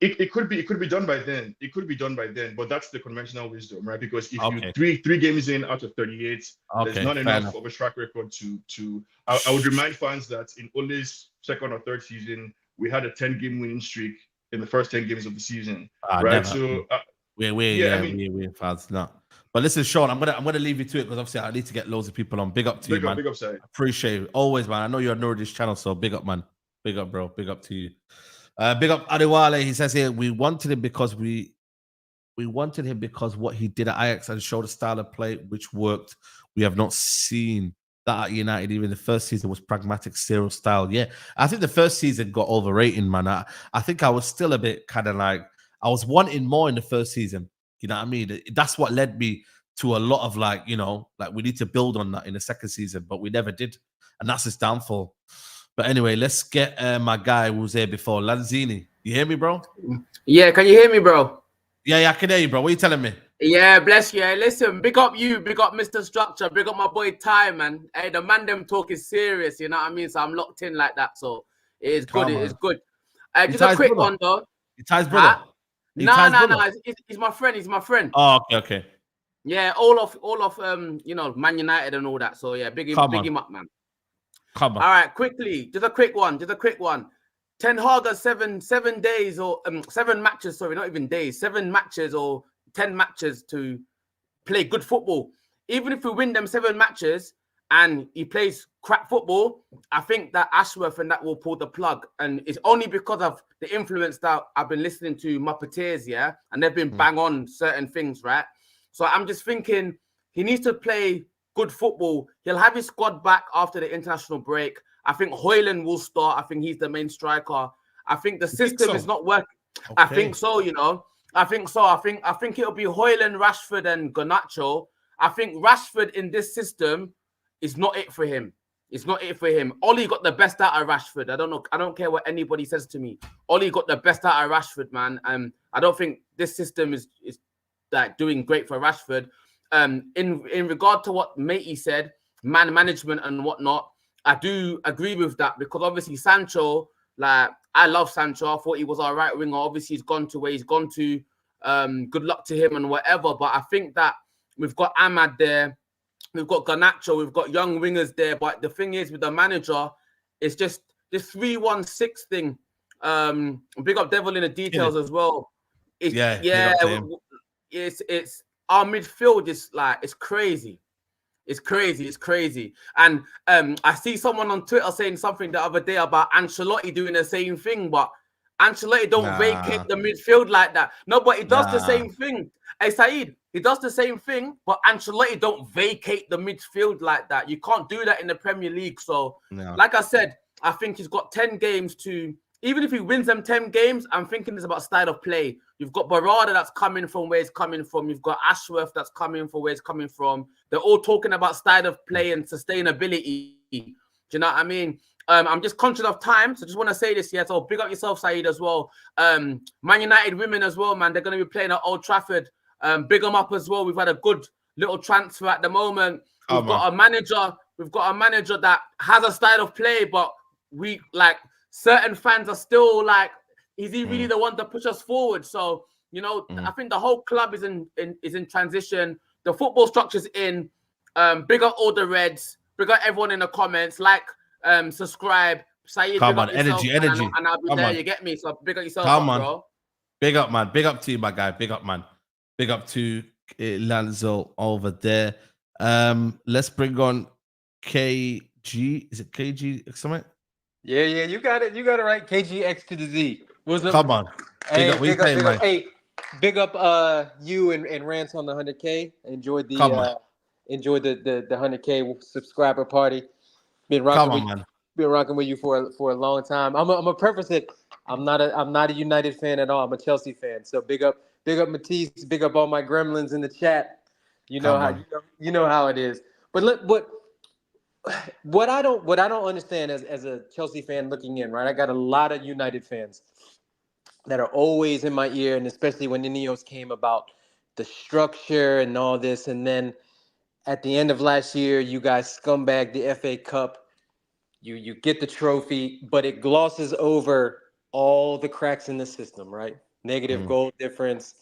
It could be done by then. It could be done by then, but that's the conventional wisdom, right? Because if you three games in out of 38, there's not enough of a track record to. I would remind fans that in Ole's second or third season, we had a 10-game winning streak in the first 10 games of the season, right? Never. So we're fans, no. But listen, Sean, I'm gonna leave you to it because obviously I need to get loads of people on. Big up to you, man. Big up, Saeed. Appreciate it always, man. I know you're new to this channel, so big up, man. Big up, bro. Big up to you. Big up Adewale. He says here, we wanted him because what he did at Ajax and showed a style of play which worked. We have not seen that at United. Even the first season was pragmatic, zero style. Yeah, I think the first season got overrated, man. I think I was still a bit kind of like, I was wanting more in the first season. You know what I mean? That's what led me to a lot of like we need to build on that in the second season, but we never did. And that's his downfall. But anyway, let's get my guy who was here before, Lanzini. You hear me, bro? Yeah, can you hear me, bro? Yeah, I can hear you, bro. What are you telling me? Yeah, bless you. Hey, listen, big up you, big up Mr. Structure, big up my boy Ty, man. Hey, the man them talk is serious, you know what I mean? So I'm locked in like that. So it is good. It is good. Just a quick one, though. You Ty's brother? No. He's my friend. He's my friend. Oh, okay. Yeah, all of Man United and all that. So yeah, big him up, man. Come on. All right, quickly, just a quick one. Ten Hag has 7 days or 7 matches. Sorry, not even days. 7 matches or 10 matches to play good football. Even if we win them 7 matches and he plays crap football, I think that Ashworth and that will pull the plug. And it's only because of the influence that I've been listening to Muppeteers, yeah, and they've been bang on certain things, right? So I'm just thinking he needs to play good football. He'll have his squad back after the international break. I think Højlund will start. I think he's the main striker. I think the system is not working. Okay. I think so, I think so. I think it'll be Højlund, Rashford, and Garnacho. I think Rashford in this system is not it for him. It's not it for him. Ollie got the best out of Rashford. I don't know. I don't care what anybody says to me. Ollie got the best out of Rashford, man. I don't think this system is like doing great for Rashford. In regard to what Matey said, man management and whatnot, I do agree with that because obviously Sancho, like I love Sancho. I thought he was our right winger. Obviously he's gone to where he's gone to. Good luck to him and whatever. But I think that we've got Ahmad there. We've got Garnacho, we've got young wingers there, but the thing is with the manager, it's just this 3-1-6 thing. Big up Devil in the details as well. It's our midfield is like it's crazy. It's crazy. And I see someone on Twitter saying something the other day about Ancelotti doing the same thing, but Ancelotti don't vacate the midfield like that. No, but he does the same thing. Hey, Saeed, he does the same thing, but Ancelotti don't vacate the midfield like that. You can't do that in the Premier League. So, like I said, I think he's got 10 games to even if he wins them 10 games, I'm thinking it's about style of play. You've got Barada that's coming from where he's coming from. You've got Ashworth that's coming from where he's coming from. They're all talking about style of play and sustainability. Do you know what I mean? I'm just conscious of time, so just want to say this here. So big up yourself, Saeed, as well. Man United women as well, man. They're going to be playing at Old Trafford. Big them up as well. We've had a good little transfer at the moment. We've got a manager. We've got a manager that has a style of play, but we like certain fans are still like, is he really the one to push us forward? So you know, I think the whole club is in transition. The football structure's in. Big up all the Reds. Big up everyone in the comments. Like, subscribe. Saeed, Come big on, up yourself, energy. and I'll be Come there. on. You get me? So big up yourself, Come up, on. bro. Big up, man. Big up to you, my guy. Big up, man. Big up to Lanzo over there. Let's bring on KG. Is it KG something? Yeah, you got it. You got it right. KGX to the Z. What's up? Come on. Hey, Big up. big up. Hey, big up you and Rance on the 100K. Enjoyed the 100K subscriber party. Been rocking with you for a long time. I'm a preface it. I'm not a United fan at all. I'm a Chelsea fan. So big up Matisse. Big up all my gremlins in the chat. You know how it is. But what I don't understand as a Chelsea fan looking in, right? I got a lot of United fans that are always in my ear, and especially when Ineos came about the structure and all this, and then at the end of last year, you guys scumbag the FA Cup. You get the trophy, but it glosses over all the cracks in the system, right? Negative goal difference.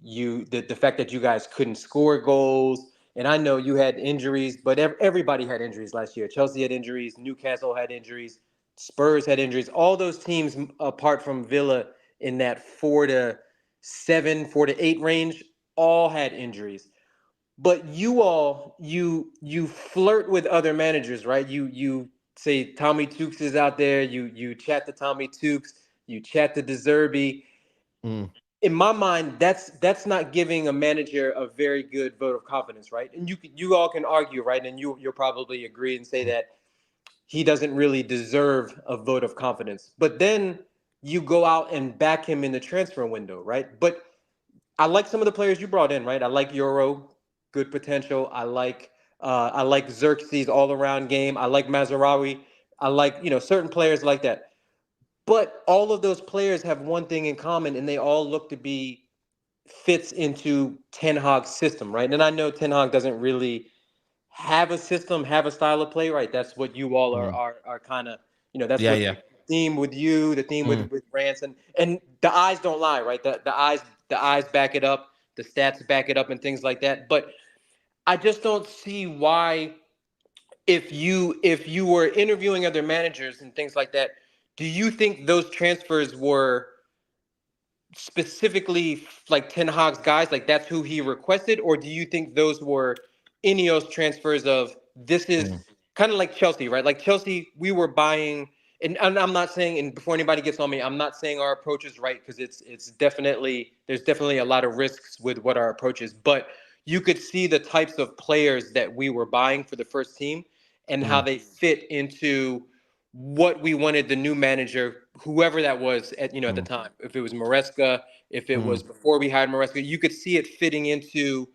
The fact that you guys couldn't score goals. And I know you had injuries, but everybody had injuries last year. Chelsea had injuries. Newcastle had injuries. Spurs had injuries. All those teams, apart from Villa, in that 4 to 7, 4 to 8 range, all had injuries. But you all, you flirt with other managers, right? You say Tommy Tukes is out there. You chat to Tommy Tukes. You chat to De Zerbi. In my mind, that's not giving a manager a very good vote of confidence, right? And you all can argue, right? And you'll probably agree and say that he doesn't really deserve a vote of confidence. But then you go out and back him in the transfer window, right? But I like some of the players you brought in, right? I like Euro, good potential. I like Xerxes all-around game. I like Mazraoui. I like, certain players like that. But all of those players have one thing in common, and they all look to be fits into Ten Hag's system, right? And I know Ten Hag doesn't really have a system, have a style of play, right? That's what you all are kind of, that's the theme with you, the theme with Rance, and the eyes don't lie, right? The eyes back it up, the stats back it up, and things like that. But I just don't see why, if you were interviewing other managers and things like that, do you think those transfers were specifically like Ten Hag's guys, like that's who he requested, or do you think those were Ineos transfers of this is kind of like Chelsea, right? Like Chelsea, we were buying, and I'm not saying, and before anybody gets on me, I'm not saying our approach is right, because there's definitely a lot of risks with what our approach is, but you could see the types of players that we were buying for the first team and how they fit into what we wanted the new manager, whoever that was at the time. If it was Maresca, if it was before we hired Maresca, you could see it fitting into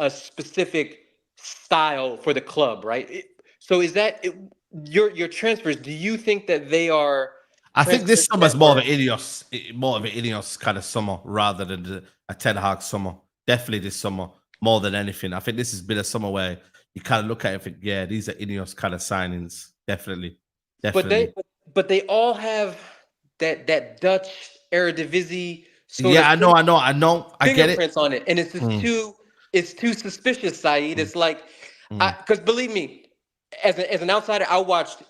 a specific style for the club, right? So is that your transfers? Do you think that they are? I think this summer's more of an Ineos kind of summer rather than a Ten Hag summer. Definitely this summer more than anything. I think this has been a summer where you kind of look at it and think, yeah, these are Ineos kind of signings. Definitely. But they all have that Dutch Eredivisie sort of. I know. I get it. Fingerprints on it, and it's just too suspicious, Saeed. It's like, because believe me, as an outsider, I watched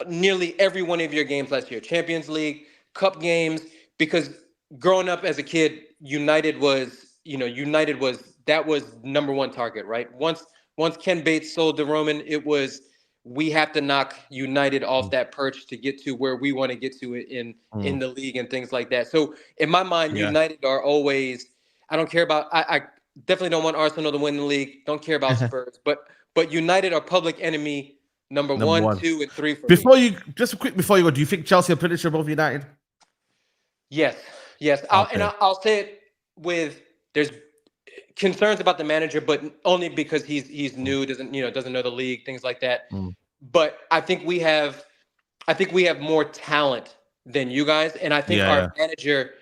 nearly every one of your games last year, Champions League, Cup games, because growing up as a kid, United was number one target, right? Once Ken Bates sold to Roman, it was, we have to knock United off that perch to get to where we want to get to in the league and things like that. So in my mind, United are always, I don't care about, I definitely don't want Arsenal to win the league. Don't care about Spurs, but United are public enemy Number Number 1, 2, and 3 for before me. you, just quick before you go, do you think Chelsea are finished above United? Yes. I'll say it with there's concerns about the manager, but only because he's new, doesn't know the league, things like that. But I think we have more talent than you guys, and I think our manager,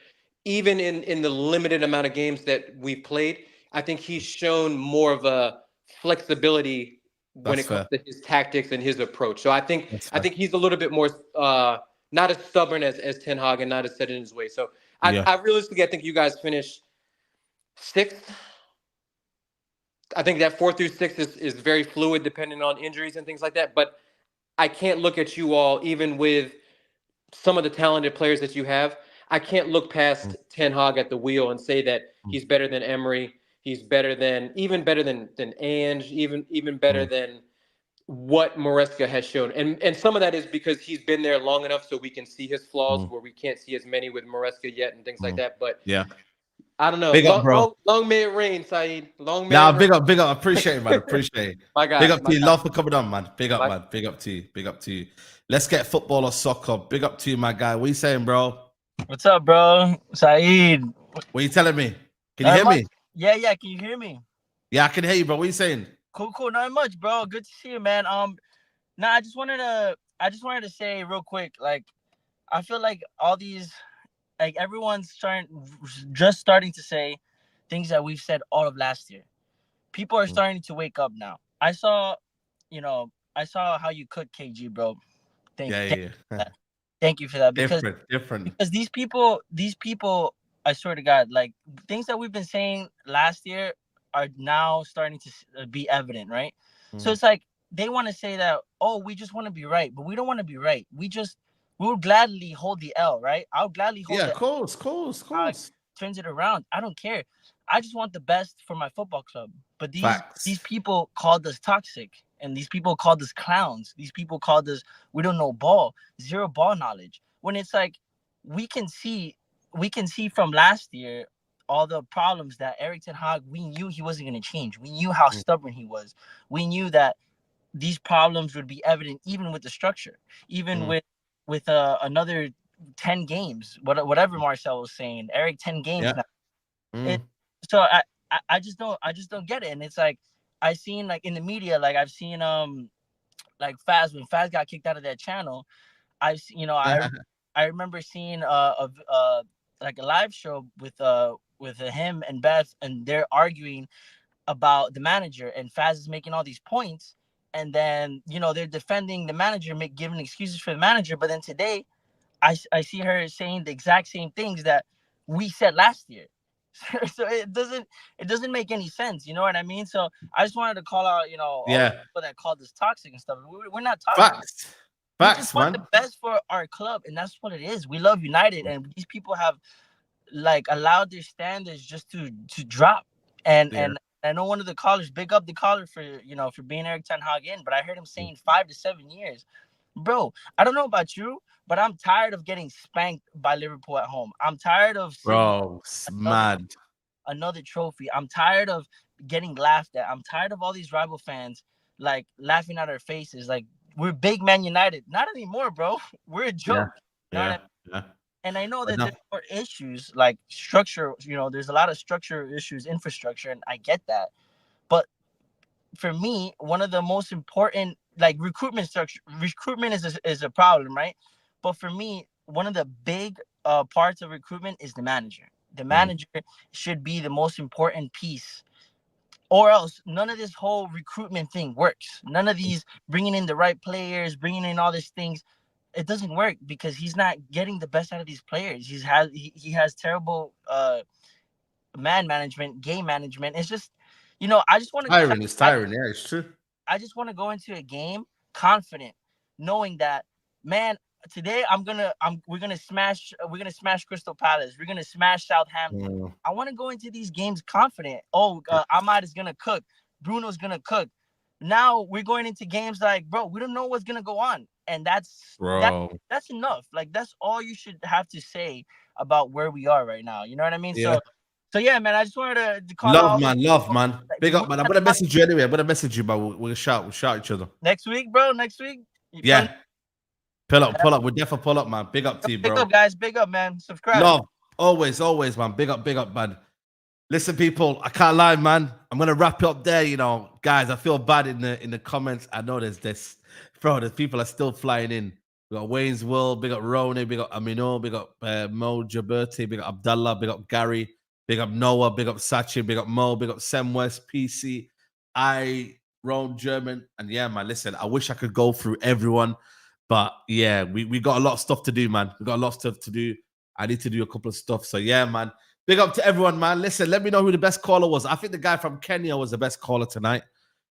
even in the limited amount of games that we've played, I think he's shown more of a flexibility when it comes to his tactics and his approach. So I think he's a little bit more not as stubborn as Ten Hag and not as set in his way. So I realistically, I think you guys finish 6th. I think that 4 through 6 is very fluid depending on injuries and things like that. But I can't look at you all, even with some of the talented players that you have. I can't look past Ten Hag at the wheel and say that he's better than Emery. He's better than Ange, even better than what Maresca has shown. And some of that is because he's been there long enough so we can see his flaws where we can't see as many with Maresca yet and things like that. But I don't know. Big up, bro. Long may it rain, Saeed. Long may it rain. Big up. Appreciate it, man. Appreciate it. My guy. Big up to you. Love for coming on, man. Big up, man. Big up to you. Big up to you. Let's get football or soccer. Big up to you, my guy. What you saying, bro? What's up, bro? Saeed. What you telling me? Can you hear me? Yeah. Can you hear me? Yeah, I can hear you, bro. What you saying? Cool. Not much, bro. Good to see you, man. I just wanted to say real quick, like, I feel like all these, like, everyone's just starting to say things that we've said all of last year. People are starting to wake up now. I saw how you cooked KG, bro. Thank you for that. Because different. Because these people, I swear to God, like, things that we've been saying last year are now starting to be evident, right? So it's like they want to say that, oh, we just want to be right, but we don't want to be right. We will gladly hold the L, right? I'll gladly hold the L. Of course. Turns it around. I don't care. I just want the best for my football club. But these people called us toxic, and these people called us clowns. These people called us, we don't know ball, zero ball knowledge. When it's like we can see from last year all the problems that Erik Ten Hag, we knew he wasn't going to change. We knew how stubborn he was. We knew that these problems would be evident even with the structure, even with another 10 games, whatever Marcel was saying. Eric, 10 games now. So I just don't get it. And it's like I seen, like, in the media, like I've seen like Faz, when Faz got kicked out of that channel, I remember seeing like a live show with him and Beth, and they're arguing about the manager, and Faz is making all these points, and then they're defending the manager, giving excuses for the manager. But then today I see her saying the exact same things that we said last year. So it doesn't make any sense. You know what I mean? So I just wanted to call out, all the people that called us toxic and stuff. We're not toxic. We just want the best for our club, and that's what it is. We love United, and these people have, like, allowed their standards just to drop. And I know one of the callers, big up the caller for being Erik Ten Hag in, but I heard him saying 5 to 7 years. Bro, I don't know about you, but I'm tired of getting spanked by Liverpool at home. I'm tired of seeing another trophy. I'm tired of getting laughed at. I'm tired of all these rival fans, like, laughing at our faces. Like, we're big Man United. Not anymore, bro. We're a joke. And I know that there's more issues, like structure. There's a lot of structure issues, infrastructure, and I get that. But for me, one of the most important, like, recruitment is a problem, right? But for me, one of the big parts of recruitment is the manager. The manager should be the most important piece, or else none of this whole recruitment thing works. None of these bringing in the right players, bringing in all these things, it doesn't work because he's not getting the best out of these players. He has terrible man management, game management. It's just, I just want to. It's tiring. Yeah, it's true. I just want to go into a game confident, knowing that, man, today we're gonna smash Crystal Palace. We're gonna smash Southampton. I want to go into these games confident. Ahmad is gonna cook. Bruno's gonna cook. Now we're going into games like, bro, we don't know what's gonna go on, and that's enough. Like, that's all you should have to say about where we are right now. You know what I mean? So So yeah, man, I just wanted to call love, out. man. Love, man. Big up, man. I'm gonna message you anyway. I'm gonna message you, but we'll shout each other next week, bro. Next week. Yeah. Pull up. We'll definitely pull up, man. Big up to you, bro. Big up, guys. Big up, man. Subscribe. Love. Always, man. Big up, man. Listen, people, I can't lie, man. I'm gonna wrap it up there. You know, guys, I feel bad in the comments. I know there's people are still flying in. We got Wayne's World, big up Rony, big up Amino, big up Mo Jaberti, big up Abdallah, big up Gary, big up Noah, big up Sachi, big up Mo, big up Sem West, PC, Ron German. And yeah, man, listen, I wish I could go through everyone, but yeah, we got a lot of stuff to do, man. We got a lot of stuff to do. I need to do a couple of stuff. So yeah, man. Big up to everyone, man. Listen, let me know who the best caller was. I think the guy from Kenya was the best caller tonight.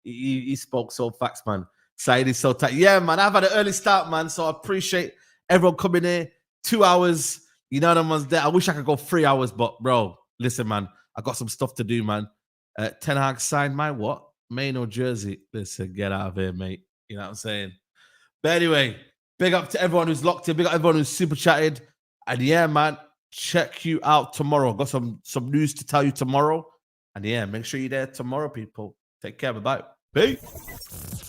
He spoke so facts, man. Saeed is so tight. Yeah, man. I've had an early start, man. So I appreciate everyone coming in. 2 hours. You know, no one's there. I wish I could go 3 hours, but bro, listen, man. I got some stuff to do, man. Ten Hag signed my what? Maino jersey. Listen, get out of here, mate. You know what I'm saying? But anyway, big up to everyone who's locked in. Big up to everyone who's super chatted. And yeah, man, check you out tomorrow. Got some news to tell you tomorrow. And yeah, make sure you're there tomorrow, people. Take care. Bye-bye. Peace.